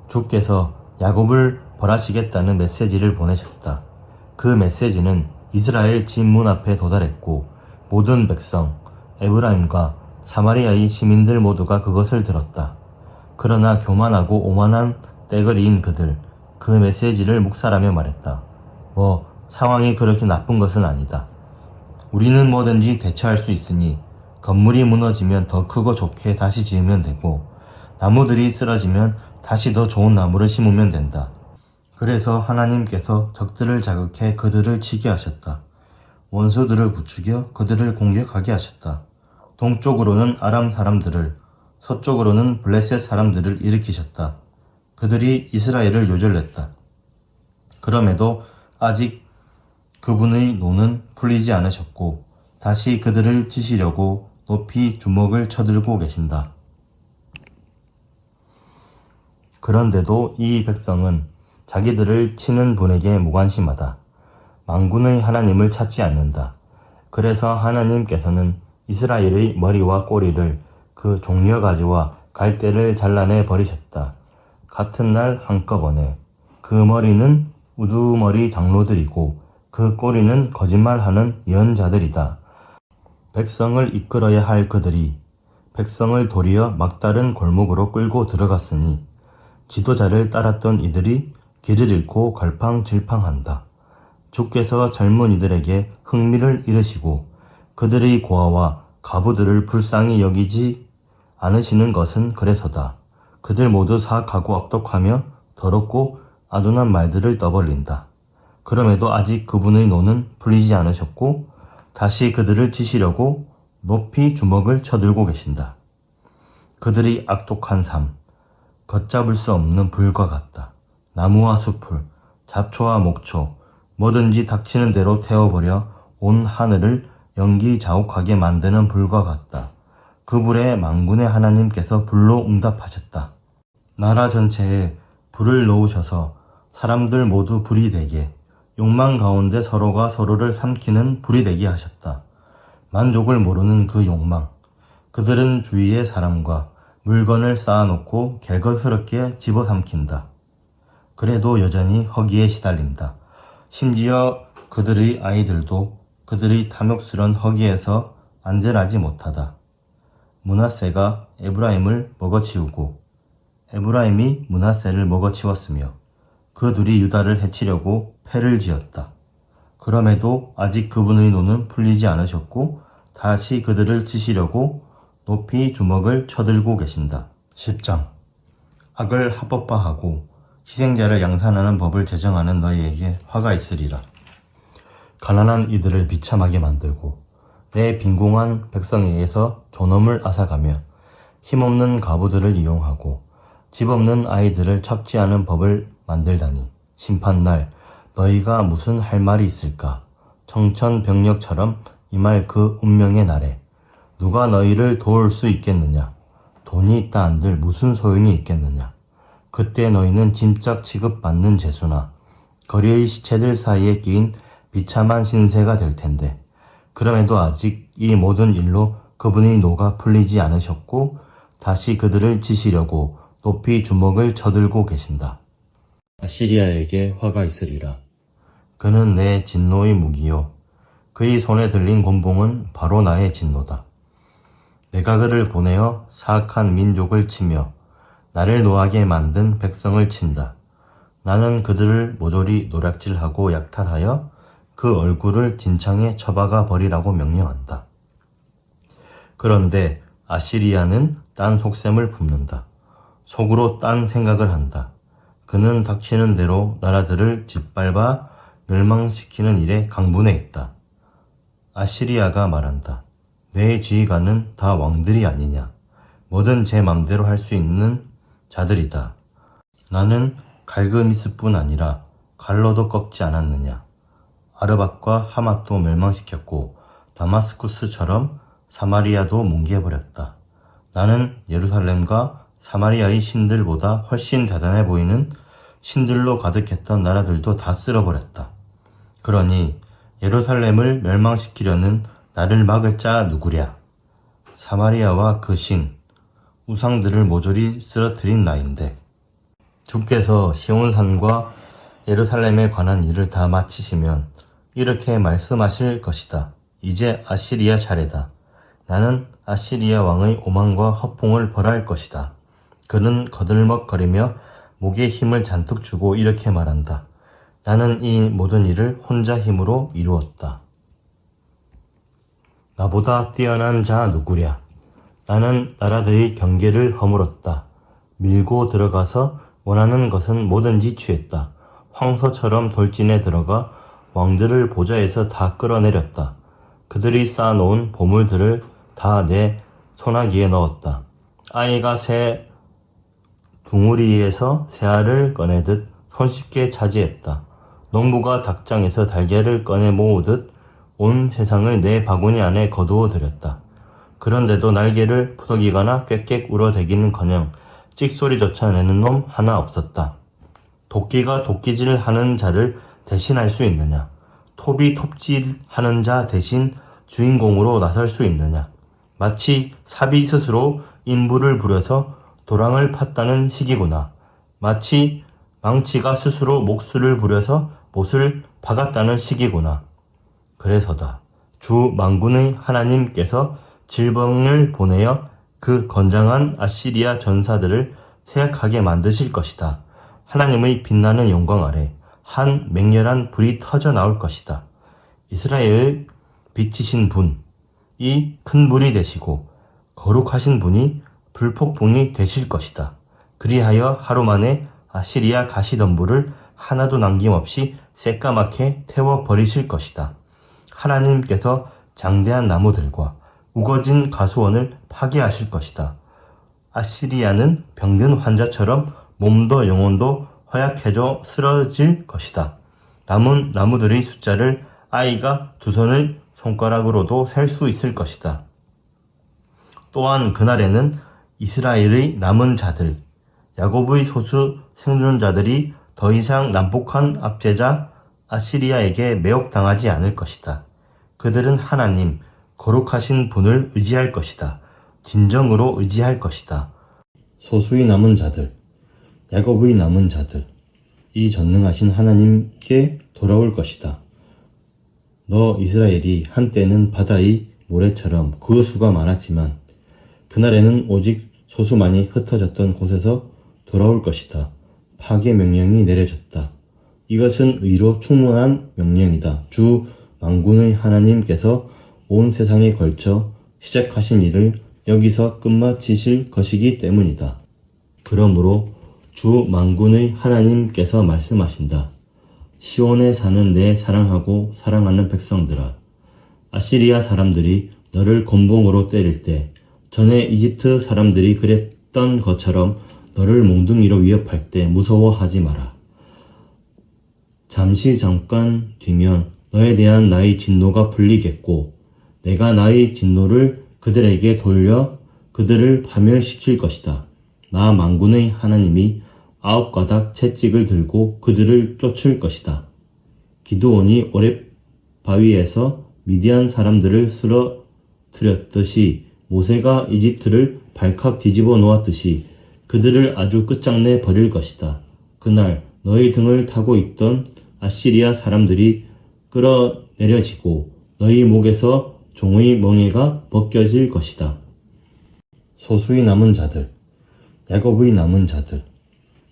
주께서 야곱을 벌하시겠다는 메시지를 보내셨다. 그 메시지는 이스라엘 진문 앞에 도달했고 모든 백성, 에브라임과 사마리아의 시민들 모두가 그것을 들었다. 그러나 교만하고 오만한 떼거리인 그들, 그 메시지를 묵살하며 말했다. 상황이 그렇게 나쁜 것은 아니다. 우리는 뭐든지 대처할 수 있으니 건물이 무너지면 더 크고 좋게 다시 지으면 되고 나무들이 쓰러지면 다시 더 좋은 나무를 심으면 된다. 그래서 하나님께서 적들을 자극해 그들을 치게 하셨다. 원수들을 부추겨 그들을 공격하게 하셨다. 동쪽으로는 아람 사람들을, 서쪽으로는 블레셋 사람들을 일으키셨다. 그들이 이스라엘을 요절냈다. 그럼에도 아직 그분의 노는 풀리지 않으셨고 다시 그들을 치시려고 높이 주먹을 쳐들고 계신다. 그런데도 이 백성은 자기들을 치는 분에게 무관심하다. 만군의 하나님을 찾지 않는다. 그래서 하나님께서는 이스라엘의 머리와 꼬리를 그 종려가지와 갈대를 잘라내 버리셨다. 같은 날 한꺼번에. 그 머리는 우두머리 장로들이고 그 꼬리는 거짓말하는 예언자들이다. 백성을 이끌어야 할 그들이 백성을 도리어 막다른 골목으로 끌고 들어갔으니 지도자를 따랐던 이들이 길을 잃고 갈팡질팡한다. 주께서 젊은이들에게 흥미를 잃으시고 그들의 고아와 가부들을 불쌍히 여기지 않으시는 것은 그래서다. 그들 모두 사악하고 악독하며 더럽고 아둔한 말들을 떠벌린다. 그럼에도 아직 그분의 노는 풀리지 않으셨고 다시 그들을 치시려고 높이 주먹을 쳐들고 계신다. 그들이 악독한 삶, 걷잡을 수 없는 불과 같다. 나무와 숲을, 잡초와 목초, 뭐든지 닥치는 대로 태워버려 온 하늘을 연기자욱하게 만드는 불과 같다. 그 불에 만군의 하나님께서 불로 응답하셨다. 나라 전체에 불을 놓으셔서 사람들 모두 불이 되게, 욕망 가운데 서로가 서로를 삼키는 불이 되게 하셨다. 만족을 모르는 그 욕망. 그들은 주위의 사람과 물건을 쌓아놓고 개거스럽게 집어삼킨다. 그래도 여전히 허기에 시달린다. 심지어 그들의 아이들도 그들의 탐욕스런 허기에서 안전하지 못하다. 므낫세가 에브라임을 먹어치우고 에브라임이 므낫세를 먹어치웠으며 그 둘이 유다를 해치려고 패를 지었다. 그럼에도 아직 그분의 노는 풀리지 않으셨고 다시 그들을 치시려고 높이 주먹을 쳐들고 계신다. 10장 악을 합법화하고 희생자를 양산하는 법을 제정하는 너희에게 화가 있으리라. 가난한 이들을 비참하게 만들고 내 빈공한 백성에게서 존엄을 앗아가며 힘없는 가부들을 이용하고 집 없는 아이들을 착취하는 법을 만들다니 심판날 너희가 무슨 할 말이 있을까? 청천벽력처럼 임할 그 운명의 날에 누가 너희를 도울 수 있겠느냐? 돈이 있다 한들 무슨 소용이 있겠느냐? 그때 너희는 짐짝 취급받는 죄수나 거리의 시체들 사이에 끼인 비참한 신세가 될 텐데 그럼에도 아직 이 모든 일로 그분의 노가 풀리지 않으셨고 다시 그들을 치시려고 높이 주먹을 쳐들고 계신다. 아시리아에게 화가 있으리라. 그는 내 진노의 무기요. 그의 손에 들린 곤봉은 바로 나의 진노다. 내가 그를 보내어 사악한 민족을 치며 나를 노하게 만든 백성을 친다. 나는 그들을 모조리 노략질하고 약탈하여 그 얼굴을 진창에 쳐박아 버리라고 명령한다. 그런데 아시리아는 딴 속셈을 품는다. 속으로 딴 생각을 한다. 그는 닥치는 대로 나라들을 짓밟아 멸망시키는 일에 강분해 있다. 아시리아가 말한다. 내 지휘관은 다 왕들이 아니냐. 뭐든 제 맘대로 할 수 있는 자들이다. 나는 갈그미스뿐 아니라 갈로도 꺾지 않았느냐. 아르밧과 하맛도 멸망시켰고 다마스쿠스처럼 사마리아도 뭉개버렸다. 나는 예루살렘과 사마리아의 신들보다 훨씬 대단해 보이는 신들로 가득했던 나라들도 다 쓸어버렸다. 그러니 예루살렘을 멸망시키려는 나를 막을 자 누구랴? 사마리아와 그 신, 우상들을 모조리 쓰러뜨린 나인데 주께서 시온산과 예루살렘에 관한 일을 다 마치시면 이렇게 말씀하실 것이다. 이제 아시리아 차례다. 나는 아시리아 왕의 오만과 허풍을 벌할 것이다. 그는 거들먹거리며 목에 힘을 잔뜩 주고 이렇게 말한다. 나는 이 모든 일을 혼자 힘으로 이루었다. 나보다 뛰어난 자 누구랴? 나는 나라들의 경계를 허물었다. 밀고 들어가서 원하는 것은 뭐든지 취했다. 황소처럼 돌진에 들어가 왕들을 보좌에서 다 끌어내렸다. 그들이 쌓아놓은 보물들을 다 내 소나기에 넣었다. 아이가 새 둥우리에서 새알을 꺼내듯 손쉽게 차지했다. 농부가 닭장에서 달걀을 꺼내 모으듯 온 세상을 내 바구니 안에 거두어 들였다. 그런데도 날개를 푸덕이거나 꽥꽥 울어대기는커녕 찍소리조차 내는 놈 하나 없었다. 도끼가 도끼질 하는 자를 대신할 수 있느냐? 톱이 톱질 하는 자 대신 주인공으로 나설 수 있느냐? 마치 삽이 스스로 인부를 부려서 도랑을 팠다는 식이구나. 마치 망치가 스스로 목수를 부려서 못을 박았다는 식이구나. 그래서다. 주 만군의 하나님께서 질병을 보내어 그 건장한 아시리아 전사들을 쇠약하게 만드실 것이다. 하나님의 빛나는 영광 아래 한 맹렬한 불이 터져 나올 것이다. 이스라엘을 빛이신 분, 이 큰 불이 되시고 거룩하신 분이 불폭풍이 되실 것이다. 그리하여 하루 만에 아시리아 가시덤불을 하나도 남김없이 새까맣게 태워버리실 것이다. 하나님께서 장대한 나무들과 우거진 가수원을 파괴하실 것이다. 아시리아는 병든 환자처럼 몸도 영혼도 허약해져 쓰러질 것이다. 남은 나무들의 숫자를 아이가 두 손의 손가락으로도 셀 수 있을 것이다. 또한 그날에는 이스라엘의 남은 자들, 야곱의 소수 생존자들이 더 이상 난폭한 압제자 아시리아에게 매혹당하지 않을 것이다. 그들은 하나님, 거룩하신 분을 의지할 것이다. 진정으로 의지할 것이다. 소수의 남은 자들, 야곱의 남은 자들, 이 전능하신 하나님께 돌아올 것이다. 너 이스라엘이 한때는 바다의 모래처럼 그 수가 많았지만 그날에는 오직 소수만이 흩어졌던 곳에서 돌아올 것이다. 파괴 명령이 내려졌다. 이것은 의로 충분한 명령이다. 주 만군의 하나님께서 온 세상에 걸쳐 시작하신 일을 여기서 끝마치실 것이기 때문이다. 그러므로 주 만군의 하나님께서 말씀하신다. 시온에 사는 내 사랑하고 사랑하는 백성들아, 아시리아 사람들이 너를 곤봉으로 때릴 때 전에 이집트 사람들이 그랬던 것처럼 너를 몽둥이로 위협할 때 무서워하지 마라. 잠깐 뒤면 너에 대한 나의 진노가 풀리겠고 내가 나의 진노를 그들에게 돌려 그들을 파멸시킬 것이다. 나 만군의 하나님이 9가닥 채찍을 들고 그들을 쫓을 것이다. 기드온이 오렙 바위에서 미디안 사람들을 쓰러뜨렸듯이 모세가 이집트를 발칵 뒤집어 놓았듯이 그들을 아주 끝장내 버릴 것이다. 그날 너희 등을 타고 있던 아시리아 사람들이 끌어내려지고 너희 목에서 종의 멍에가 벗겨질 것이다. 소수의 남은 자들, 야곱의 남은 자들,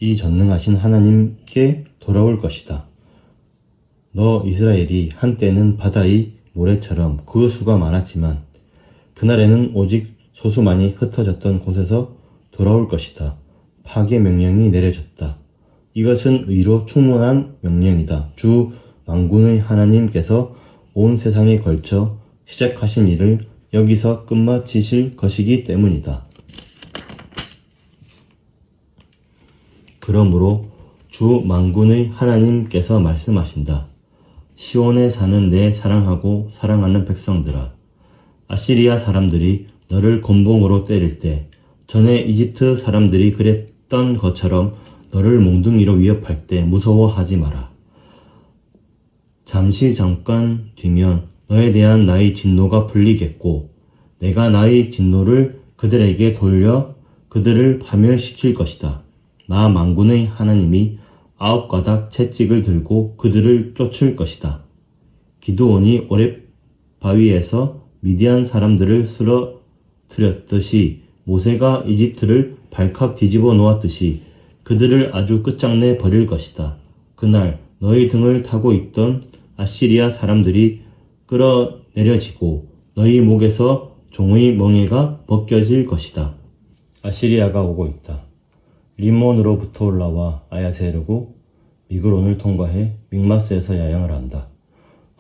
이 전능하신 하나님께 돌아올 것이다. 너 이스라엘이 한때는 바다의 모래처럼 그 수가 많았지만 그날에는 오직 소수만이 흩어졌던 곳에서 돌아올 것이다. 파괴 명령이 내려졌다. 이것은 의로 충분한 명령이다. 주 만군의 하나님께서 온 세상에 걸쳐 시작하신 일을 여기서 끝마치실 것이기 때문이다. 그러므로 주 만군의 하나님께서 말씀하신다. 시온에 사는 내 사랑하고 사랑하는 백성들아, 아시리아 사람들이 너를 곤봉으로 때릴 때 전에 이집트 사람들이 그랬던 것처럼 너를 몽둥이로 위협할 때 무서워하지 마라. 잠깐 뒤면 너에 대한 나의 진노가 풀리겠고 내가 나의 진노를 그들에게 돌려 그들을 파멸시킬 것이다. 나 만군의 하나님이 9가닥 채찍을 들고 그들을 쫓을 것이다. 기드온이 오렙 바위에서 미디안 사람들을 쓰러뜨렸듯이 모세가 이집트를 발칵 뒤집어 놓았듯이 그들을 아주 끝장내 버릴 것이다. 그날 너희 등을 타고 있던 아시리아 사람들이 끌어내려지고 너희 목에서 종의 멍에가 벗겨질 것이다. 아시리아가 오고 있다. 림몬으로부터 올라와 아야세 이르고 미그론을 통과해 믹마스에서 야영을 한다.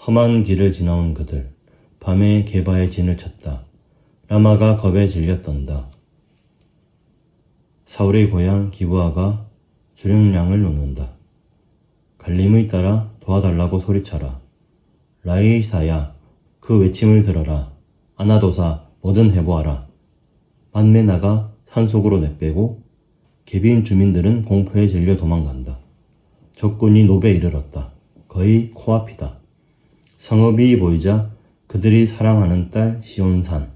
험한 길을 지나온 그들, 밤에 게바의 진을 쳤다. 라마가 겁에 질려 떤다. 사울의 고향 기브아가 주령량을 놓는다. 갈림의 따라 도와달라고 소리쳐라. 라이사야, 그 외침을 들어라. 아나도사, 뭐든 해보아라. 만메나가 산속으로 내빼고 개빈 주민들은 공포에 질려 도망간다. 적군이 노베에 이르렀다. 거의 코앞이다. 성읍이 보이자 그들이 사랑하는 딸 시온산,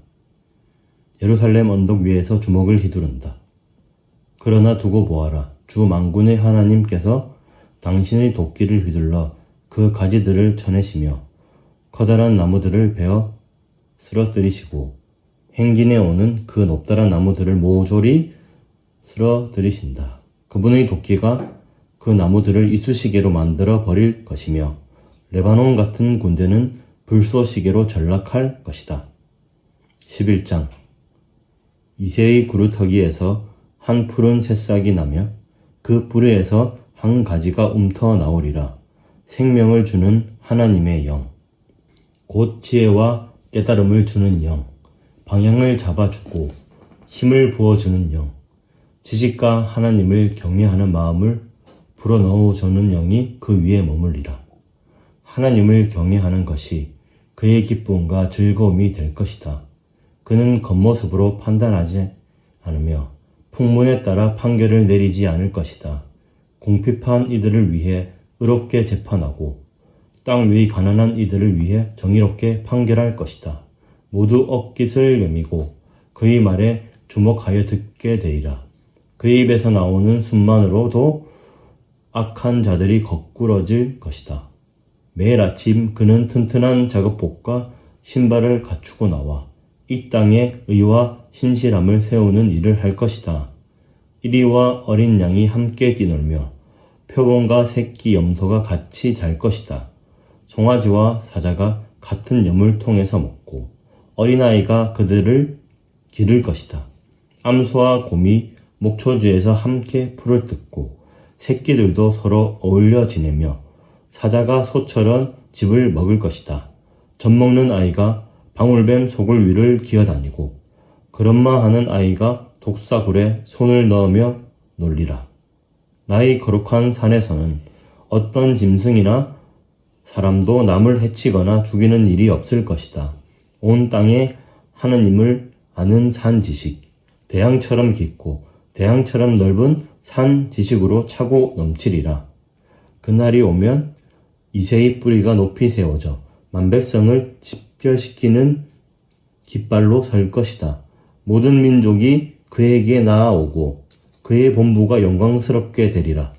예루살렘 언덕 위에서 주먹을 휘두른다. 그러나 두고 보아라. 주 만군의 하나님께서 당신의 도끼를 휘둘러 그 가지들을 쳐내시며 커다란 나무들을 베어 쓰러뜨리시고 행진해 오는 그 높다란 나무들을 모조리 쓰러뜨리신다. 그분의 도끼가 그 나무들을 이쑤시개로 만들어 버릴 것이며 레바논 같은 군대는 불쏘시개로 전락할 것이다. 11장 이새의 그루터기에서 한 푸른 새싹이 나며 그 뿌리에서 한 가지가 움터 나오리라. 생명을 주는 하나님의 영, 곧 지혜와 깨달음을 주는 영, 방향을 잡아주고 힘을 부어주는 영, 지식과 하나님을 경외하는 마음을 불어넣어주는 영이 그 위에 머물리라. 하나님을 경외하는 것이 그의 기쁨과 즐거움이 될 것이다. 그는 겉모습으로 판단하지 않으며 풍문에 따라 판결을 내리지 않을 것이다. 공핍한 이들을 위해 의롭게 재판하고 땅 위 가난한 이들을 위해 정의롭게 판결할 것이다. 모두 억깃을 여미고 그의 말에 주목하여 듣게 되리라. 그의 입에서 나오는 숨만으로도 악한 자들이 거꾸러질 것이다. 매일 아침 그는 튼튼한 작업복과 신발을 갖추고 나와 이 땅에 의와 신실함을 세우는 일을 할 것이다. 이리와 어린 양이 함께 뛰놀며 표범과 새끼 염소가 같이 잘 것이다. 송아지와 사자가 같은 여물통에서 먹고 어린아이가 그들을 기를 것이다. 암소와 곰이 목초지에서 함께 풀을 뜯고 새끼들도 서로 어울려 지내며 사자가 소처럼 집을 먹을 것이다. 젖먹는 아이가 방울뱀 소굴 위를 기어다니고 그런마하는 아이가 독사굴에 손을 넣으며 놀리라. 나의 거룩한 산에서는 어떤 짐승이나 사람도 남을 해치거나 죽이는 일이 없을 것이다. 온 땅에 하느님을 아는 산 지식, 대양처럼 깊고 대양처럼 넓은 산 지식으로 차고 넘치리라. 그날이 오면 이새의 뿌리가 높이 세워져 만백성을 집결시키는 깃발로 설 것이다. 모든 민족이 그에게 나아오고 그의 본부가 영광스럽게 되리라.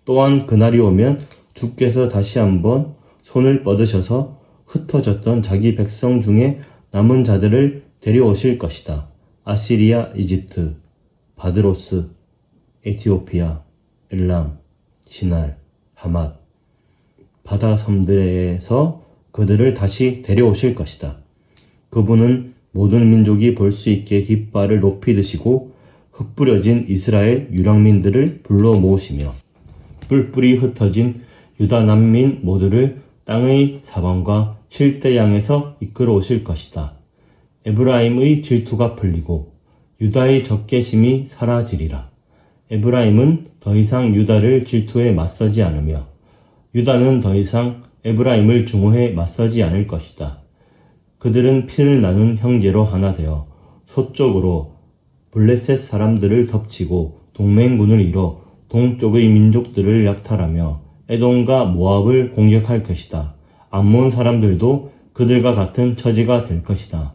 또한 그날이 오면 주께서 다시 한번 손을 뻗으셔서 흩어졌던 자기 백성 중에 남은 자들을 데려오실 것이다. 아시리아, 이집트, 바드로스, 에티오피아, 엘람, 시날, 하맛, 바다 섬들에서 그들을 다시 데려오실 것이다. 그분은 모든 민족이 볼 수 있게 깃발을 높이 드시고 흩뿌려진 이스라엘 유랑민들을 불러 모으시며 뿔뿔이 흩어진 유다 난민 모두를 땅의 사방과 칠대 양에서 이끌어 오실 것이다. 에브라임의 질투가 풀리고 유다의 적개심이 사라지리라. 에브라임은 더 이상 유다를 질투에 맞서지 않으며 유다는 더 이상 에브라임을 중호해 맞서지 않을 것이다. 그들은 피를 나눈 형제로 하나 되어 서쪽으로 블레셋 사람들을 덮치고 동맹군을 이뤄 동쪽의 민족들을 약탈하며 에돔과 모압을 공격할 것이다. 암몬 사람들도 그들과 같은 처지가 될 것이다.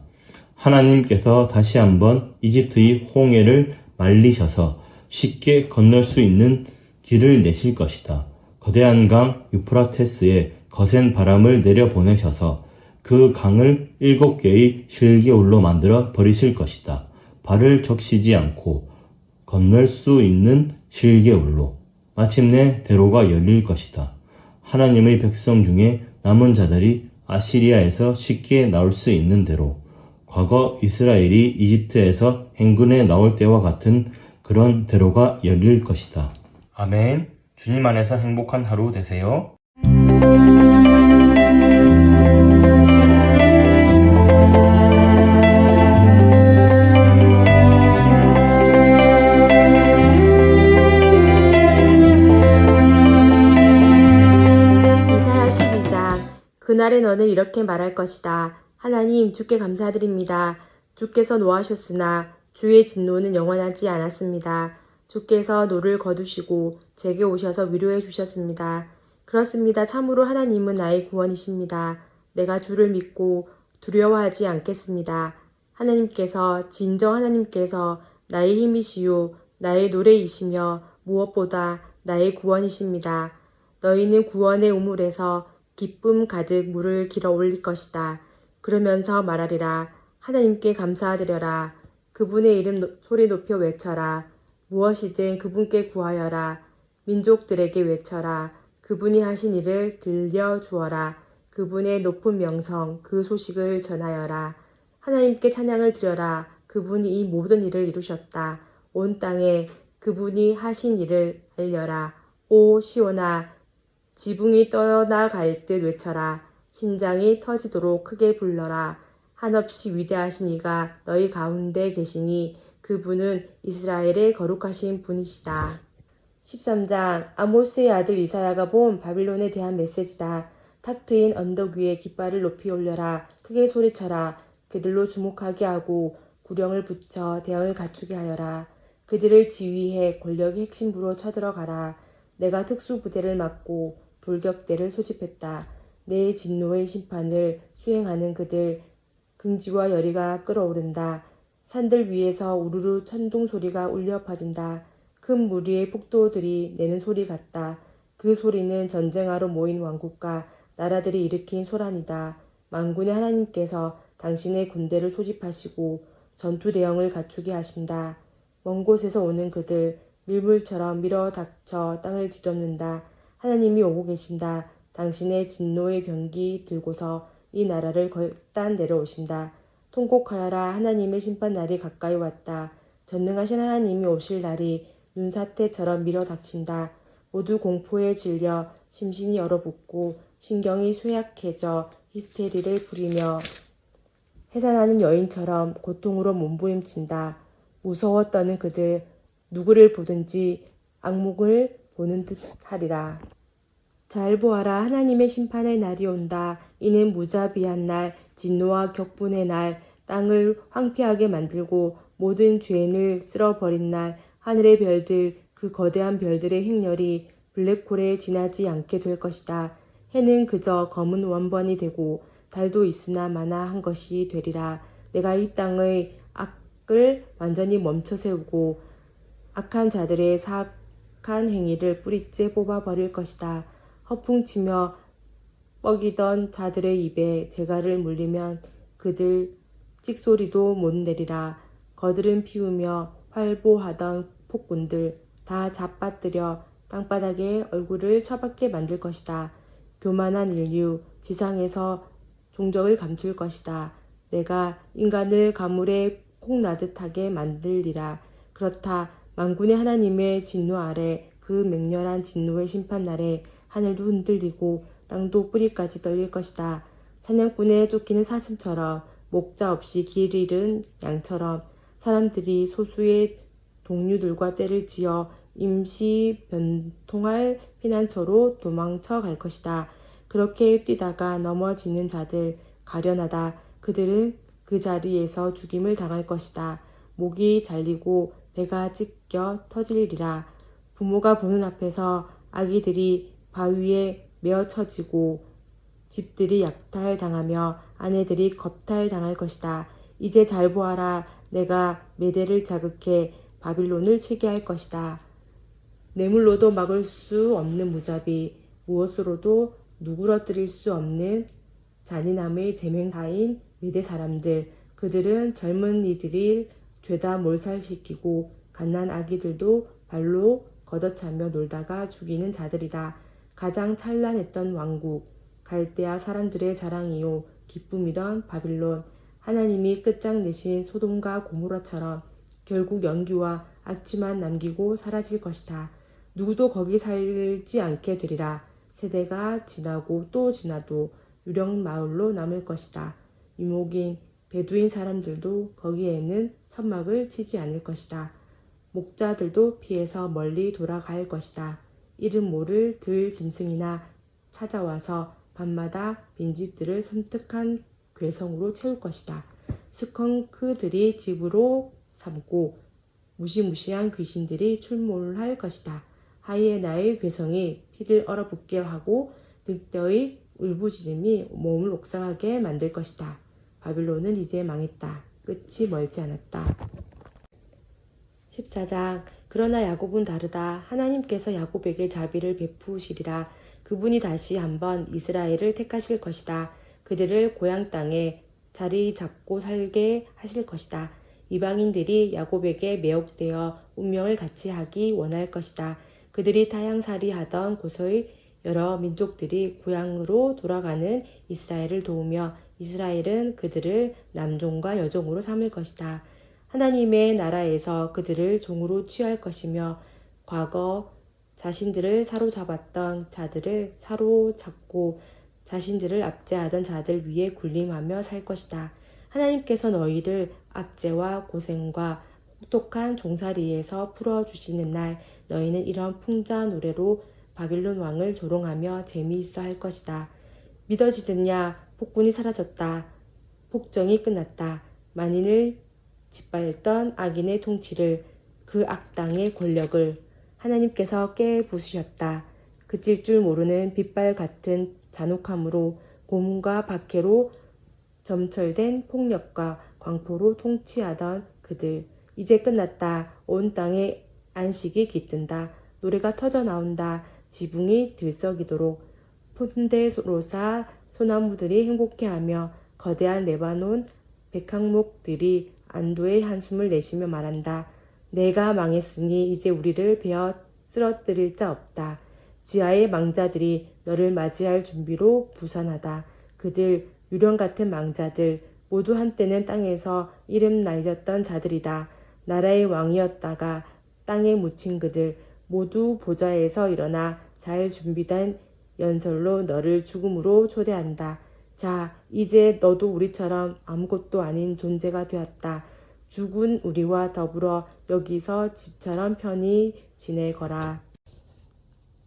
하나님께서 다시 한번 이집트의 홍해를 말리셔서 쉽게 건널 수 있는 길을 내실 것이다. 거대한 강 유프라테스에 거센 바람을 내려보내셔서 그 강을 7개의 실개울로 만들어 버리실 것이다. 발을 적시지 않고 건널 수 있는 실개울로 마침내 대로가 열릴 것이다. 하나님의 백성 중에 남은 자들이 아시리아에서 쉽게 나올 수 있는 대로 과거 이스라엘이 이집트에서 행군에 나올 때와 같은 그런 대로가 열릴 것이다. 아멘. 주님 안에서 행복한 하루 되세요. 이사야 12장. 그날에 너는 이렇게 말할 것이다. 하나님, 주께 감사드립니다. 주께서 노하셨으나 주의 진노는 영원하지 않았습니다. 주께서 노를 거두시고 제게 오셔서 위로해 주셨습니다. 그렇습니다. 참으로 하나님은 나의 구원이십니다. 내가 주를 믿고 두려워하지 않겠습니다. 하나님께서 진정 하나님께서 나의 힘이시요 나의 노래이시며 무엇보다 나의 구원이십니다. 너희는 구원의 우물에서 기쁨 가득 물을 길어 올릴 것이다. 그러면서 말하리라. 하나님께 감사드려라. 그분의 이름 소리 높여 외쳐라. 무엇이든 그분께 구하여라. 민족들에게 외쳐라. 그분이 하신 일을 들려주어라. 그분의 높은 명성, 그 소식을 전하여라. 하나님께 찬양을 드려라. 그분이 이 모든 일을 이루셨다. 온 땅에 그분이 하신 일을 알려라. 오 시온아, 지붕이 떠나갈 듯 외쳐라. 심장이 터지도록 크게 불러라. 한없이 위대하신 이가 너희 가운데 계시니 그분은 이스라엘의 거룩하신 분이시다. 13장 아모스의 아들 이사야가 본 바빌론에 대한 메시지다. 탁 트인 언덕 위에 깃발을 높이 올려라. 크게 소리쳐라. 그들로 주목하게 하고 구령을 붙여 대응을 갖추게 하여라. 그들을 지휘해 권력의 핵심부로 쳐들어가라. 내가 특수부대를 맡고 돌격대를 소집했다. 내 진노의 심판을 수행하는 그들, 긍지와 열의가 끓어오른다. 산들 위에서 우르르 천둥 소리가 울려 퍼진다. 큰 무리의 폭도들이 내는 소리 같다. 그 소리는 전쟁하러 모인 왕국과 나라들이 일으킨 소란이다. 만군의 하나님께서 당신의 군대를 소집하시고 전투 대형을 갖추게 하신다. 먼 곳에서 오는 그들, 밀물처럼 밀어 닥쳐 땅을 뒤덮는다. 하나님이 오고 계신다. 당신의 진노의 병기 들고서 이 나라를 결단 내려오신다. 통곡하여라. 하나님의 심판날이 가까이 왔다. 전능하신 하나님이 오실 날이 눈사태처럼 밀어 닥친다. 모두 공포에 질려 심신이 얼어붙고 신경이 쇠약해져 히스테리를 부리며 해산하는 여인처럼 고통으로 몸부림친다. 무서워 떠는 그들, 누구를 보든지 악몽을 보는 듯 하리라. 잘 보아라. 하나님의 심판의 날이 온다. 이는 무자비한 날, 진노와 격분의 날, 땅을 황폐하게 만들고 모든 죄인을 쓸어버린 날, 하늘의 별들, 그 거대한 별들의 행렬이 블랙홀에 지나지 않게 될 것이다. 해는 그저 검은 원번이 되고 달도 있으나 마나한 것이 되리라. 내가 이 땅의 악을 완전히 멈춰 세우고 악한 자들의 사악한 행위를 뿌리째 뽑아버릴 것이다. 허풍치며 뻐기던 자들의 입에 재갈을 물리면 그들 찍소리도 못 내리라. 거드름 피우며 활보하던 폭군들 다 잡아뜨려 땅바닥에 얼굴을 처박게 만들 것이다. 교만한 인류, 지상에서 종적을 감출 것이다. 내가 인간을 가물에 콩 나듯하게 만들리라. 그렇다. 만군의 하나님의 진노 아래, 그 맹렬한 진노의 심판날에 하늘도 흔들리고 땅도 뿌리까지 떨릴 것이다. 사냥꾼에 쫓기는 사슴처럼, 목자 없이 길 잃은 양처럼 사람들이 소수의 동료들과 떼를 지어 임시 변통할 피난처로 도망쳐 갈 것이다. 그렇게 뛰다가 넘어지는 자들 가련하다. 그들은 그 자리에서 죽임을 당할 것이다. 목이 잘리고 배가 찢겨 터지리라. 부모가 보는 앞에서 아기들이 바위에 메어 쳐지고 집들이 약탈당하며 아내들이 겁탈당할 것이다. 이제 잘 보아라. 내가 메대를 자극해 바빌론을 치게 할 것이다. 뇌물로도 막을 수 없는 무자비, 무엇으로도 누그러뜨릴 수 없는 잔인함의 대명사인 메대 사람들, 그들은 젊은이들이 죄다 몰살시키고 갓난 아기들도 발로 걷어차며 놀다가 죽이는 자들이다. 가장 찬란했던 왕국, 갈대아 사람들의 자랑이요 기쁨이던 바빌론, 하나님이 끝장내신 소돔과 고모라처럼 결국 연기와 악취만 남기고 사라질 것이다. 누구도 거기 살지 않게 되리라. 세대가 지나고 또 지나도 유령 마을로 남을 것이다. 유목인 베두인 사람들도 거기에는 천막을 치지 않을 것이다. 목자들도 피해서 멀리 돌아갈 것이다. 이름 모를 들 짐승이나 찾아와서 밤마다 빈집들을 섬뜩한 괴성으로 채울 것이다. 스컹크들이 집으로 삼고 무시무시한 귀신들이 출몰할 것이다. 하이에나의 괴성이 피를 얼어붙게 하고 늑대의 울부짖음이 몸을 옥상하게 만들 것이다. 바빌론은 이제 망했다. 끝이 멀지 않았다. 14장 그러나 야곱은 다르다. 하나님께서 야곱에게 자비를 베푸시리라. 그분이 다시 한번 이스라엘을 택하실 것이다. 그들을 고향 땅에 자리 잡고 살게 하실 것이다. 이방인들이 야곱에게 매혹되어 운명을 같이 하기 원할 것이다. 그들이 타향살이 하던 곳의 여러 민족들이 고향으로 돌아가는 이스라엘을 도우며 이스라엘은 그들을 남종과 여종으로 삼을 것이다. 하나님의 나라에서 그들을 종으로 취할 것이며 과거 자신들을 사로잡았던 자들을 사로잡고 자신들을 압제하던 자들 위에 군림하며 살 것이다. 하나님께서 너희를 압제와 고생과 혹독한 종살이에서 풀어주시는 날 너희는 이런 풍자 노래로 바빌론 왕을 조롱하며 재미있어 할 것이다. 믿어지느냐? 폭군이 사라졌다. 폭정이 끝났다. 만인을 짓밟던 악인의 통치를, 그 악당의 권력을 하나님께서 깨부수셨다. 그칠 줄 모르는 빗발 같은 잔혹함으로, 고문과 박해로 점철된 폭력과 광포로 통치하던 그들. 이제 끝났다. 온 땅에 안식이 깃든다. 노래가 터져 나온다. 지붕이 들썩이도록 폰데로사 소나무들이 행복해하며 거대한 레바논 백항목들이 안도의 한숨을 내쉬며 말한다. 내가 망했으니 이제 우리를 베어 쓰러뜨릴 자 없다. 지하의 망자들이 너를 맞이할 준비로 부산하다. 그들 유령 같은 망자들 모두 한때는 땅에서 이름 날렸던 자들이다. 나라의 왕이었다가 땅에 묻힌 그들 모두 보좌에서 일어나 잘 준비된 연설로 너를 죽음으로 초대한다. 자, 이제 너도 우리처럼 아무것도 아닌 존재가 되었다. 죽은 우리와 더불어 여기서 집처럼 편히 지내거라.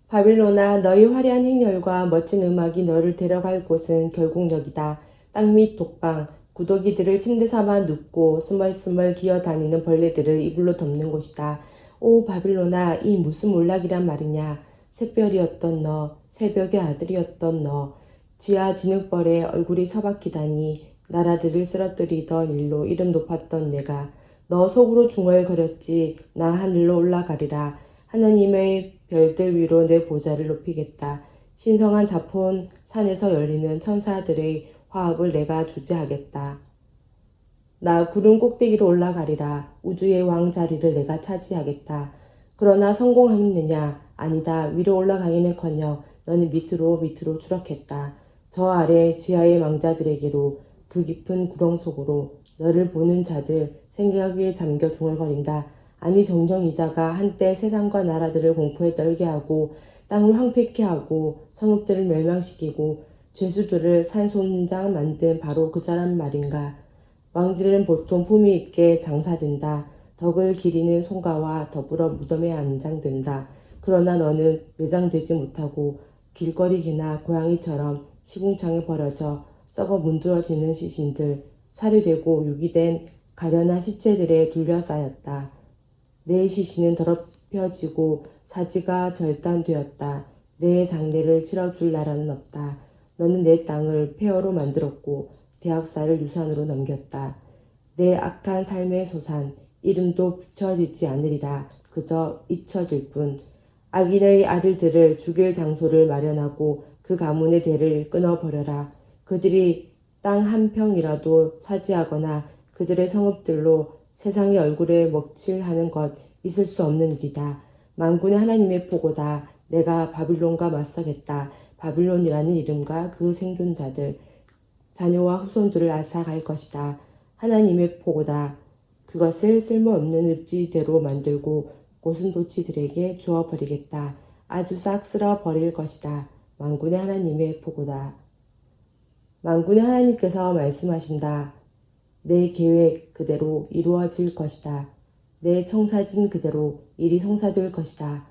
바빌론아, 너희 화려한 행렬과 멋진 음악이 너를 데려갈 곳은 결국 여기다. 땅 밑 독방, 구더기들을 침대 삼아 눕고 스멀스멀 기어다니는 벌레들을 이불로 덮는 곳이다. 오 바빌론아, 이 무슨 몰락이란 말이냐. 샛별이었던 너, 새벽의 아들이었던 너, 지하 진흙벌에 얼굴이 처박히다니 나라들을 쓰러뜨리던 일로 이름 높았던 내가 너 속으로 중얼거렸지. 나 하늘로 올라가리라. 하나님의 별들 위로 내 보좌를 높이겠다. 신성한 자폰 산에서 열리는 천사들의 화합을 내가 주재하겠다. 나 구름 꼭대기로 올라가리라. 우주의 왕 자리를 내가 차지하겠다. 그러나 성공했느냐? 아니다. 위로 올라가기는커녕 너는 밑으로 추락했다. 저 아래 지하의 망자들에게로, 그 깊은 구렁 속으로 너를 보는 자들 생각에 잠겨 중얼거린다. 아니 정정이자가 한때 세상과 나라들을 공포에 떨게 하고 땅을 황폐케 하고 성읍들을 멸망시키고 죄수들을 산손장 만든 바로 그 사람 말인가. 왕들은 보통 품위 있게 장사된다. 덕을 기리는 송가와 더불어 무덤에 안장된다. 그러나 너는 매장되지 못하고 길거리개나 고양이처럼 시궁창에 버려져 썩어 문드러지는 시신들, 살해되고 유기된 가련한 시체들에 둘러싸였다. 내 시신은 더럽혀지고 사지가 절단되었다. 내 장례를 치러줄 나라는 없다. 너는 내 땅을 폐허로 만들었고 대학살을 유산으로 넘겼다. 내 악한 삶의 소산, 이름도 붙여지지 않으리라. 그저 잊혀질 뿐. 악인의 아들들을 죽일 장소를 마련하고 그 가문의 대를 끊어버려라. 그들이 땅 한 평이라도 차지하거나 그들의 성읍들로 세상의 얼굴에 먹칠하는 것 있을 수 없는 일이다. 만군의 하나님의 보고다. 내가 바빌론과 맞서겠다. 바빌론이라는 이름과 그 생존자들, 자녀와 후손들을 앗아갈 것이다. 하나님의 보고다. 그것을 쓸모없는 읍지대로 만들고 고슴도치들에게 주어버리겠다. 아주 싹 쓸어버릴 것이다. 만군의 하나님의 보고다. 만군의 하나님께서 말씀하신다. 내 계획 그대로 이루어질 것이다. 내 청사진 그대로 일이 성사될 것이다.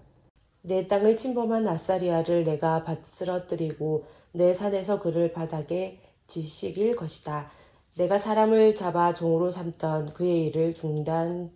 내 땅을 침범한 아사리아를 내가 쓰러뜨리고 내 산에서 그를 바닥에 지식일 것이다. 내가 사람을 잡아 종으로 삼던 그의 일을 중단시켜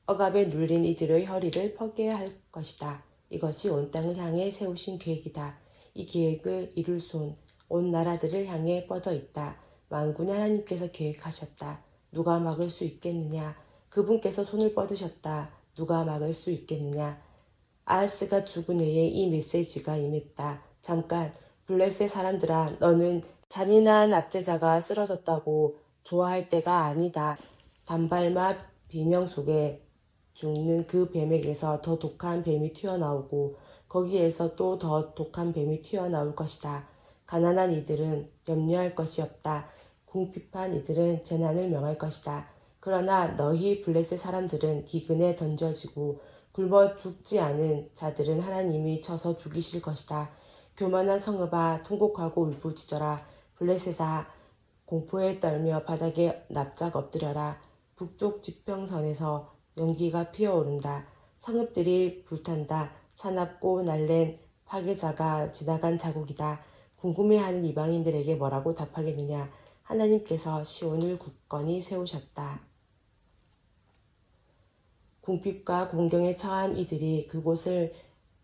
억압에 눌린 이들의 허리를 펴게 할 것이다. 이것이 온 땅을 향해 세우신 계획이다. 이 계획을 이룰 손, 온 나라들을 향해 뻗어 있다. 만군의 하나님께서 계획하셨다. 누가 막을 수 있겠느냐? 그분께서 손을 뻗으셨다. 누가 막을 수 있겠느냐? 아하스가 죽은 해에 이 메시지가 임했다. 잠깐, 블레셋 사람들아, 너는 잔인한 압제자가 쓰러졌다고 좋아할 때가 아니다. 단발맛 비명 속에 죽는 그 뱀에게서 더 독한 뱀이 튀어나오고 거기에서 또 더 독한 뱀이 튀어나올 것이다. 가난한 이들은 염려할 것이 없다. 궁핍한 이들은 재난을 명할 것이다. 그러나 너희 블레셋 사람들은 기근에 던져지고 굶어 죽지 않은 자들은 하나님이 쳐서 죽이실 것이다. 교만한 성읍아, 통곡하고 울부짖어라. 블레셋아, 공포에 떨며 바닥에 납작 엎드려라. 북쪽 지평선에서 연기가 피어오른다. 성읍들이 불탄다. 사납고 날랜 파괴자가 지나간 자국이다. 궁금해하는 이방인들에게 뭐라고 답하겠느냐. 하나님께서 시온을 굳건히 세우셨다. 궁핍과 공경에 처한 이들이 그곳을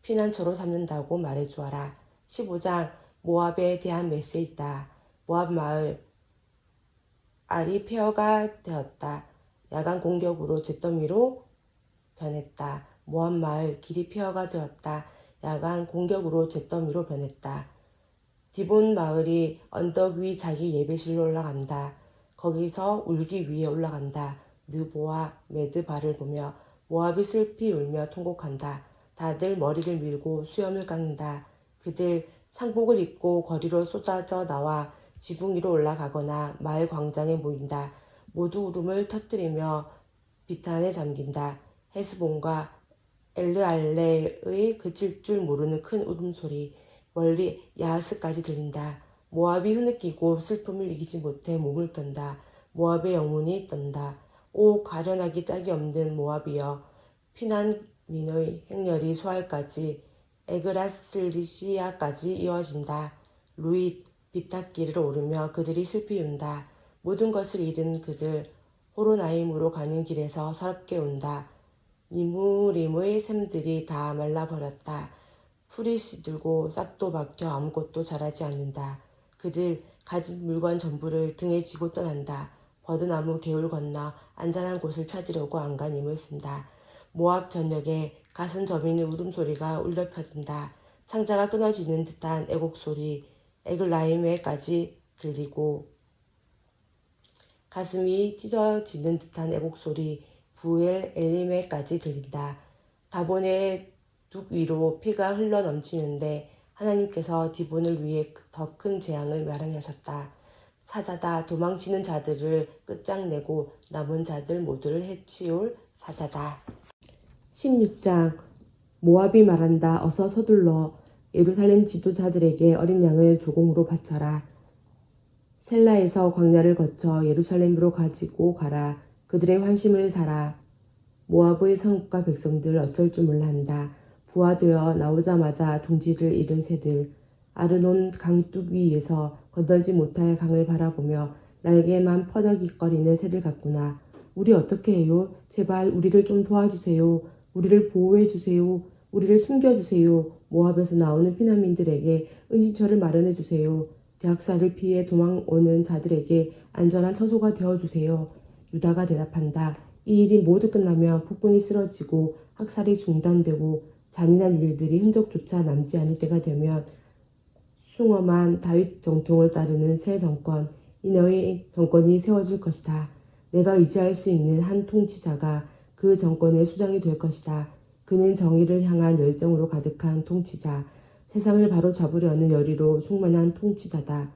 피난처로 삼는다고 말해주어라. 15장 모압에 대한 메시지다. 모압 마을 알이 폐허가 되었다. 야간 공격으로 잿더미로 변했다. 모압 마을 길이 폐허가 되었다. 야간 공격으로 잿더미로 변했다. 디본 마을이 언덕 위 자기 예배실로 올라간다. 거기서 울기 위해 올라간다. 느보와 메드바를 보며 모압이 슬피 울며 통곡한다. 다들 머리를 밀고 수염을 깎는다. 그들 상복을 입고 거리로 쏟아져 나와 지붕 위로 올라가거나 마을 광장에 모인다. 모두 울음을 터뜨리며 비탄에 잠긴다. 헤스본과 엘르알레의 그칠 줄 모르는 큰 울음소리, 멀리 야하스까지 들린다. 모압이 흐느끼고 슬픔을 이기지 못해 몸을 떤다. 모압의 영혼이 떤다. 오 가련하기 짝이 없는 모압이여, 피난민의 행렬이 수알까지 에그라슬리시아까지 이어진다. 루잇 비탁길을 오르며 그들이 슬피 운다. 모든 것을 잃은 그들 호로나임으로 가는 길에서 서럽게 운다. 니무림의 샘들이 다 말라버렸다. 풀이 시들고 싹도 박혀 아무것도 자라지 않는다. 그들 가진 물건 전부를 등에 지고 떠난다. 버드나무 개울 건너 안전한 곳을 찾으려고 안간힘을 쓴다. 모압 전역에 가슴 저미는 울음소리가 울려 퍼진다. 창자가 끊어지는 듯한 애곡소리, 에글라임에까지 들리고 가슴이 찢어지는 듯한 애곡소리, 부엘 엘림에까지 들린다. 다본의 둑 위로 피가 흘러 넘치는데 하나님께서 디본을 위해 더 큰 재앙을 마련하셨다. 사자다. 도망치는 자들을 끝장내고 남은 자들 모두를 해치울 사자다. 16장 모압이 말한다. 어서 서둘러 예루살렘 지도자들에게 어린 양을 조공으로 바쳐라. 셀라에서 광야를 거쳐 예루살렘으로 가지고 가라. 그들의 환심을 사라. 모압의 성읍과 백성들 어쩔 줄 몰라 한다. 부하되어 나오자마자 둥지를 잃은 새들, 아르논 강둑 위에서 건들지 못할 강을 바라보며 날개만 퍼덕이거리는 새들 같구나. 우리 어떻게 해요? 제발 우리를 좀 도와주세요. 우리를 보호해주세요. 우리를 숨겨주세요. 모압에서 나오는 피난민들에게 은신처를 마련해주세요. 대학살을 피해 도망오는 자들에게 안전한 처소가 되어주세요. 유다가 대답한다. 이 일이 모두 끝나면 폭군이 쓰러지고 학살이 중단되고 잔인한 일들이 흔적조차 남지 않을 때가 되면 숭엄한 다윗 정통을 따르는 새 정권, 이너의 정권이 세워질 것이다. 내가 의지할 수 있는 한 통치자가 그 정권의 수장이 될 것이다. 그는 정의를 향한 열정으로 가득한 통치자, 세상을 바로 잡으려는 열의로 충만한 통치자다.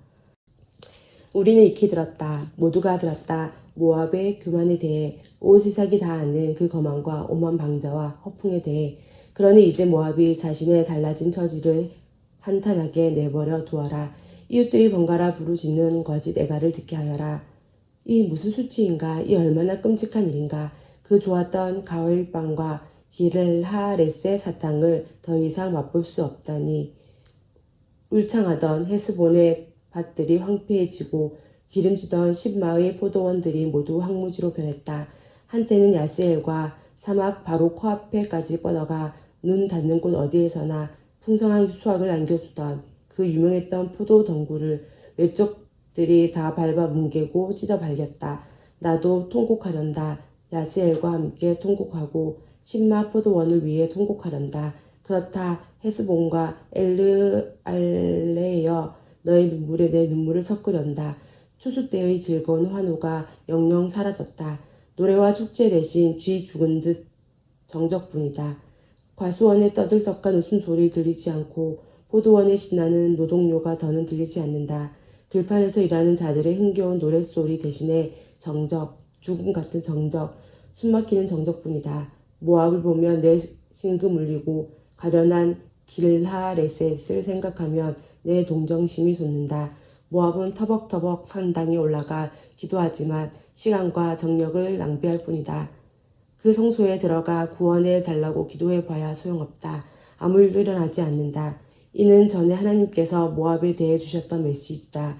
우리는 익히 들었다. 모두가 들었다. 모압의 교만에 대해 온 세상이 다 아는 그 거만과 오만 방자와 허풍에 대해. 그러니 이제 모압이 자신의 달라진 처지를 한탄하게 내버려 두어라. 이웃들이 번갈아 부르짖는 거짓 애가를 듣게 하여라. 이 무슨 수치인가? 이 얼마나 끔찍한 일인가? 그 좋았던 가을밤과 기를하레스의 사탕을 더 이상 맛볼 수 없다니. 울창하던 헤스본의 밭들이 황폐해지고 기름지던 십마의 포도원들이 모두 황무지로 변했다. 한때는 야스엘과 사막 바로 코앞에까지 뻗어가 눈 닿는 곳 어디에서나 풍성한 수확을 안겨주던 그 유명했던 포도 덩굴을 외적들이 다 밟아 뭉개고 찢어 발겼다. 나도 통곡하련다. 야스엘과 함께 통곡하고 십마 포도원을 위해 통곡하련다. 그렇다. 헤스본과 엘르알레여, 너의 눈물에 내 눈물을 섞으련다. 추수 때의 즐거운 환호가 영영 사라졌다. 노래와 축제 대신 쥐 죽은 듯 정적뿐이다. 과수원의 떠들썩한 웃음소리 들리지 않고 포도원에 신나는 노동요가 더는 들리지 않는다. 들판에서 일하는 자들의 흥겨운 노랫소리 대신에 정적, 죽음 같은 정적, 숨막히는 정적뿐이다. 모압을 보면 내 심금 울리고 가련한 길하레셋을 생각하면 내 동정심이 솟는다. 모압은 터벅터벅 산당에 올라가 기도하지만 시간과 정력을 낭비할 뿐이다. 그 성소에 들어가 구원해 달라고 기도해 봐야 소용없다. 아무 일도 일어나지 않는다. 이는 전에 하나님께서 모압에 대해 주셨던 메시지다.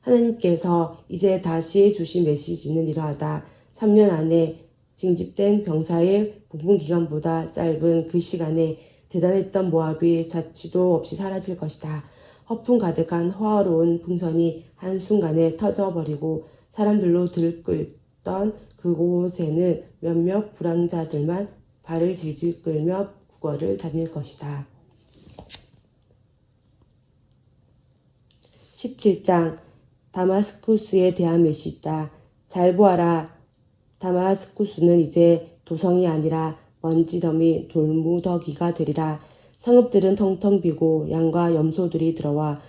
하나님께서 이제 다시 주신 메시지는 이러하다. 3년 안에 징집된 병사의 복문기간보다 짧은 그 시간에 대단했던 모압이 자취도 없이 사라질 것이다. 허풍 가득한 화어로운 풍선이 한순간에 터져버리고 사람들로 들끓던 그곳에는 몇몇 불황자들만 발을 질질 끌며 국어를 다닐 것이다. 17장 다마스쿠스에 대한 메시지다. 잘 보아라. 다마스쿠스는 이제 도성이 아니라 먼지더미 돌무더기가 되리라. 성읍들은 텅텅 비고 양과 염소들이 들어와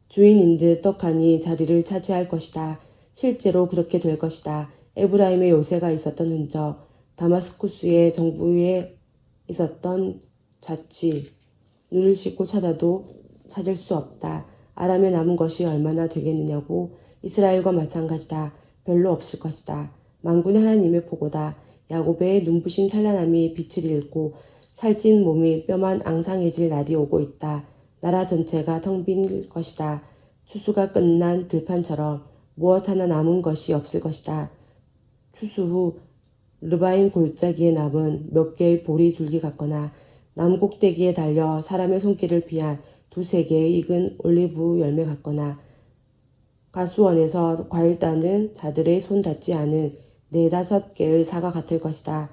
주인인 듯 떡하니 자리를 차지할 것이다. 실제로 그렇게 될 것이다. 에브라임의 요새가 있었던 흔적, 다마스쿠스의 정부에 있었던 자취, 눈을 씻고 찾아도 찾을 수 없다. 아람에 남은 것이 얼마나 되겠느냐고. 이스라엘과 마찬가지다. 별로 없을 것이다. 만군의 하나님의 보고다. 야곱의 눈부신 찬란함이 빛을 잃고 살찐 몸이 뼈만 앙상해질 날이 오고 있다. 나라 전체가 텅 빈 것이다. 추수가 끝난 들판처럼 무엇 하나 남은 것이 없을 것이다. 추수 후 르바임 골짜기에 남은 몇 개의 보리 줄기 같거나 나무 꼭대기에 달려 사람의 손길을 피한 두세 개의 익은 올리브 열매 같거나 가수원에서 과일 따는 자들의 손 닿지 않은 4-5개의 사과 같을 것이다.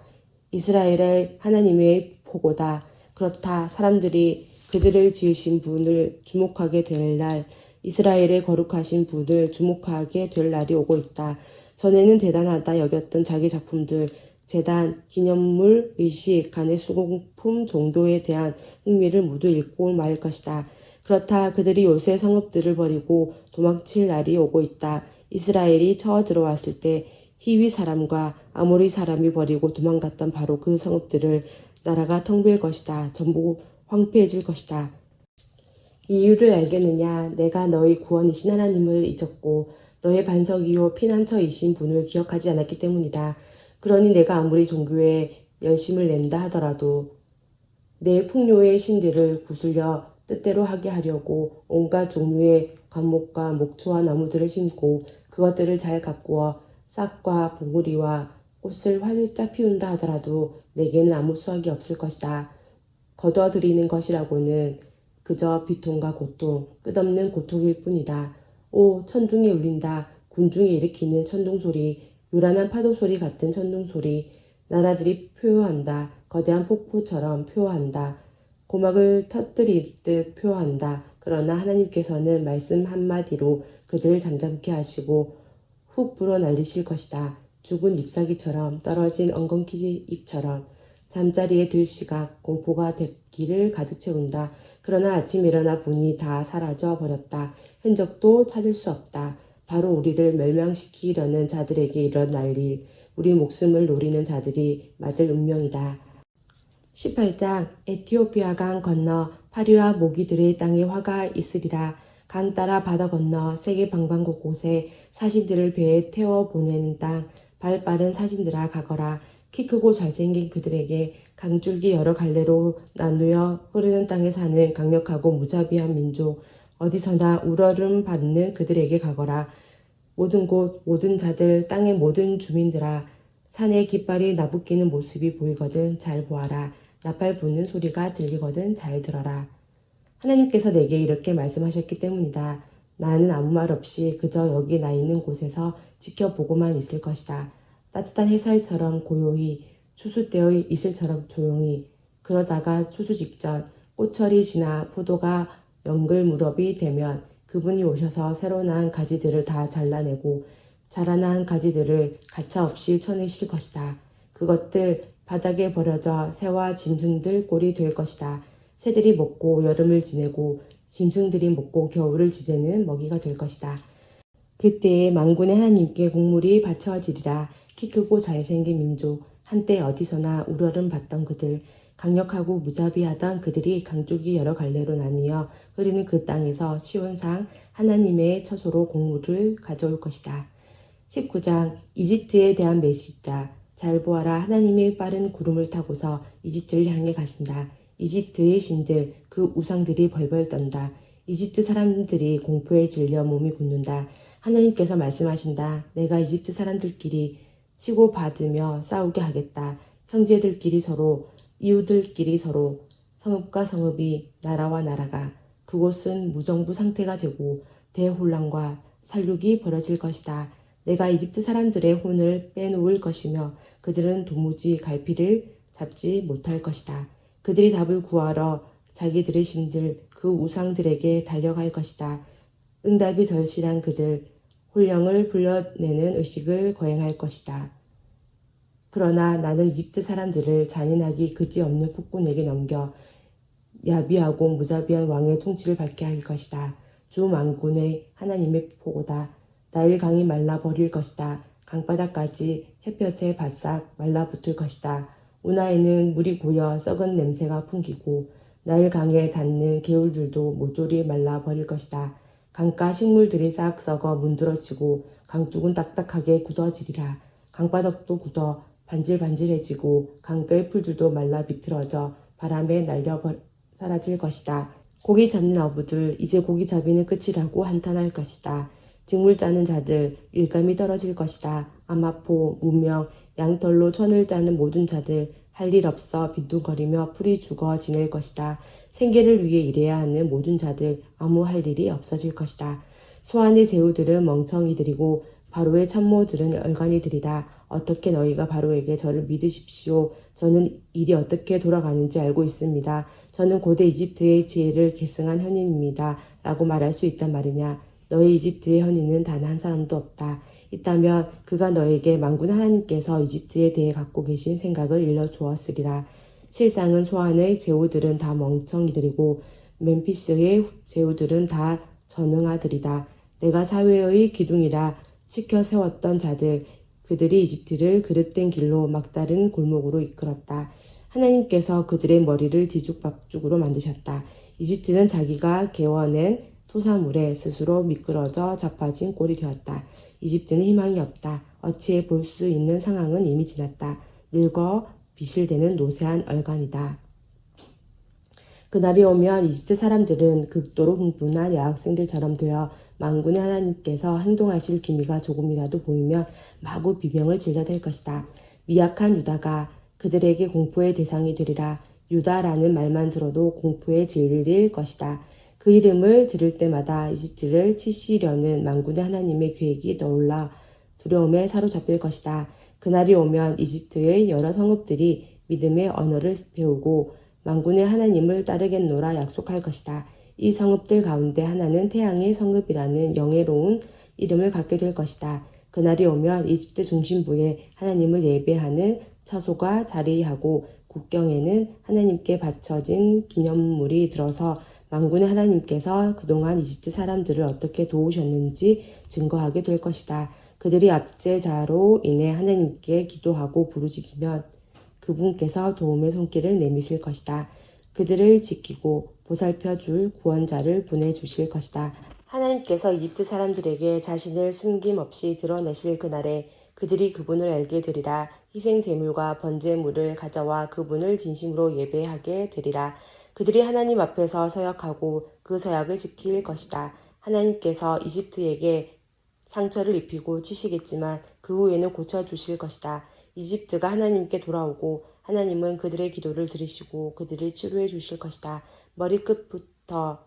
이스라엘의 하나님의 보고다. 그렇다. 사람들이 그들을 지으신 분을 주목하게 될 날, 이스라엘의 거룩하신 분을 주목하게 될 날이 오고 있다. 전에는 대단하다 여겼던 자기 작품들, 재단, 기념물, 의식, 간의 수공품 정도에 대한 흥미를 모두 잃고 말 것이다. 그렇다. 그들이 요새 성읍들을 버리고 도망칠 날이 오고 있다. 이스라엘이 처어 들어왔을 때 히위 사람과 아모리 사람이 버리고 도망갔던 바로 그 성읍들을 나라가 텅 빌 것이다. 전부 황폐해질 것이다. 이유를 알겠느냐? 내가 너희 구원이신 하나님을 잊었고 너의 반석이요 피난처이신 분을 기억하지 않았기 때문이다. 그러니 내가 아무리 종교에 열심을 낸다 하더라도 내 풍요의 신들을 구슬려 뜻대로 하게 하려고 온갖 종류의 관목과 목초와 나무들을 심고 그것들을 잘 가꾸어 싹과 봉우리와 꽃을 활짝 피운다 하더라도 내게는 아무 수확이 없을 것이다. 거둬들이는 것이라고는 그저 비통과 고통, 끝없는 고통일 뿐이다. 오, 천둥이 울린다. 군중이 일으키는 천둥소리, 요란한 파도소리 같은 천둥소리. 나라들이 표효한다. 거대한 폭포처럼 표효한다. 고막을 터뜨리듯 표효한다. 그러나 하나님께서는 말씀 한마디로 그들을 잠잠케 하시고 훅 불어 날리실 것이다. 죽은 잎사귀처럼 떨어진 엉겅퀴 잎처럼 잠자리에 들 시각 공포가 대기를 가득 채운다. 그러나 아침에 일어나 보니 다 사라져 버렸다. 흔적도 찾을 수 없다. 바로 우리를 멸망시키려는 자들에게 일어날 일, 우리 목숨을 노리는 자들이 맞을 운명이다. 18장 에티오피아 강 건너 파리와 모기들의 땅에 화가 있으리라. 강 따라 바다 건너 세계 방방곳곳에 사신들을 배에 태워 보내는 땅, 발 빠른 사신들아 가거라. 키 크고 잘생긴 그들에게 강줄기 여러 갈래로 나누어 흐르는 땅에 사는 강력하고 무자비한 민족, 어디서나 우러름 받는 그들에게 가거라. 모든 곳, 모든 자들, 땅의 모든 주민들아, 산에 깃발이 나부끼는 모습이 보이거든 잘 보아라. 나팔 부는 소리가 들리거든 잘 들어라. 하나님께서 내게 이렇게 말씀하셨기 때문이다. 나는 아무 말 없이 그저 여기 나 있는 곳에서 지켜보고만 있을 것이다. 따뜻한 햇살처럼 고요히, 추수 때의 이슬처럼 조용히. 그러다가 추수 직전 꽃철이 지나 포도가 연글 무렵이 되면 그분이 오셔서 새로 난 가지들을 다 잘라내고 자라난 가지들을 가차없이 쳐내실 것이다. 그것들 바닥에 버려져 새와 짐승들 꼴이 될 것이다. 새들이 먹고 여름을 지내고 짐승들이 먹고 겨울을 지내는 먹이가 될 것이다. 그때에 만군의 하나님께 곡물이 바쳐지리라. 키 크고 잘생긴 민족, 한때 어디서나 우러름 받던 그들, 강력하고 무자비하던 그들이 강쪽이 여러 갈래로 나뉘어 흐리는 그 땅에서 시온상 하나님의 처소로 곡물을 가져올 것이다. 19장 이집트에 대한 메시지다. 잘 보아라. 하나님의 빠른 구름을 타고서 이집트를 향해 가신다. 이집트의 신들, 그 우상들이 벌벌 떤다. 이집트 사람들이 공포에 질려 몸이 굳는다. 하나님께서 말씀하신다. 내가 이집트 사람들끼리 치고받으며 싸우게 하겠다. 형제들끼리 서로, 이웃들끼리 서로, 성읍과 성읍이, 나라와 나라가. 그곳은 무정부 상태가 되고 대혼란과 살육이 벌어질 것이다. 내가 이집트 사람들의 혼을 빼놓을 것이며 그들은 도무지 갈피를 잡지 못할 것이다. 그들이 답을 구하러 자기들의 신들 그 우상들에게 달려갈 것이다. 응답이 절실한 그들 혼령을 불러내는 의식을 거행할 것이다. 그러나 나는 이집트 사람들을 잔인하기 그지없는 폭군에게 넘겨 야비하고 무자비한 왕의 통치를 받게 할 것이다. 주 만군의 하나님의 보고다. 나일강이 말라버릴 것이다. 강바닥까지 햇볕에 바싹 말라붙을 것이다. 운하에는 물이 고여 썩은 냄새가 풍기고 나일강에 닿는 개울들도 모조리 말라버릴 것이다. 강가 식물들이 싹 썩어 문드러지고 강둑은 딱딱하게 굳어지리라. 강바닥도 굳어 반질반질해지고 강가의 풀들도 말라 비틀어져 바람에 날려 사라질 것이다. 고기 잡는 어부들 이제 고기 잡이는 끝이라고 한탄할 것이다. 직물 짜는 자들 일감이 떨어질 것이다. 아마포, 무명, 양털로 천을 짜는 모든 자들 할 일 없어 빈둥거리며 풀이 죽어 지낼 것이다. 생계를 위해 일해야 하는 모든 자들 아무 할 일이 없어질 것이다. 소안의 제후들은 멍청이들이고 바로의 참모들은 얼간이들이다. 어떻게 너희가 바로에게 저를 믿으십시오. 저는 일이 어떻게 돌아가는지 알고 있습니다. 저는 고대 이집트의 지혜를 계승한 현인입니다. 라고 말할 수 있단 말이냐. 너희 이집트의 현인은 단 한 사람도 없다. 있다면 그가 너에게 만군 하나님께서 이집트에 대해 갖고 계신 생각을 일러주었으리라. 실상은 소안의 제후들은 다 멍청이들이고 멤피스의 제후들은 다 전응아들이다. 내가 사회의 기둥이라 치켜 세웠던 자들 그들이 이집트를 그릇된 길로 막다른 골목으로 이끌었다. 하나님께서 그들의 머리를 뒤죽박죽으로 만드셨다. 이집트는 자기가 개워낸 토사물에 스스로 미끄러져 자빠진 꼴이 되었다. 이집트는 희망이 없다. 어찌해 볼 수 있는 상황은 이미 지났다. 늙어 비실대는 노쇠한 얼간이다. 그날이 오면 이집트 사람들은 극도로 흥분한 여학생들처럼 되어 만군의 하나님께서 행동하실 기미가 조금이라도 보이면 마구 비명을 질러댈 것이다. 미약한 유다가 그들에게 공포의 대상이 되리라. 유다라는 말만 들어도 공포에 질릴 것이다. 그 이름을 들을 때마다 이집트를 치시려는 만군의 하나님의 계획이 떠올라 두려움에 사로잡힐 것이다. 그날이 오면 이집트의 여러 성읍들이 믿음의 언어를 배우고 만군의 하나님을 따르겠노라 약속할 것이다. 이 성읍들 가운데 하나는 태양의 성읍이라는 영예로운 이름을 갖게 될 것이다. 그날이 오면 이집트 중심부에 하나님을 예배하는 처소가 자리하고 국경에는 하나님께 바쳐진 기념물이 들어서 만군의 하나님께서 그동안 이집트 사람들을 어떻게 도우셨는지 증거하게 될 것이다. 그들이 압제자로 인해 하나님께 기도하고 부르짖으면 그분께서 도움의 손길을 내미실 것이다. 그들을 지키고 보살펴줄 구원자를 보내주실 것이다. 하나님께서 이집트 사람들에게 자신을 숨김없이 드러내실 그날에 그들이 그분을 알게 되리라. 희생 제물과 번제물을 가져와 그분을 진심으로 예배하게 되리라. 그들이 하나님 앞에서 서약하고 그 서약을 지킬 것이다. 하나님께서 이집트에게 상처를 입히고 치시겠지만 그 후에는 고쳐주실 것이다. 이집트가 하나님께 돌아오고 하나님은 그들의 기도를 들으시고 그들을 치료해 주실 것이다. 머리끝부터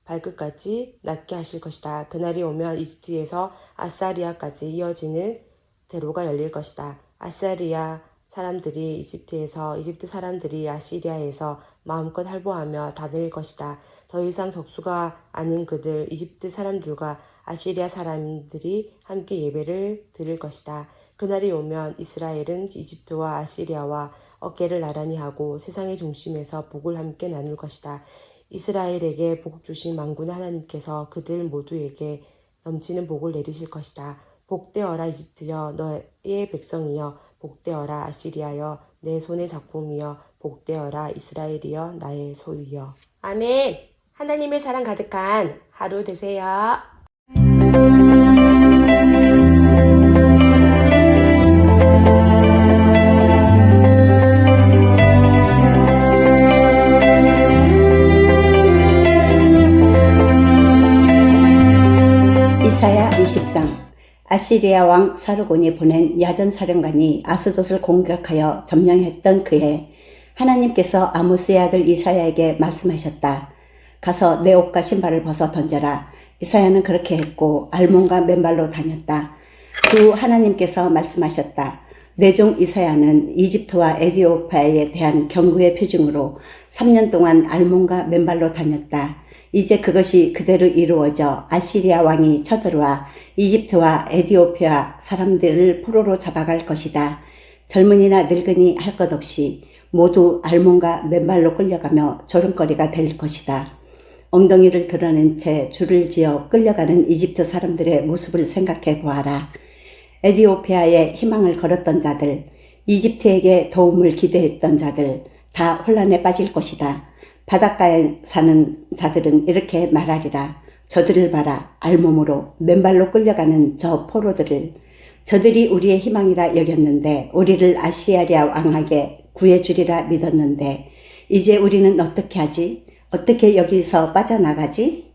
발끝까지 낫게 하실 것이다. 그날이 오면 이집트에서 아사리아까지 이어지는 대로가 열릴 것이다. 아사리아 사람들이 이집트에서 이집트 사람들이 아시리아에서 마음껏 할보하며 다닐 것이다. 더 이상 적수가 아닌 그들 이집트 사람들과 아시리아 사람들이 함께 예배를 드릴 것이다. 그날이 오면 이스라엘은 이집트와 아시리아와 어깨를 나란히 하고 세상의 중심에서 복을 함께 나눌 것이다. 이스라엘에게 복 주신 만군의 하나님께서 그들 모두에게 넘치는 복을 내리실 것이다. 복되어라 이집트여 너의 백성이여 복되어라 아시리아여 내 손의 작품이여 복되어라 이스라엘이여 나의 소유여. 아멘. 하나님의 사랑 가득한 하루 되세요. 이사야 20장. 아시리아 왕 사르곤이 보낸 야전 사령관이 아스돗을 공격하여 점령했던 그해 하나님께서 아모스의 아들 이사야에게 말씀하셨다. 가서 내 옷과 신발을 벗어 던져라. 이사야는 그렇게 했고 알몬과 맨발로 다녔다. 그 하나님께서 말씀하셨다. 내 종 이사야는 이집트와 에디오피아에 대한 경고의 표징으로 3년 동안 알몬과 맨발로 다녔다. 이제 그것이 그대로 이루어져 아시리아 왕이 쳐들어와 이집트와 에디오피아 사람들을 포로로 잡아갈 것이다. 젊은이나 늙은이 할 것 없이 모두 알몬과 맨발로 끌려가며 조롱거리가 될 것이다. 엉덩이를 드러낸 채 줄을 지어 끌려가는 이집트 사람들의 모습을 생각해 보아라. 에디오피아에 희망을 걸었던 자들, 이집트에게 도움을 기대했던 자들 다 혼란에 빠질 것이다. 바닷가에 사는 자들은 이렇게 말하리라. 저들을 봐라. 알몸으로 맨발로 끌려가는 저 포로들을. 저들이 우리의 희망이라 여겼는데 우리를 아시리아 왕에게 구해주리라 믿었는데 이제 우리는 어떻게 하지? 어떻게 여기서 빠져나가지?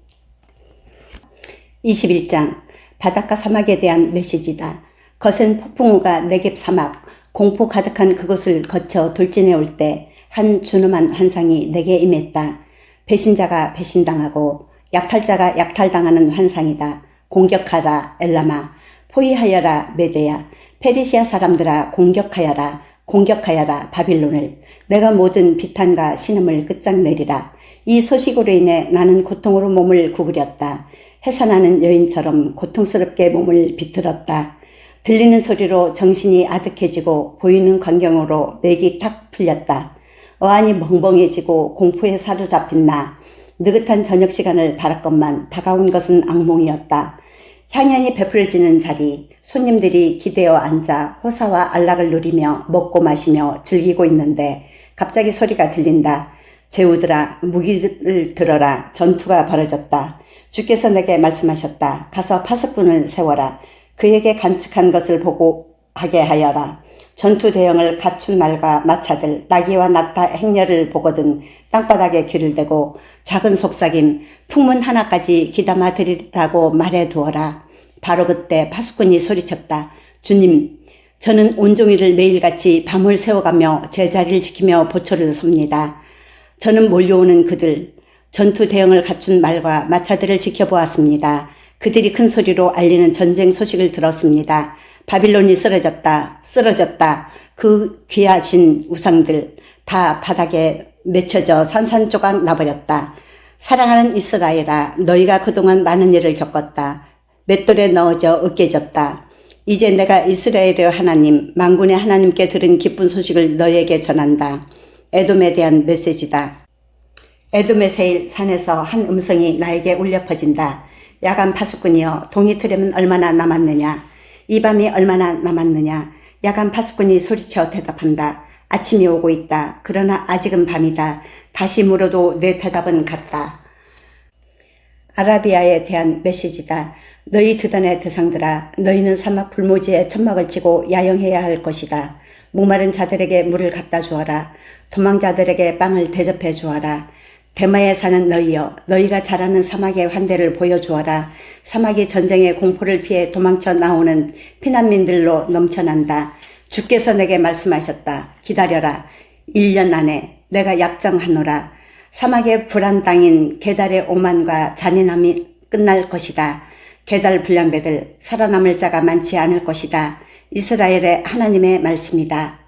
21장. 바닷가 사막에 대한 메시지다. 거센 폭풍우가 네겝 사막, 공포 가득한 그곳을 거쳐 돌진해 올 때 한 준엄한 환상이 내게 임했다. 배신자가 배신당하고 약탈자가 약탈당하는 환상이다. 공격하라 엘라마, 포위하여라 메데야, 페르시아 사람들아 공격하여라, 공격하여라 바빌론을. 내가 모든 비탄과 신음을 끝장내리라. 이 소식으로 인해 나는 고통으로 몸을 구부렸다. 해산하는 여인처럼 고통스럽게 몸을 비틀었다. 들리는 소리로 정신이 아득해지고 보이는 광경으로 맥이 탁 풀렸다. 어안이 멍멍해지고 공포에 사로잡힌 나. 느긋한 저녁 시간을 바랐건만 다가온 것은 악몽이었다. 향연이 베풀어지는 자리, 손님들이 기대어 앉아 호사와 안락을 누리며 먹고 마시며 즐기고 있는데 갑자기 소리가 들린다. 제후들아, 무기를 들어라. 전투가 벌어졌다. 주께서 내게 말씀하셨다. 가서 파수꾼을 세워라. 그에게 간측한 것을 보고 하게 하여라. 전투 대형을 갖춘 말과 마차들, 나귀와 낙타 행렬을 보거든 땅바닥에 귀를 대고 작은 속삭임, 풍문 하나까지 귀담아 드리라고 말해 두어라. 바로 그때 파수꾼이 소리쳤다. 주님, 저는 온종일을 매일같이 밤을 새워가며 제자리를 지키며 보초를 섭니다. 저는 몰려오는 그들, 전투 대형을 갖춘 말과 마차들을 지켜보았습니다. 그들이 큰 소리로 알리는 전쟁 소식을 들었습니다. 바빌론이 쓰러졌다. 그 귀하신 우상들 다 바닥에 맺혀져 산산조각 나버렸다. 사랑하는 이스라엘아, 너희가 그동안 많은 일을 겪었다. 맷돌에 넣어져 으깨졌다. 이제 내가 이스라엘의 하나님, 만군의 하나님께 들은 기쁜 소식을 너희에게 전한다. 에돔에 대한 메시지다. 에돔의 세일 산에서 한 음성이 나에게 울려 퍼진다. 야간 파수꾼이여, 동이 트려면 얼마나 남았느냐? 이 밤이 얼마나 남았느냐? 야간 파수꾼이 소리쳐 대답한다. 아침이 오고 있다. 그러나 아직은 밤이다. 다시 물어도 내 대답은 같다. 아라비아에 대한 메시지다. 너희 드단의 대상들아, 너희는 사막 불모지에 천막을 치고 야영해야 할 것이다. 목마른 자들에게 물을 갖다 주어라. 도망자들에게 빵을 대접해 주어라. 대마에 사는 너희여, 너희가 잘 아는 사막의 환대를 보여주어라. 사막이 전쟁의 공포를 피해 도망쳐 나오는 피난민들로 넘쳐난다. 주께서 내게 말씀하셨다. 기다려라. 1년 안에 내가 약정하노라. 사막의 불안 땅인 게달의 오만과 잔인함이 끝날 것이다. 게달 불량배들, 살아남을 자가 많지 않을 것이다. 이스라엘의 하나님의 말씀이다.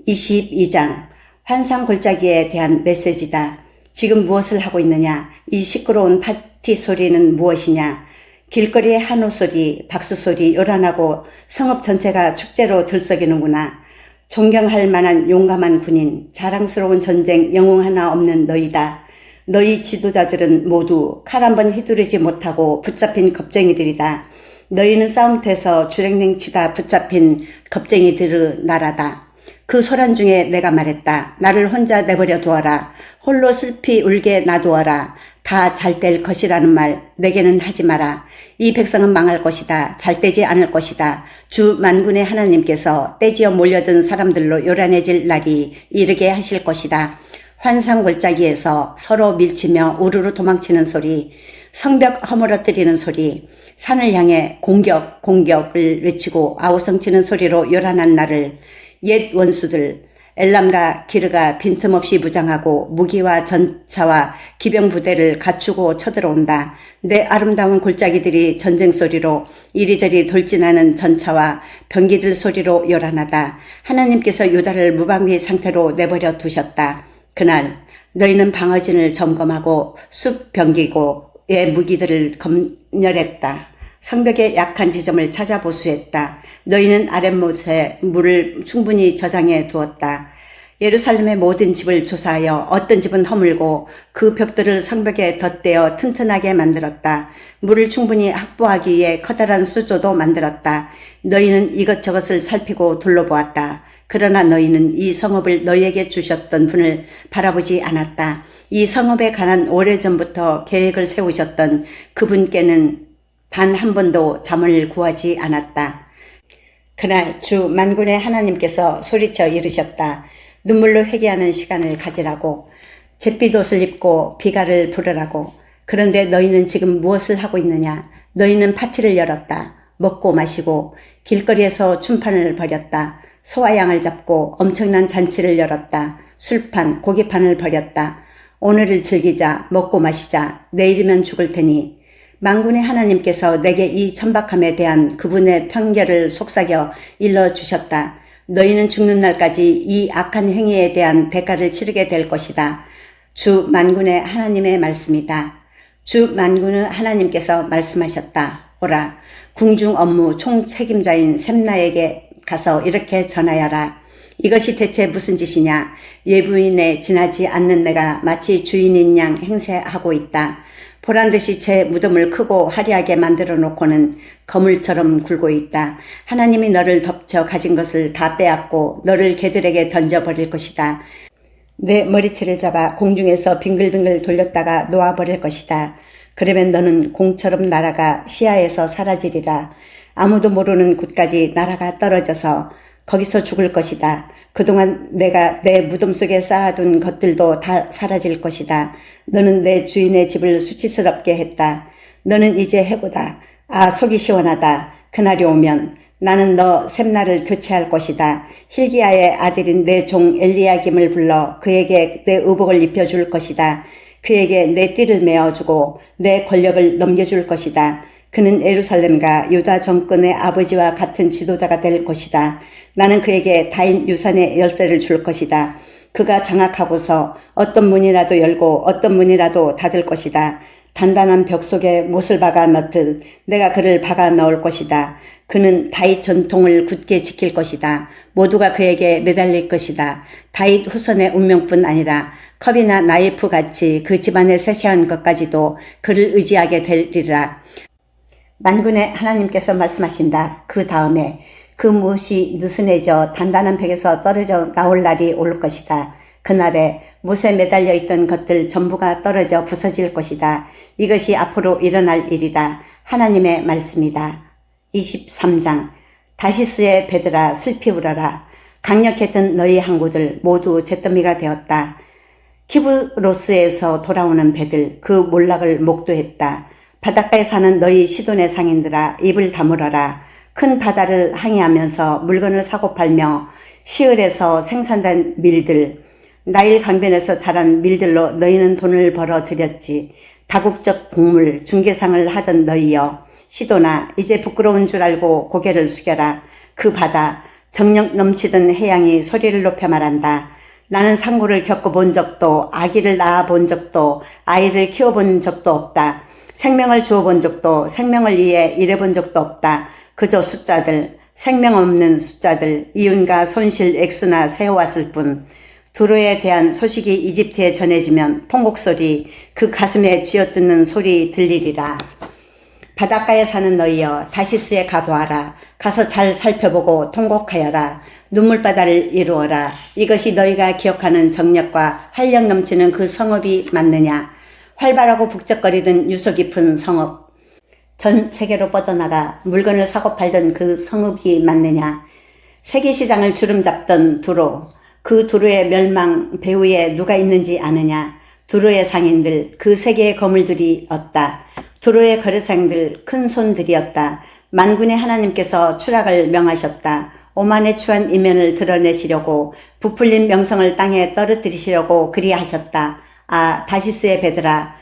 22장, 환상 골짜기에 대한 메시지다. 지금 무엇을 하고 있느냐? 이 시끄러운 파티 소리는 무엇이냐? 길거리의 한호 소리, 박수 소리 요란하고 성읍 전체가 축제로 들썩이는구나. 존경할 만한 용감한 군인, 자랑스러운 전쟁 영웅 하나 없는 너희다. 너희 지도자들은 모두 칼 한 번 휘두르지 못하고 붙잡힌 겁쟁이들이다. 너희는 싸움터에서 주랭랭 치다 붙잡힌 겁쟁이들의 나라다. 그 소란 중에 내가 말했다. 나를 혼자 내버려 두어라. 홀로 슬피 울게 놔두어라. 다 잘 될 것이라는 말 내게는 하지 마라. 이 백성은 망할 것이다. 잘 되지 않을 것이다. 주 만군의 하나님께서 떼지어 몰려든 사람들로 요란해질 날이 이르게 하실 것이다. 환상골짜기에서 서로 밀치며 우르르 도망치는 소리, 성벽 허물어뜨리는 소리, 산을 향해 공격, 공격을 외치고 아우성치는 소리로 요란한 날을 옛 원수들, 엘람과 기르가 빈틈없이 무장하고 무기와 전차와 기병 부대를 갖추고 쳐들어온다. 내 아름다운 골짜기들이 전쟁 소리로 이리저리 돌진하는 전차와 병기들 소리로 요란하다. 하나님께서 유다를 무방비 상태로 내버려 두셨다. 그날 너희는 방어진을 점검하고 숲 병기고의 무기들을 검열했다. 성벽의 약한 지점을 찾아 보수했다. 너희는 아랫못에 물을 충분히 저장해 두었다. 예루살렘의 모든 집을 조사하여 어떤 집은 허물고 그 벽들을 성벽에 덧대어 튼튼하게 만들었다. 물을 충분히 확보하기 위해 커다란 수조도 만들었다. 너희는 이것저것을 살피고 둘러보았다. 그러나 너희는 이 성읍을 너희에게 주셨던 분을 바라보지 않았다. 이 성읍에 관한 오래전부터 계획을 세우셨던 그분께는 단 한 번도 잠을 구하지 않았다. 그날 주 만군의 하나님께서 소리쳐 이르셨다. 눈물로 회개하는 시간을 가지라고, 잿빛 옷을 입고 비가를 부르라고. 그런데 너희는 지금 무엇을 하고 있느냐? 너희는 파티를 열었다. 먹고 마시고 길거리에서 춤판을 벌였다. 소와 양을 잡고 엄청난 잔치를 열었다. 술판, 고기판을 벌였다. 오늘을 즐기자, 먹고 마시자. 내일이면 죽을 테니. 만군의 하나님께서 내게 이 천박함에 대한 그분의 편결을 속삭여 일러주셨다. 너희는 죽는 날까지 이 악한 행위에 대한 대가를 치르게 될 것이다. 주 만군의 하나님의 말씀이다. 주 만군의 하나님께서 말씀하셨다. 오라, 궁중 업무 총책임자인 셈나에게 가서 이렇게 전하여라. 이것이 대체 무슨 짓이냐? 예부인에 지나지 않는 내가 마치 주인인 양 행세하고 있다. 보란듯이 제 무덤을 크고 화려하게 만들어 놓고는 거물처럼 굴고 있다. 하나님이 너를 덮쳐 가진 것을 다 빼앗고 너를 개들에게 던져버릴 것이다. 내 머리채를 잡아 공중에서 빙글빙글 돌렸다가 놓아버릴 것이다. 그러면 너는 공처럼 날아가 시야에서 사라지리라. 아무도 모르는 곳까지 날아가 떨어져서 거기서 죽을 것이다. 그동안 내가 내 무덤 속에 쌓아둔 것들도 다 사라질 것이다. 너는 내 주인의 집을 수치스럽게 했다. 너는 이제 해고다. 아, 속이 시원하다. 그날이 오면 나는 너 셈나를 교체할 것이다. hil기야의 아들인 내 종 엘리야김을 불러 그에게 내 의복을 입혀줄 것이다. 그에게 내 띠를 메어주고 내 권력을 넘겨줄 것이다. 그는 예루살렘과 유다 정권의 아버지와 같은 지도자가 될 것이다. 나는 그에게 다인 유산의 열쇠를 줄 것이다. 그가 장악하고서 어떤 문이라도 열고 어떤 문이라도 닫을 것이다. 단단한 벽 속에 못을 박아 넣듯 내가 그를 박아 넣을 것이다. 그는 다윗 전통을 굳게 지킬 것이다. 모두가 그에게 매달릴 것이다. 다윗 후손의 운명뿐 아니라 컵이나 나이프 같이 그 집안에 세세한 것까지도 그를 의지하게 되리라. 만군의 하나님께서 말씀하신다. 그 다음에 그 못이 느슨해져 단단한 벽에서 떨어져 나올 날이 올 것이다. 그날에 못에 매달려 있던 것들 전부가 떨어져 부서질 것이다. 이것이 앞으로 일어날 일이다. 하나님의 말씀이다. 23장. 다시스의 배들아 슬피 울어라. 강력했던 너희 항구들 모두 잿더미가 되었다. 키브로스에서 돌아오는 배들 그 몰락을 목도했다. 바닷가에 사는 너희 시돈의 상인들아 입을 다물어라. 큰 바다를 항해하면서 물건을 사고 팔며 시을에서 생산된 밀들, 나일 강변에서 자란 밀들로 너희는 돈을 벌어 들였지. 다국적 곡물 중개상을 하던 너희여, 시도나 이제 부끄러운 줄 알고 고개를 숙여라. 그 바다, 정력 넘치던 해양이 소리를 높여 말한다. 나는 상고를 겪어본 적도 아기를 낳아본 적도 아이를 키워본 적도 없다. 생명을 주어본 적도 생명을 위해 일해본 적도 없다. 그저 숫자들, 생명 없는 숫자들, 이윤과 손실 액수나 세워왔을 뿐. 두로에 대한 소식이 이집트에 전해지면 통곡소리, 그 가슴에 쥐어뜯는 소리 들리리라. 바닷가에 사는 너희여 다시스에 가보아라. 가서 잘 살펴보고 통곡하여라. 눈물바다를 이루어라. 이것이 너희가 기억하는 정력과 활력 넘치는 그 성읍이 맞느냐. 활발하고 북적거리던 유서 깊은 성읍. 전 세계로 뻗어나가 물건을 사고 팔던 그 성읍이 맞느냐. 세계시장을 주름잡던 두로. 그 두로의 멸망 배후에 누가 있는지 아느냐. 두로의 상인들, 그 세계의 거물들이었다. 두로의 거래상들, 큰 손들이었다. 만군의 하나님께서 추락을 명하셨다. 오만의 추한 이면을 드러내시려고 부풀린 명성을 땅에 떨어뜨리시려고 그리하셨다. 아, 다시스의 배들아,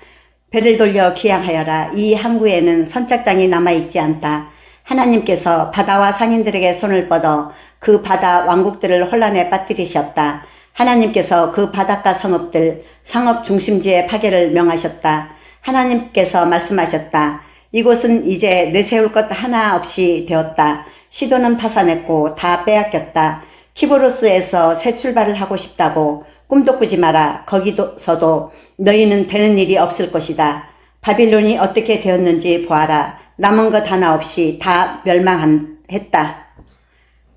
배를 돌려 귀향하여라. 이 항구에는 선착장이 남아있지 않다. 하나님께서 바다와 상인들에게 손을 뻗어 그 바다 왕국들을 혼란에 빠뜨리셨다. 하나님께서 그 바닷가 성읍들, 상업 중심지의 파괴를 명하셨다. 하나님께서 말씀하셨다. 이곳은 이제 내세울 것 하나 없이 되었다. 시도는 파산했고 다 빼앗겼다. 키브로스에서 새 출발을 하고 싶다고 꿈도 꾸지 마라. 거기서도 너희는 되는 일이 없을 것이다. 바빌론이 어떻게 되었는지 보아라. 남은 것 하나 없이 다 멸망했다.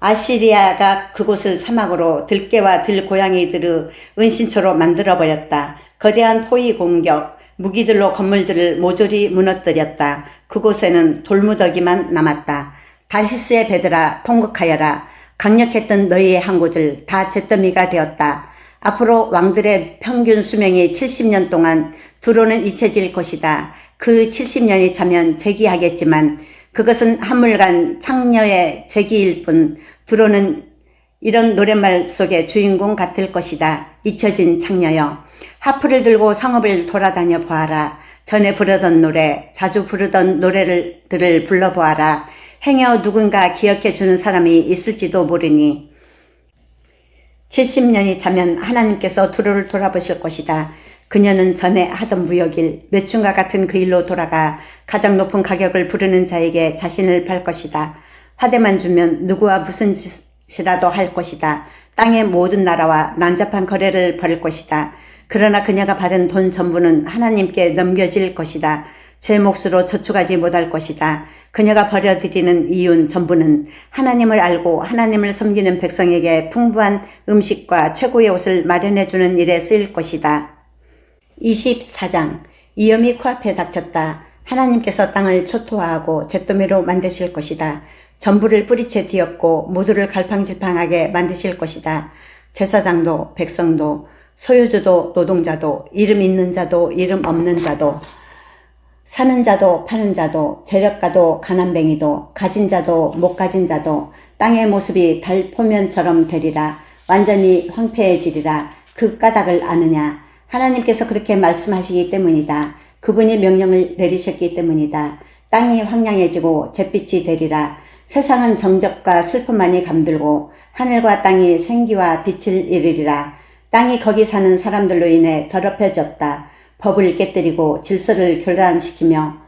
아시리아가 그곳을 사막으로 들깨와 들고양이들의 은신처로 만들어버렸다. 거대한 포위 공격, 무기들로 건물들을 모조리 무너뜨렸다. 그곳에는 돌무더기만 남았다. 다시스의 배들아, 통곡하여라. 강력했던 너희의 항구들 다 잿더미가 되었다. 앞으로 왕들의 평균 수명이 70년 동안 두로는 잊혀질 것이다. 그 70년이 차면 재기하겠지만 그것은 한물간 창녀의 재기일 뿐. 두로는 이런 노랫말 속의 주인공 같을 것이다. 잊혀진 창녀여. 하프를 들고 성읍을 돌아다녀 보아라. 전에 부르던 노래, 자주 부르던 노래들을 불러보아라. 행여 누군가 기억해주는 사람이 있을지도 모르니. 70년이 차면 하나님께서 두로를 돌아보실 것이다. 그녀는 전에 하던 무역일, 매춘과 같은 그 일로 돌아가 가장 높은 가격을 부르는 자에게 자신을 팔 것이다. 화대만 주면 누구와 무슨 짓이라도 할 것이다. 땅의 모든 나라와 난잡한 거래를 벌일 것이다. 그러나 그녀가 받은 돈 전부는 하나님께 넘겨질 것이다. 제 몫으로 저축하지 못할 것이다. 그녀가 버려드리는 이윤 전부는 하나님을 알고 하나님을 섬기는 백성에게 풍부한 음식과 최고의 옷을 마련해주는 일에 쓰일 것이다. 24장. 위험이 코앞에 닥쳤다. 하나님께서 땅을 초토화하고 잿더미로 만드실 것이다. 전부를 뿌리채 뒤엎고 모두를 갈팡질팡하게 만드실 것이다. 제사장도 백성도 소유주도 노동자도 이름 있는 자도 이름 없는 자도 사는 자도 파는 자도 재력가도 가난뱅이도 가진 자도 못 가진 자도 땅의 모습이 달 포면처럼 되리라. 완전히 황폐해지리라. 그 까닭을 아느냐. 하나님께서 그렇게 말씀하시기 때문이다. 그분이 명령을 내리셨기 때문이다. 땅이 황량해지고 잿빛이 되리라. 세상은 정적과 슬픔만이 감들고 하늘과 땅이 생기와 빛을 이루리라. 땅이 거기 사는 사람들로 인해 더럽혀졌다. 법을 깨뜨리고 질서를 교란시키며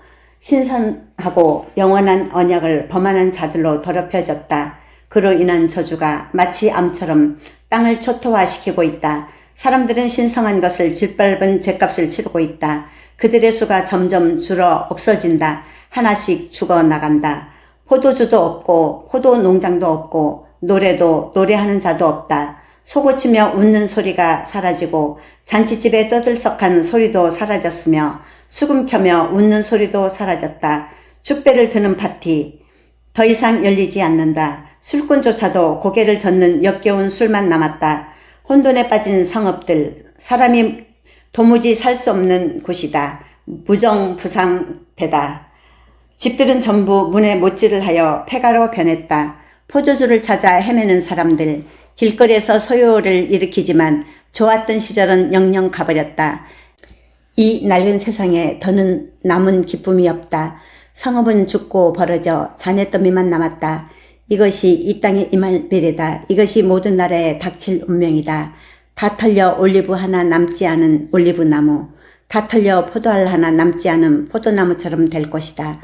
신선하고 영원한 언약을 범하는 자들로 더럽혀졌다. 그로 인한 저주가 마치 암처럼 땅을 초토화시키고 있다. 사람들은 신성한 것을 짓밟은 죗값을 치르고 있다. 그들의 수가 점점 줄어 없어진다. 하나씩 죽어나간다. 포도주도 없고 포도 농장도 없고 노래도 노래하는 자도 없다. 소고치며 웃는 소리가 사라지고 잔치집에 떠들썩한 소리도 사라졌으며 수금 켜며 웃는 소리도 사라졌다. 축배를 드는 파티 더 이상 열리지 않는다. 술꾼조차도 고개를 젓는 역겨운 술만 남았다. 혼돈에 빠진 성읍들, 사람이 도무지 살 수 없는 곳이다. 무정부상되다. 집들은 전부 문에 못질을 하여 폐가로 변했다. 포도주를 찾아 헤매는 사람들, 길거리에서 소요를 일으키지만 좋았던 시절은 영영 가버렸다. 이 낡은 세상에 더는 남은 기쁨이 없다. 성읍은 죽고 벌어져 잔해더미만 남았다. 이것이 이 땅에 임할 미래다. 이것이 모든 나라에 닥칠 운명이다. 다 털려 올리브 하나 남지 않은 올리브나무, 다 털려 포도알 하나 남지 않은 포도나무처럼 될 것이다.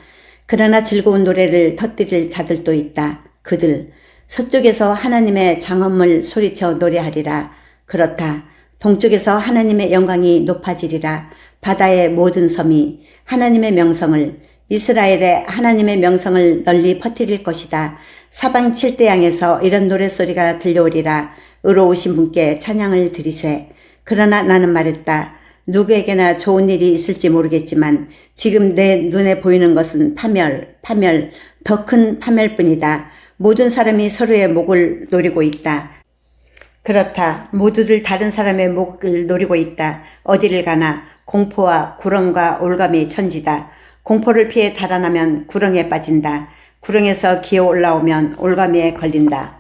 그러나 즐거운 노래를 터뜨릴 자들도 있다. 그들 서쪽에서 하나님의 장엄을 소리쳐 노래하리라. 그렇다. 동쪽에서 하나님의 영광이 높아지리라. 바다의 모든 섬이 하나님의 명성을, 이스라엘에 하나님의 명성을 널리 퍼뜨릴 것이다. 사방 칠대양에서 이런 노랫소리가 들려오리라. 의로우신 분께 찬양을 드리세. 그러나 나는 말했다. 누구에게나 좋은 일이 있을지 모르겠지만 지금 내 눈에 보이는 것은 파멸, 더 큰 파멸뿐이다. 모든 사람이 서로의 목을 노리고 있다. 그렇다. 모두들 다른 사람의 목을 노리고 있다. 어디를 가나 공포와 구렁과 올감이 천지다. 공포를 피해 달아나면 구렁에 빠진다. 구렁에서 기어 올라오면 올가미에 걸린다.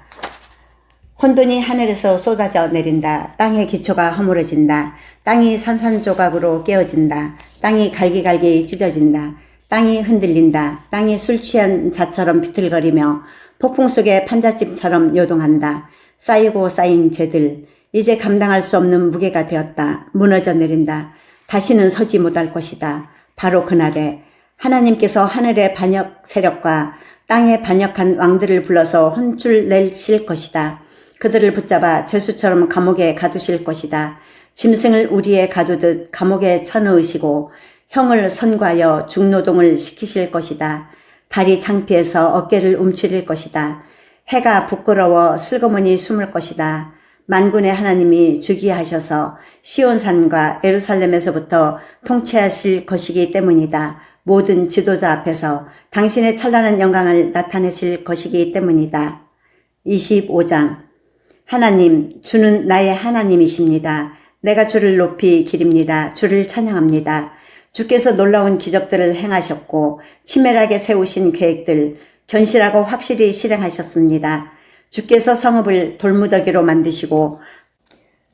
혼돈이 하늘에서 쏟아져 내린다. 땅의 기초가 허물어진다. 땅이 산산조각으로 깨어진다. 땅이 갈기갈기 찢어진다. 땅이 흔들린다. 땅이 술 취한 자처럼 비틀거리며 폭풍 속의 판잣집처럼 요동한다. 쌓이고 쌓인 죄들, 이제 감당할 수 없는 무게가 되었다. 무너져 내린다. 다시는 서지 못할 것이다. 바로 그날에 하나님께서 하늘의 반역 세력과 땅에 반역한 왕들을 불러서 혼쭐 내실 것이다. 그들을 붙잡아 죄수처럼 감옥에 가두실 것이다. 짐승을 우리에 가두듯 감옥에 쳐넣으시고 형을 선고하여 중노동을 시키실 것이다. 발이 창피해서 어깨를 움츠릴 것이다. 해가 부끄러워 슬그머니 숨을 것이다. 만군의 하나님이 즉위하셔서 시온산과 예루살렘에서부터 통치하실 것이기 때문이다. 모든 지도자 앞에서 당신의 찬란한 영광을 나타내실 것이기 때문이다. 25장. 하나님, 주는 나의 하나님이십니다. 내가 주를 높이 기립니다. 주를 찬양합니다. 주께서 놀라운 기적들을 행하셨고 치밀하게 세우신 계획들 견실하고 확실히 실행하셨습니다. 주께서 성읍을 돌무더기로 만드시고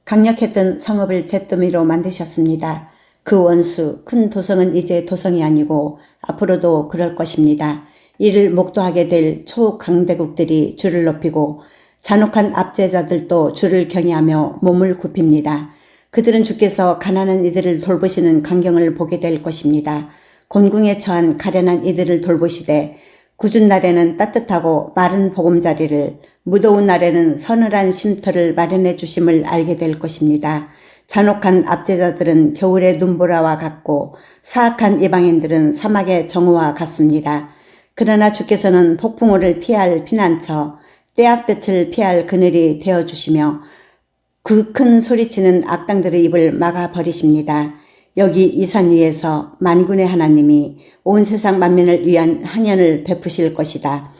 강력했던 성읍을 잿더미로 만드셨습니다. 그 원수 큰 도성은 이제 도성이 아니고 앞으로도 그럴 것입니다. 이를 목도하게 될 초강대국들이 주를 높이고 잔혹한 압제자들도 주를 경외하며 몸을 굽힙니다. 그들은 주께서 가난한 이들을 돌보시는 광경을 보게 될 것입니다. 곤궁에 처한 가련한 이들을 돌보시되 굳은 날에는 따뜻하고 마른 보금자리를, 무더운 날에는 서늘한 쉼터를 마련해 주심을 알게 될 것입니다. 잔혹한 압제자들은 겨울의 눈보라와 같고 사악한 이방인들은 사막의 정오와 같습니다. 그러나 주께서는 폭풍우를 피할 피난처, 때앗볕을 피할 그늘이 되어주시며 그 큰 소리치는 악당들의 입을 막아버리십니다. 여기 이 산 위에서 만군의 하나님이 온 세상 만민을 위한 향연을 베푸실 것이다.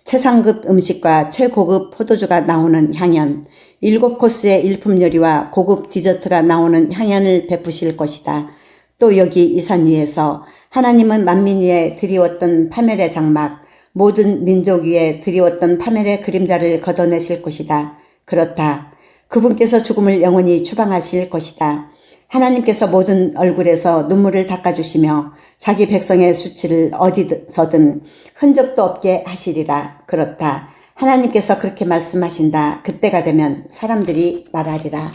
최상급 음식과 최고급 포도주가 나오는 향연, 7코스의 일품 요리와 고급 디저트가 나오는 향연을 베푸실 것이다. 또 여기 이 산 위에서 하나님은 만민 위에 드리웠던 파멸의 장막, 모든 민족 위에 드리웠던 파멸의 그림자를 걷어내실 것이다. 그렇다. 그분께서 죽음을 영원히 추방하실 것이다. 하나님께서 모든 얼굴에서 눈물을 닦아주시며 자기 백성의 수치를 어디서든 흔적도 없게 하시리라. 그렇다. 하나님께서 그렇게 말씀하신다. 그때가 되면 사람들이 말하리라.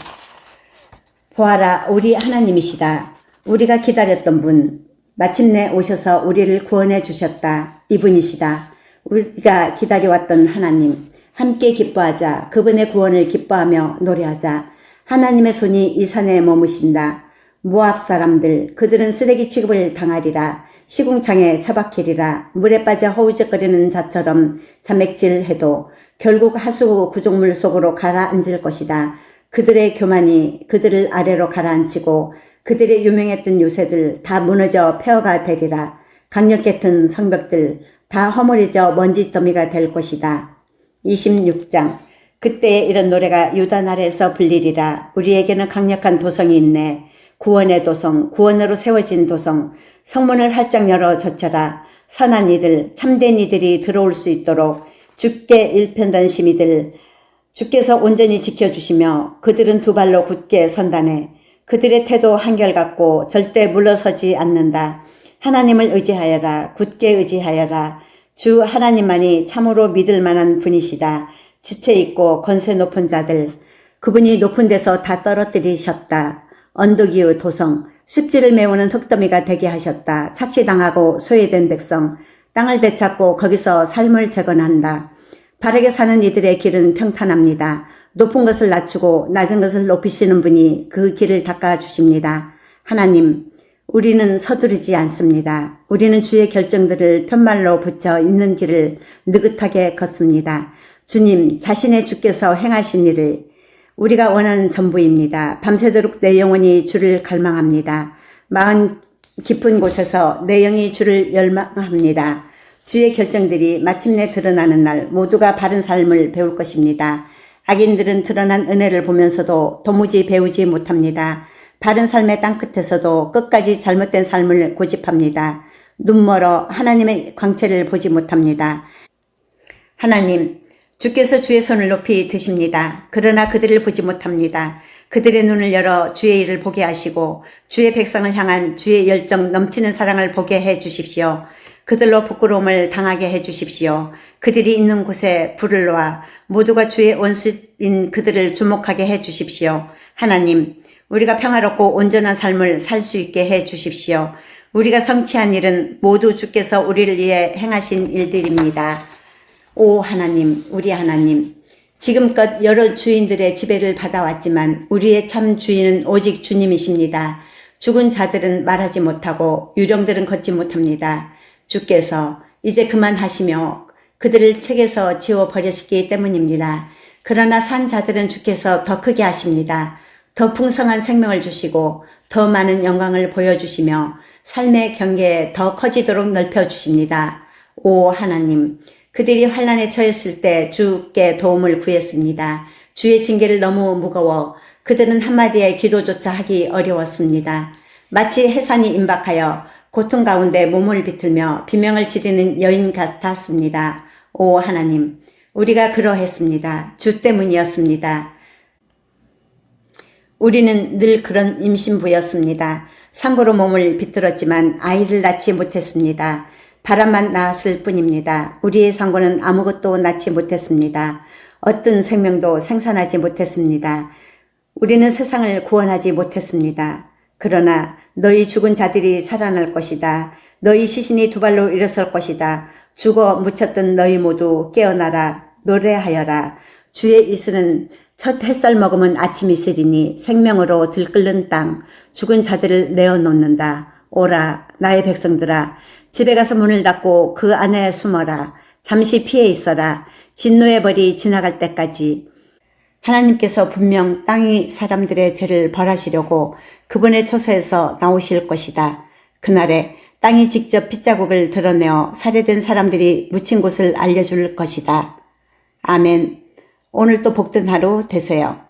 보아라, 우리 하나님이시다. 우리가 기다렸던 분, 마침내 오셔서 우리를 구원해 주셨다. 이분이시다. 우리가 기다려왔던 하나님, 함께 기뻐하자. 그분의 구원을 기뻐하며 노래하자. 하나님의 손이 이 산에 머무신다. 모압 사람들, 그들은 쓰레기 취급을 당하리라. 시궁창에 처박히리라. 물에 빠져 허우적거리는 자처럼 자맥질해도 결국 하수 구족물 속으로 가라앉을 것이다. 그들의 교만이 그들을 아래로 가라앉히고 그들의 유명했던 요새들 다 무너져 폐허가 되리라. 강력했던 성벽들 다 허물어져 먼지더미가 될 것이다. 26장. 그때에 이런 노래가 유다 나라에서 불리리라. 우리에게는 강력한 도성이 있네. 구원의 도성, 구원으로 세워진 도성. 성문을 활짝 열어 젖혀라. 선한 이들, 참된 이들이 들어올 수 있도록 주께 일편단심 이들, 주께서 온전히 지켜주시며 그들은 두 발로 굳게 선다네. 그들의 태도 한결같고 절대 물러서지 않는다. 하나님을 의지하여라. 굳게 의지하여라. 주 하나님만이 참으로 믿을 만한 분이시다. 지체 있고 권세 높은 자들, 그분이 높은 데서 다 떨어뜨리셨다. 언덕 위의 도성, 습지를 메우는 흙더미가 되게 하셨다. 착취당하고 소외된 백성, 땅을 되찾고 거기서 삶을 재건한다. 바르게 사는 이들의 길은 평탄합니다. 높은 것을 낮추고 낮은 것을 높이시는 분이 그 길을 닦아주십니다. 하나님, 우리는 서두르지 않습니다. 우리는 주의 결정들을 편말로 붙여 있는 길을 느긋하게 걷습니다. 주님, 자신의 주께서 행하신 일을 우리가 원하는 전부입니다. 밤새도록 내 영혼이 주를 갈망합니다. 마음 깊은 곳에서 내 영이 주를 열망합니다. 주의 결정들이 마침내 드러나는 날 모두가 바른 삶을 배울 것입니다. 악인들은 드러난 은혜를 보면서도 도무지 배우지 못합니다. 바른 삶의 땅끝에서도 끝까지 잘못된 삶을 고집합니다. 눈멀어 하나님의 광채를 보지 못합니다. 하나님, 주께서 주의 손을 높이 드십니다. 그러나 그들을 보지 못합니다. 그들의 눈을 열어 주의 일을 보게 하시고 주의 백성을 향한 주의 열정 넘치는 사랑을 보게 해 주십시오. 그들로 부끄러움을 당하게 해 주십시오. 그들이 있는 곳에 불을 놓아 모두가 주의 원수인 그들을 주목하게 해 주십시오. 하나님, 우리가 평화롭고 온전한 삶을 살 수 있게 해 주십시오. 우리가 성취한 일은 모두 주께서 우리를 위해 행하신 일들입니다. 오 하나님, 우리 하나님, 지금껏 여러 주인들의 지배를 받아왔지만 우리의 참 주인은 오직 주님이십니다. 죽은 자들은 말하지 못하고 유령들은 걷지 못합니다. 주께서 이제 그만하시며 그들을 책에서 지워버리시기 때문입니다. 그러나 산 자들은 주께서 더 크게 하십니다. 더 풍성한 생명을 주시고 더 많은 영광을 보여주시며 삶의 경계에 더 커지도록 넓혀주십니다. 오 하나님, 그들이 환난에 처했을 때 주께 도움을 구했습니다. 주의 징계를 너무 무거워 그들은 한마디의 기도조차 하기 어려웠습니다. 마치 해산이 임박하여 고통 가운데 몸을 비틀며 비명을 지르는 여인 같았습니다. 오 하나님, 우리가 그러했습니다. 주 때문이었습니다. 우리는 늘 그런 임신부였습니다. 상고로 몸을 비틀었지만 아이를 낳지 못했습니다. 바람만 낳았을 뿐입니다. 우리의 상고는 아무것도 낳지 못했습니다. 어떤 생명도 생산하지 못했습니다. 우리는 세상을 구원하지 못했습니다. 그러나 너희 죽은 자들이 살아날 것이다. 너희 시신이 두 발로 일어설 것이다. 죽어 묻혔던 너희 모두 깨어나라. 노래하여라. 주의 이슬은 첫 햇살 머금은 아침 이슬이니 생명으로 들끓는 땅 죽은 자들을 내어놓는다. 오라 나의 백성들아, 집에 가서 문을 닫고 그 안에 숨어라. 잠시 피해 있어라. 진노의 벌이 지나갈 때까지. 하나님께서 분명 땅위 사람들의 죄를 벌하시려고 그분의 처소에서 나오실 것이다. 그날에 땅이 직접 핏자국을 드러내어 살해된 사람들이 묻힌 곳을 알려줄 것이다. 아멘. 오늘도 복된 하루 되세요.